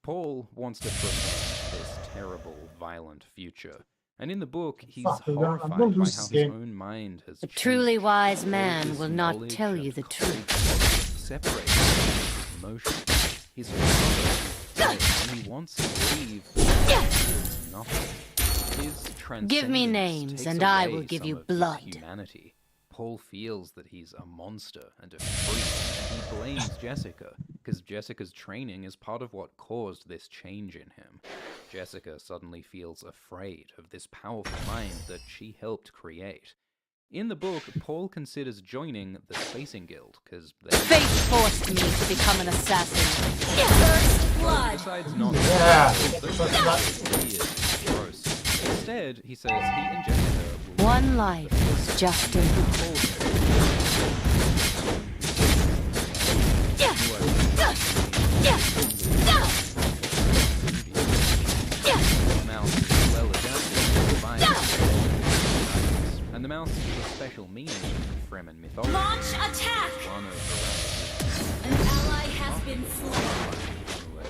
Paul wants to prevent this terrible, violent future. And in the book, he's horrified by how his own mind has A changed. truly wise man His will not knowledge tell you and the cold truth. separated his emotions. His father, when he wants to leave, feels nothing. His Give me transcendence names, takes and I away will give some you of his blood. humanity. Paul feels that he's a monster and a freak, and he blames Jessica, because Jessica's training is part of what caused this change in him. Jessica suddenly feels afraid of this powerful mind that she helped create. In the book, Paul considers joining the Spacing Guild, because Fate forced me to become an assassin. First blood! Besides not weird, gross. Instead, he says he and Jessica will One life is just enough. The mouse is well adapted to violence. And the mouse has a special meaning in Fremen mythology. Launch attack! One of An ally has been slain.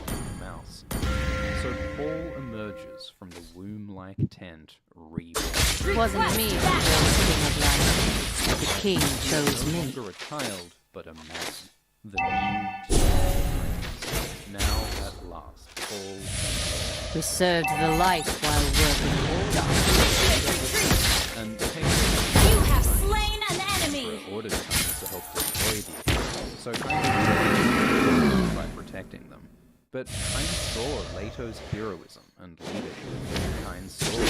the mouse. So Paul emerges from the womb-like tent, reborn. It wasn't me who chose King of Life. The king chose No me. longer a child, but a man. The new Prince. Now at last, Paul We served the light while working in the dark. and You have slain an enemy! ordered Kain to help destroy the Atreides, so Kain by protecting them. But Kain saw Leto's heroism and leadership. Kain saw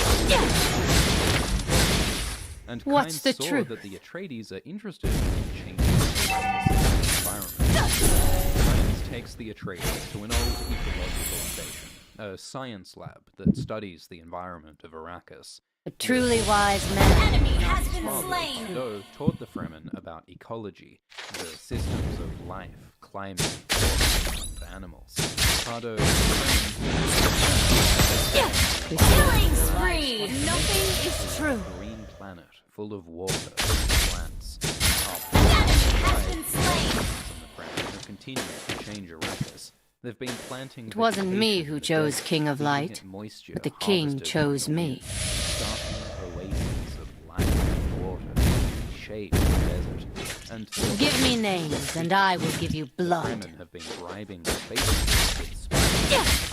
and What's Kain the saw truth? that the Atreides are interested in changing the environment. Kain takes the Atreides to an old ecological station, a science lab that studies the environment of Arrakis. A truly wise man. Enemy has been slain! Though taught the Fremen about ecology, the systems of life, climate, and animals. Pardo Killing spree! Nothing is true. green planet full of water and plants. An enemy has been slain! The Fremen have continued to change Arrakis. They've been planting. It wasn't me who chose King of Light, but the king chose me. Starting oases of life and water, shade the desert, and Give me names, and I will give you blood. Fremen have been bribing the space with spices,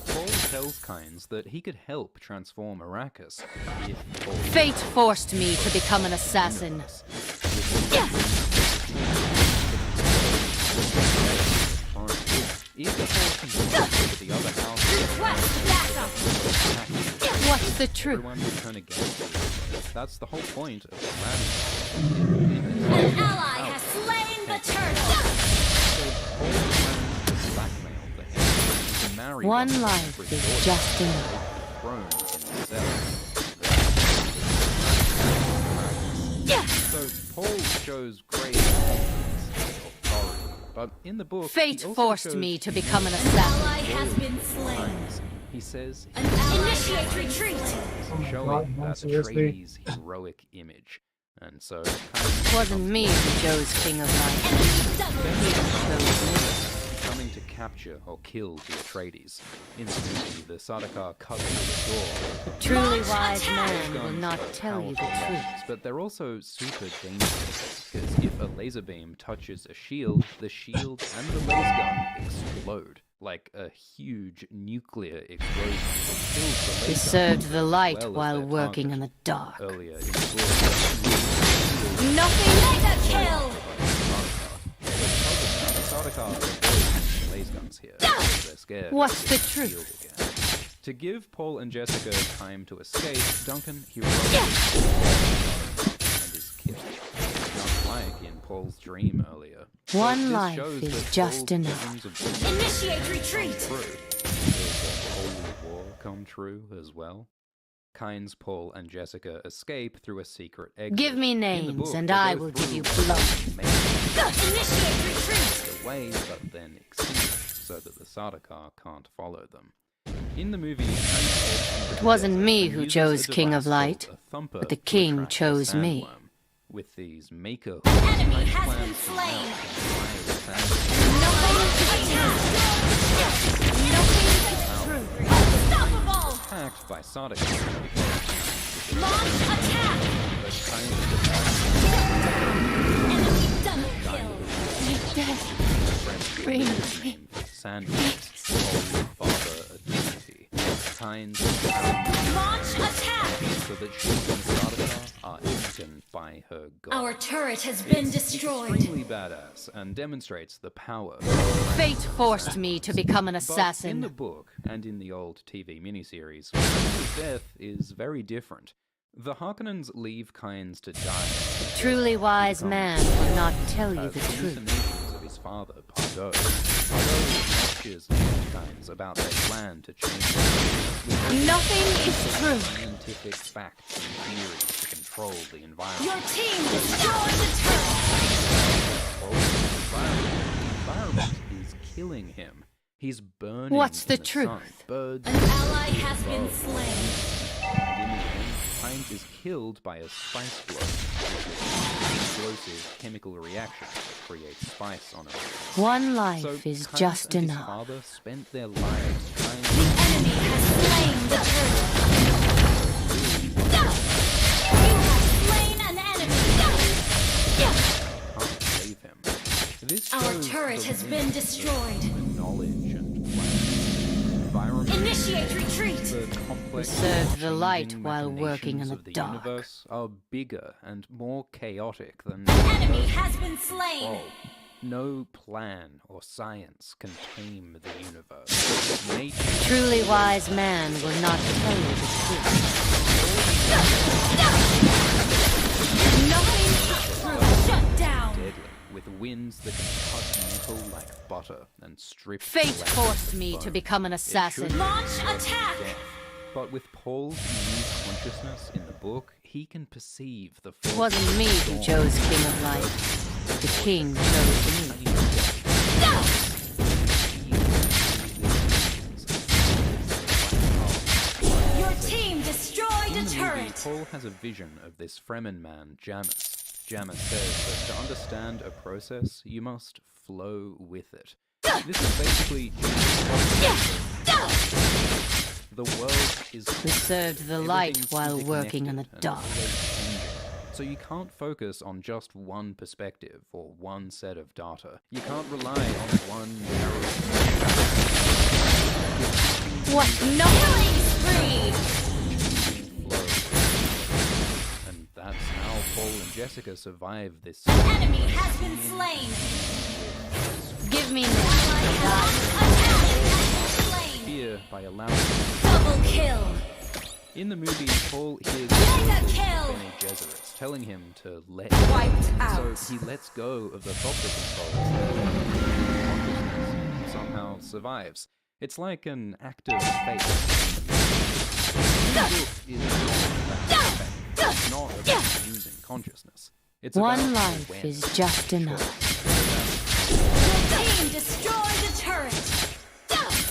Paul tells Kynes that he could help transform Arrakis if Paul Fate forced me to become an assassin. If Paul can work with the other houses, Request backup! What's the truth? everyone will turn against you. That's the whole point of the plan. An ally has slain the turtle! Blackmail the head to marry One of life the is daughters just to enough. the throne himself. So Paul shows great confidence and authority, but in the book, Fate he also forced shows me to become an An assassin. ally has been slain. Kynes. He says An ally initiate retreat! showing that seriously? Atreides' heroic image. And so, It wasn't me who chose King of Light. Enemy double The kill! king chose coming to capture or kill the Atreides. Instantly, the Sardaukar cut through the door. me. A truly Launch wise attack! man will Guns not are tell you the powerful truth. weapons, but they're also super dangerous, because if a laser beam touches a shield, the shield and the laser gun explode. Like a huge nuclear explosion that kills the We laser served the light as well as while their working in target. the dark. Earlier in the book, Nothing mega kill! the Sardaukar avoid laser guns here because they're scared What's of the getting truth? killed again. To give Paul and Jessica time to escape, Duncan heroically and is killed. Just like in Paul's dream earlier. One This life shows is that just Paul's enough. dreams of war Initiate come retreat! true. Does the Holy War come true as well? Kynes, Paul, and Jessica escape through a secret exit. Give me In the names, book, and they I go will give through you a blood. Initiate retreat! away, but then extinguished so that the Sardaukar can't follow them. In the movie, Kynes It wasn't me and who uses chose a King device of Light, called a thumper but the to king attract a chose me. sandworm. With these maker Enemy Kynes has plans been to slain. melt and fire the sandworm. Nothing is Unstoppable! Attacked by Sardaukar. Launch attack! But Kynes Enemy double kill! Death brings me. Sandworms, father eternity. Kynes Launch attack! so that she and Sardaukar are eaten by her god. Our turret has been It's destroyed. extremely badass and demonstrates the power. Fate forced me to become an But in assassin. the book and in the old TV miniseries, Kynes' death is very different. The Harkonnens leave Kynes to die. A truly wise man will not tell you the truth. Hallucinations of his father, Pardo. Pardo lectures Kynes about their plan to change the world. Nothing is true. Scientific facts and theories to control the environment. Your team destroyed the turret! The environment is killing him. He's burning. What's the in sun. truth? Birds. An ally has been bugs. slain. And in the end, Kynes is killed by a spice blow, which is an explosive chemical reaction that creates spice on Earth. One life So is Kynes just and his enough. father spent their lives trying The enemy has slain the turret. You have slain an enemy. can't save him. This Our shows turret the has limit been of destroyed. human knowledge and plan. Environment. Initiate retreat. The complex served the light changing while working in machinations the of the dark. universe are bigger and more chaotic than Enemy Earth's has been slain. control. No plan or science can tame the universe. Nature Truly wise man will not tell you the truth. Nothing is true. Shut down. deadly, with winds that can cut metal like butter and strip Fate flesh forced to me to bone. become an It assassin. should Launch result in attack. death. But with Paul's new consciousness in the book, he can perceive the It wasn't me who chose King of Light. The king chose me. Your team destroyed In a the movie, turret. Paul has a vision of this Fremen man, Jamis. Jamis says that to understand a process, you must flow with it. This is basically the world is We served the light everything's while working in the interconnected and dark. always changing. So you can't focus on just one perspective or one set of data. You can't rely on one narrow What? No! Killing spree. flow. And that's how Paul and Jessica survive this. Enemy has been slain. Give me Slain. Fear by allowing. Double kill. In the movie, Paul hears Mega voices kill. of Bene Gesserit telling him to let Wiped out. So he lets go of the thopter controls. Consciousness somehow survives. It's like an act of fate. The book is not about fate. It's not about using consciousness. It's One about life awareness. is just enough. Your team destroyed a turret.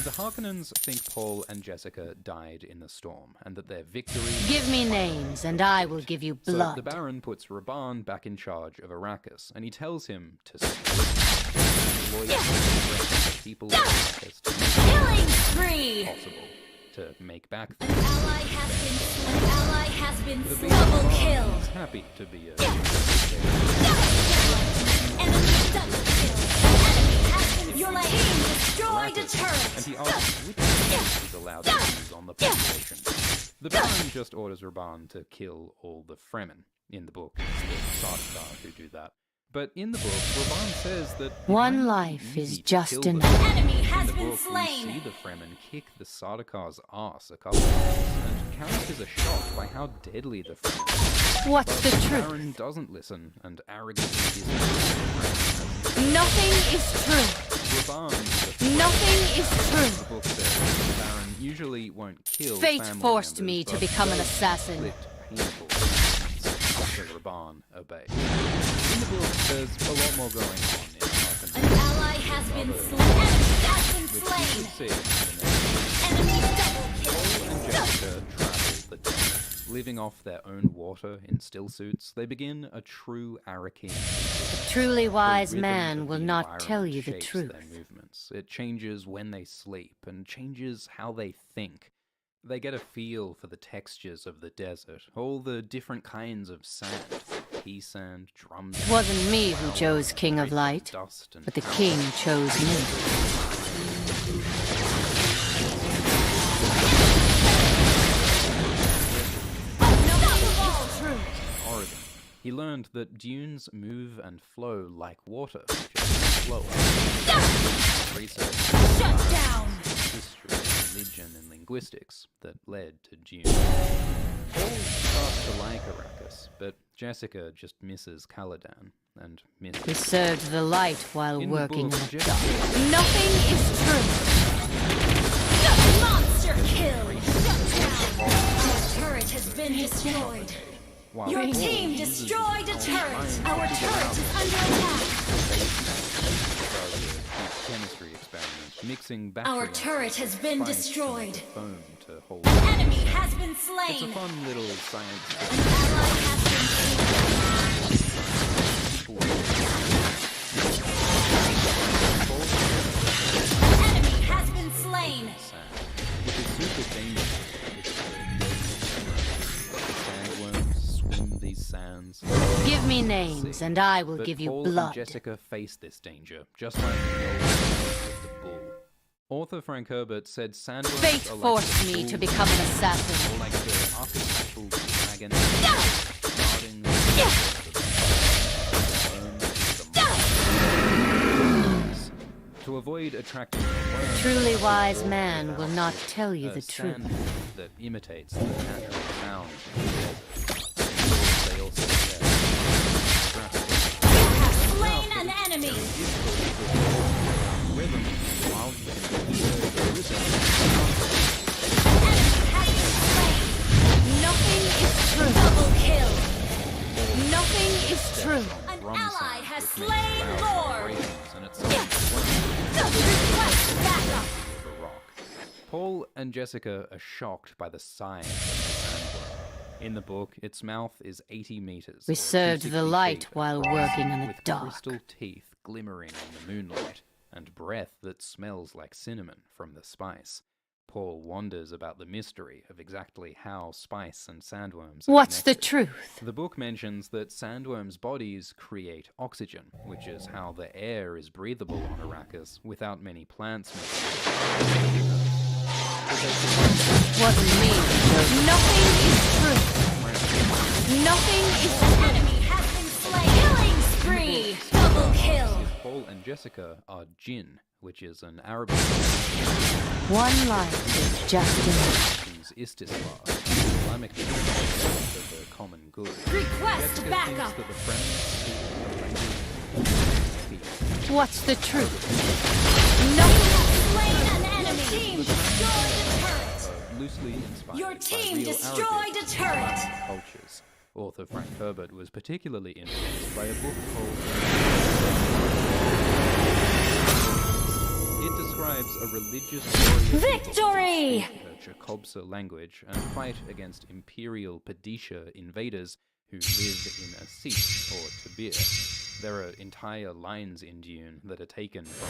The Harkonnens think Paul and Jessica died in the storm, and that their victory... Give me names, and I will give you So blood. the Baron puts Raban back in charge of Arrakis, and he tells him to exploit the people of Arrakis to make Killing it spree. possible to make back An things. ally has been. An ally has been The slain. Beast Double Raban kill. is happy to be a... Enemy double kill. Enemy has been. Your team destroyed a and turret. he asks which weapons he's allowed to use on the population. The Baron just orders Raban to kill all the Fremen. In the book, it's the Sardaukar who do that. But in the book, Raban says that it One might be life easy is to just kill them. enough. Enemy In has the been book, slain. we see the Fremen kick the Sardaukars' ass a couple of times, and characters are shocked by how deadly the Fremen are. What's But the truth? Baron doesn't listen and arrogantly dismisses Nothing is true. Raban is a Nothing is the true. book says the Baron usually won't kill Fate family forced members, me to but become an does assassin. inflict painful punishments. So Raban obeys. In the book, there's a lot more going on in Arkham. An ally has been slain. Assassin Which slain. you can see in the next Enemy double Paul and kill. Jessica travel the desert. Living off their own water in still suits, they begin a true Arakim. A truly wise The rhythm man of will the not tell environment you the shapes truth. Their movements. It changes when they sleep and changes how they think. They get a feel for the textures of the desert, all the different kinds of sand, pea sand, drum sand. It wasn't me who chose King of grape, Light, dust, and but the powder. king chose me. Oregon. He learned that dunes move and flow like water, just slower. Research, Shut down. history, religion, and linguistics that led to dunes. Paul starts to like Arrakis, but Jessica just misses Caladan and We misses. served the light while In the working book, in the Jessica- dark. Nothing is true. Monster kill. Shut down. Our turret has been destroyed. While Your Paul team uses destroyed a his turret. mind Our to figure turret out is under attack. does a huge chemistry experiment, mixing battery Our acid turret has with been spice to destroyed. make a foam to hold An the enemy sand. has been It's a slain. fun little science An ally has been slain. An enemy has been slain. sand, which is super dangerous. Sandworms swim these sands. Give me names, and I will But give you Paul blood. and Jessica face this danger, just like Nolan with the bull. Author Frank Herbert said sandworms Fate are like forced the me to bull, become an assassin. or like the archetypal dragon guarding the to avoid attracting a worm, Truly wise or man without will not a tell you the truth. sand that imitates the natural sound of the desert. They also share Slain an enemy. rhythm while you can hear the rhythm. Has been slain. Nothing is true. Double kill. Nothing is true. An Drum ally sound, has which makes slain loud Lord. vibrations, and it sounds Request backup. the rock. Paul and Jessica are shocked by the size of the sandworm. In the book, its mouth is 80 meters. We or served 260 the light feet while across, working in the with dark. crystal teeth glimmering in the moonlight, and breath that smells like cinnamon from the spice. Paul wonders about the mystery of exactly how spice and sandworms are What's the connected. truth? The book mentions that sandworms' bodies create oxygen, which is how the air is breathable on Arrakis without many plants moving. Wasn't me who chose. Nothing is true. Nothing is true. Enemy has been slain. Killing spree. Double kill. Paul and Jessica are jinn, which is an Arabic One life is just enough. means istismar, an Islamic term for the common good. Request Jessica backup. thinks that the Fremen speak What's the truth? Slain an enemy. Your team destroyed a turret. loosely inspired Your by team real destroyed Arabic a turret. cultures. Author Frank Herbert was particularly influenced by a book called It describes a religious warrior Victory! people who speak the Jacobsa language and fight against imperial Padisha invaders who live in Assis or Tabir. There are entire lines in Dune that are taken from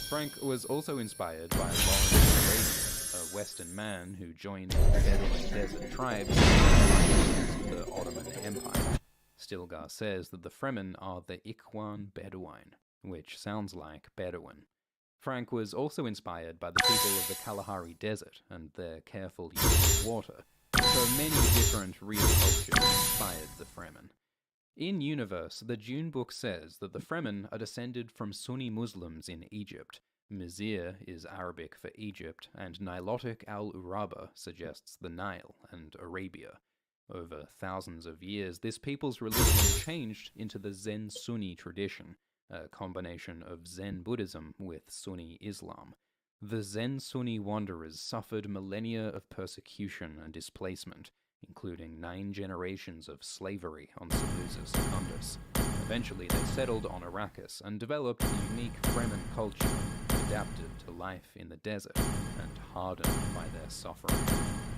Frank was also inspired by Lawrence Arabian, a Western man who joined the Bedouin desert tribes against the Ottoman Empire. Stilgar says that the Fremen are the Ikhwan Bedouin, which sounds like Bedouin. Frank was also inspired by the people of the Kalahari Desert and their careful use of water. So many different real cultures inspired the Fremen. In-universe, the Dune book says that the Fremen are descended from Sunni Muslims in Egypt. Mizir is Arabic for Egypt, and Nilotic al-Uraba suggests the Nile and Arabia. Over thousands of years, this people's religion changed into the Zen-Sunni tradition, a combination of Zen Buddhism with Sunni Islam. The Zen-Sunni wanderers suffered millennia of persecution and displacement, including 9 generations of slavery on Seleucus Secundus. Eventually, they settled on Arrakis and developed a unique Fremen culture, adapted to life in the desert and hardened by their suffering.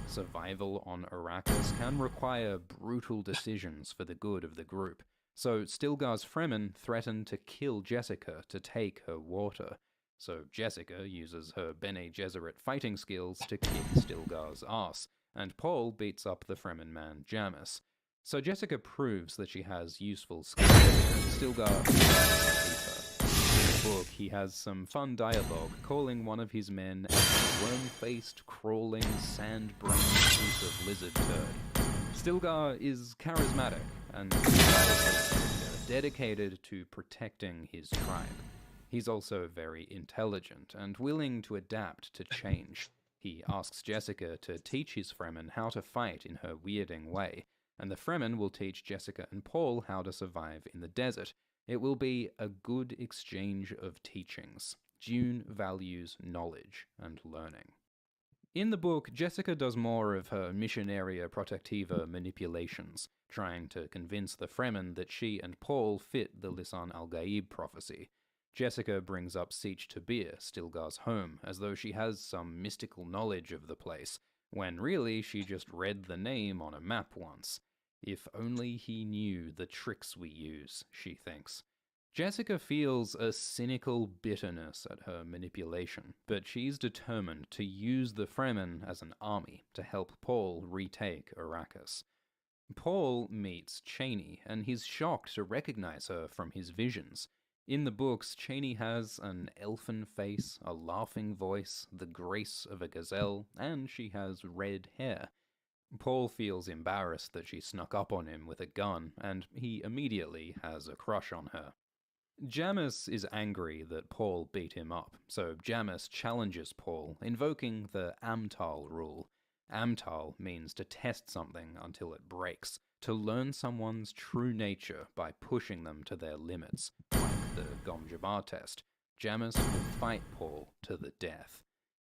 Survival on Arrakis can require brutal decisions for the good of the group, so Stilgar's Fremen threaten to kill Jessica to take her water. So Jessica uses her Bene Gesserit fighting skills to kick Stilgar's ass, and Paul beats up the Fremen man Jamis. So Jessica proves that she has useful skills, and Stilgar keep her. In the book, he has some fun dialogue, calling one of his men a worm-faced, crawling, sand-brained piece of lizard turd. Stilgar is charismatic, and dedicated to protecting his tribe. He's also very intelligent and willing to adapt to change. He asks Jessica to teach his Fremen how to fight in her weirding way, and the Fremen will teach Jessica and Paul how to survive in the desert. It will be a good exchange of teachings. Dune values knowledge and learning. In the book, Jessica does more of her Missionaria Protectiva manipulations, trying to convince the Fremen that she and Paul fit the Lisan al-Gaib prophecy. Jessica brings up Siege Tabir, Stilgar's home, as though she has some mystical knowledge of the place, when really she just read the name on a map once. If only he knew the tricks we use, she thinks. Jessica feels a cynical bitterness at her manipulation, but she's determined to use the Fremen as an army to help Paul retake Arrakis. Paul meets Cheney, and he's shocked to recognize her from his visions. In the books, Cheney has an elfin face, a laughing voice, the grace of a gazelle, and she has red hair. Paul feels embarrassed that she snuck up on him with a gun, and he immediately has a crush on her. Jamis is angry that Paul beat him up, so Jamis challenges Paul, invoking the Amtal rule. Amtal means to test something until it breaks, to learn someone's true nature by pushing them to their limits, like the Gom-Jabbar test. Jamis will fight Paul to the death.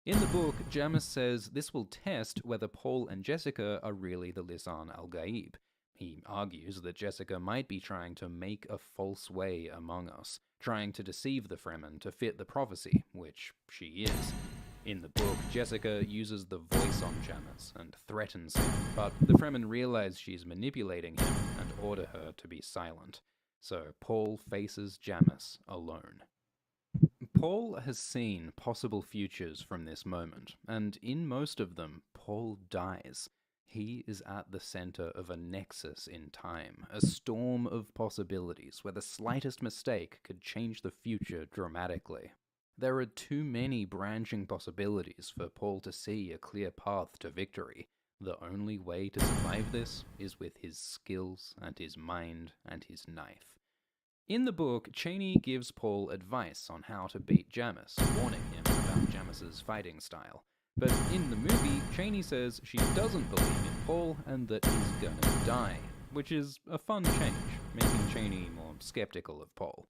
In the book, Jamis says this will test whether Paul and Jessica are really the Lisan al-Gaib. He argues that Jessica might be trying to make a false way among us, trying to deceive the Fremen to fit the prophecy, which she is. In the book, Jessica uses the voice on Jamis and threatens him, but the Fremen realize she's manipulating him and order her to be silent. So Paul faces Jamis alone. Paul has seen possible futures from this moment, and in most of them, Paul dies. He is at the center of a nexus in time, a storm of possibilities where the slightest mistake could change the future dramatically. There are too many branching possibilities for Paul to see a clear path to victory. The only way to survive this is with his skills and his mind and his knife. In the book, Cheney gives Paul advice on how to beat Jamis, warning him about Jamis's fighting style. But in the movie, Cheney says she doesn't believe in Paul and that he's gonna die, which is a fun change, making Cheney more skeptical of Paul.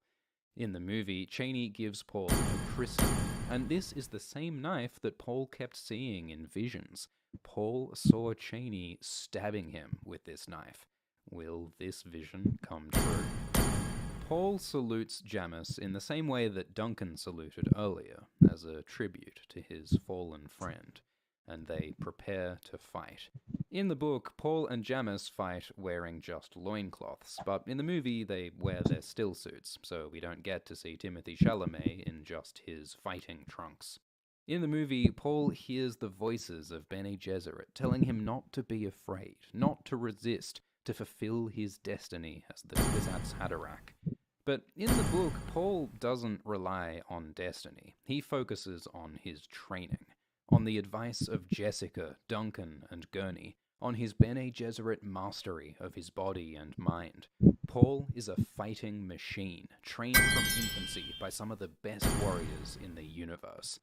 In the movie, Cheney gives Paul a Chris knife, and this is the same knife that Paul kept seeing in visions. Paul saw Cheney stabbing him with this knife. Will this vision come true? Paul salutes Jamis in the same way that Duncan saluted earlier, as a tribute to his fallen friend, and they prepare to fight. In the book, Paul and Jamis fight wearing just loincloths, but in the movie they wear their still suits, so we don't get to see Timothée Chalamet in just his fighting trunks. In the movie, Paul hears the voices of Bene Gesserit telling him not to be afraid, not to resist, to fulfill his destiny as the Kwisatz Haderach. But in the book, Paul doesn't rely on destiny. He focuses on his training, on the advice of Jessica, Duncan, and Gurney, on his Bene Gesserit mastery of his body and mind. Paul is a fighting machine, trained from infancy by some of the best warriors in the universe.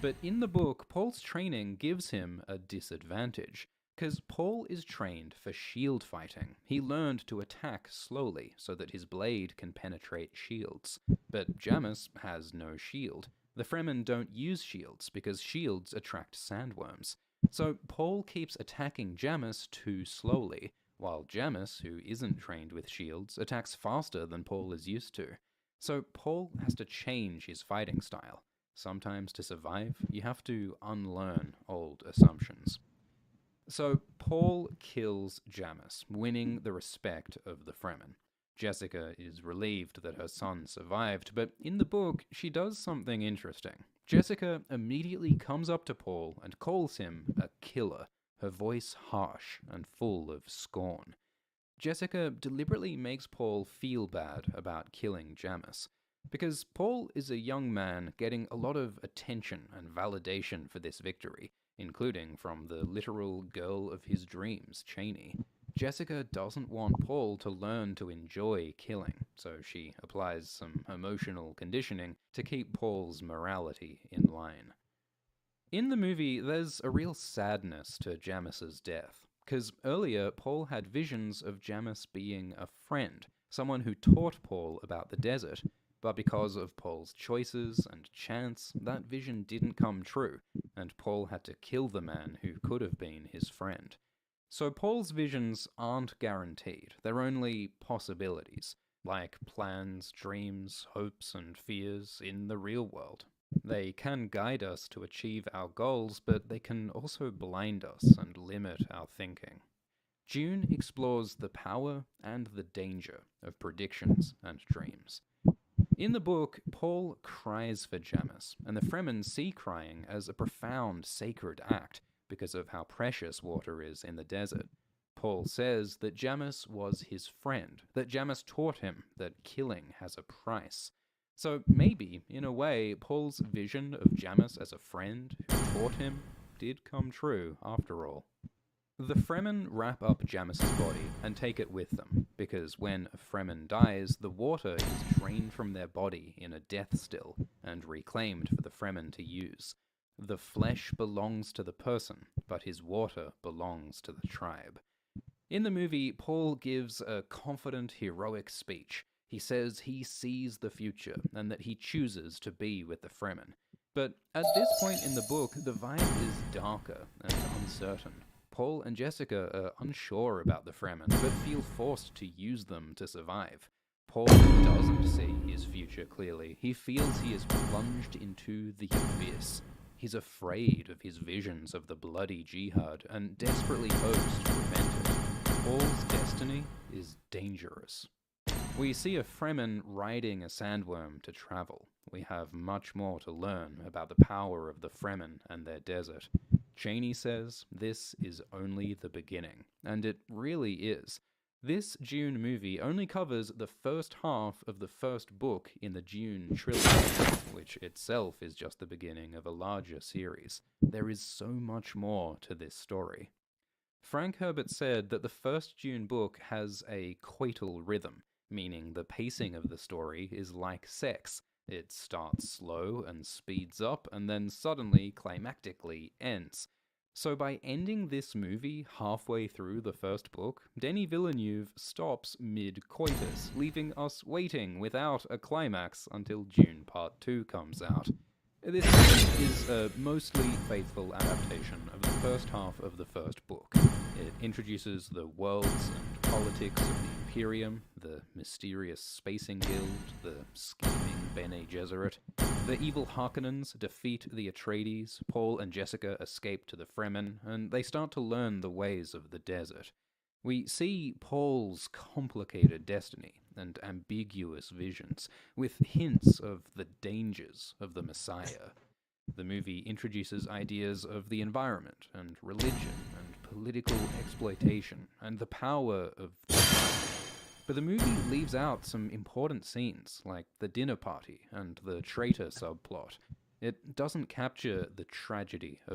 But in the book, Paul's training gives him a disadvantage, because Paul is trained for shield fighting. He learned to attack slowly so that his blade can penetrate shields. But Jamis has no shield. The Fremen don't use shields because shields attract sandworms. So Paul keeps attacking Jamis too slowly, while Jamis, who isn't trained with shields, attacks faster than Paul is used to. So Paul has to change his fighting style. Sometimes to survive, you have to unlearn old assumptions. So Paul kills Jamis, winning the respect of the Fremen. Jessica is relieved that her son survived, but in the book, she does something interesting. Jessica immediately comes up to Paul and calls him a killer, her voice harsh and full of scorn. Jessica deliberately makes Paul feel bad about killing Jamis, because Paul is a young man getting a lot of attention and validation for this victory, including from the literal girl of his dreams, Cheney. Jessica doesn't want Paul to learn to enjoy killing, so she applies some emotional conditioning to keep Paul's morality in line. In the movie, there's a real sadness to Jamis's death, because earlier Paul had visions of Jamis being a friend, someone who taught Paul about the desert, but because of Paul's choices and chance, that vision didn't come true, and Paul had to kill the man who could have been his friend. So Paul's visions aren't guaranteed, they're only possibilities, like plans, dreams, hopes, and fears in the real world. They can guide us to achieve our goals, but they can also blind us and limit our thinking. Dune explores the power and the danger of predictions and dreams. In the book, Paul cries for Jamis, and the Fremen see crying as a profound, sacred act because of how precious water is in the desert. Paul says that Jamis was his friend, that Jamis taught him that killing has a price. So maybe, in a way, Paul's vision of Jamis as a friend who taught him did come true after all. The Fremen wrap up Jamis's body and take it with them, because when a Fremen dies, the water is drained from their body in a death still and reclaimed for the Fremen to use. The flesh belongs to the person, but his water belongs to the tribe. In the movie, Paul gives a confident, heroic speech. He says he sees the future and that he chooses to be with the Fremen. But at this point in the book, the vibe is darker and uncertain. Paul and Jessica are unsure about the Fremen, but feel forced to use them to survive. Paul doesn't see his future clearly. He feels he is plunged into the abyss. He's afraid of his visions of the bloody jihad and desperately hopes to prevent it. Paul's destiny is dangerous. We see a Fremen riding a sandworm to travel. We have much more to learn about the power of the Fremen and their desert. Cheney says this is only the beginning, and it really is. This Dune movie only covers the first half of the first book in the Dune trilogy, which itself is just the beginning of a larger series. There is so much more to this story. Frank Herbert said that the first Dune book has a coital rhythm, meaning the pacing of the story is like sex. It starts slow and speeds up, and then suddenly, climactically, ends. So by ending this movie halfway through the first book, Denis Villeneuve stops mid-coitus, leaving us waiting without a climax until Dune Part 2 comes out. This is a mostly faithful adaptation of the first half of the first book. It introduces the worlds and politics of the Imperium, the mysterious Spacing Guild, the scheming Bene Gesserit. The evil Harkonnens defeat the Atreides, Paul and Jessica escape to the Fremen, and they start to learn the ways of the desert. We see Paul's complicated destiny and ambiguous visions, with hints of the dangers of the Messiah. The movie introduces ideas of the environment and religion and political exploitation and the power of the mind. But the movie leaves out some important scenes, like the dinner party and the traitor subplot. It doesn't capture the tragedy of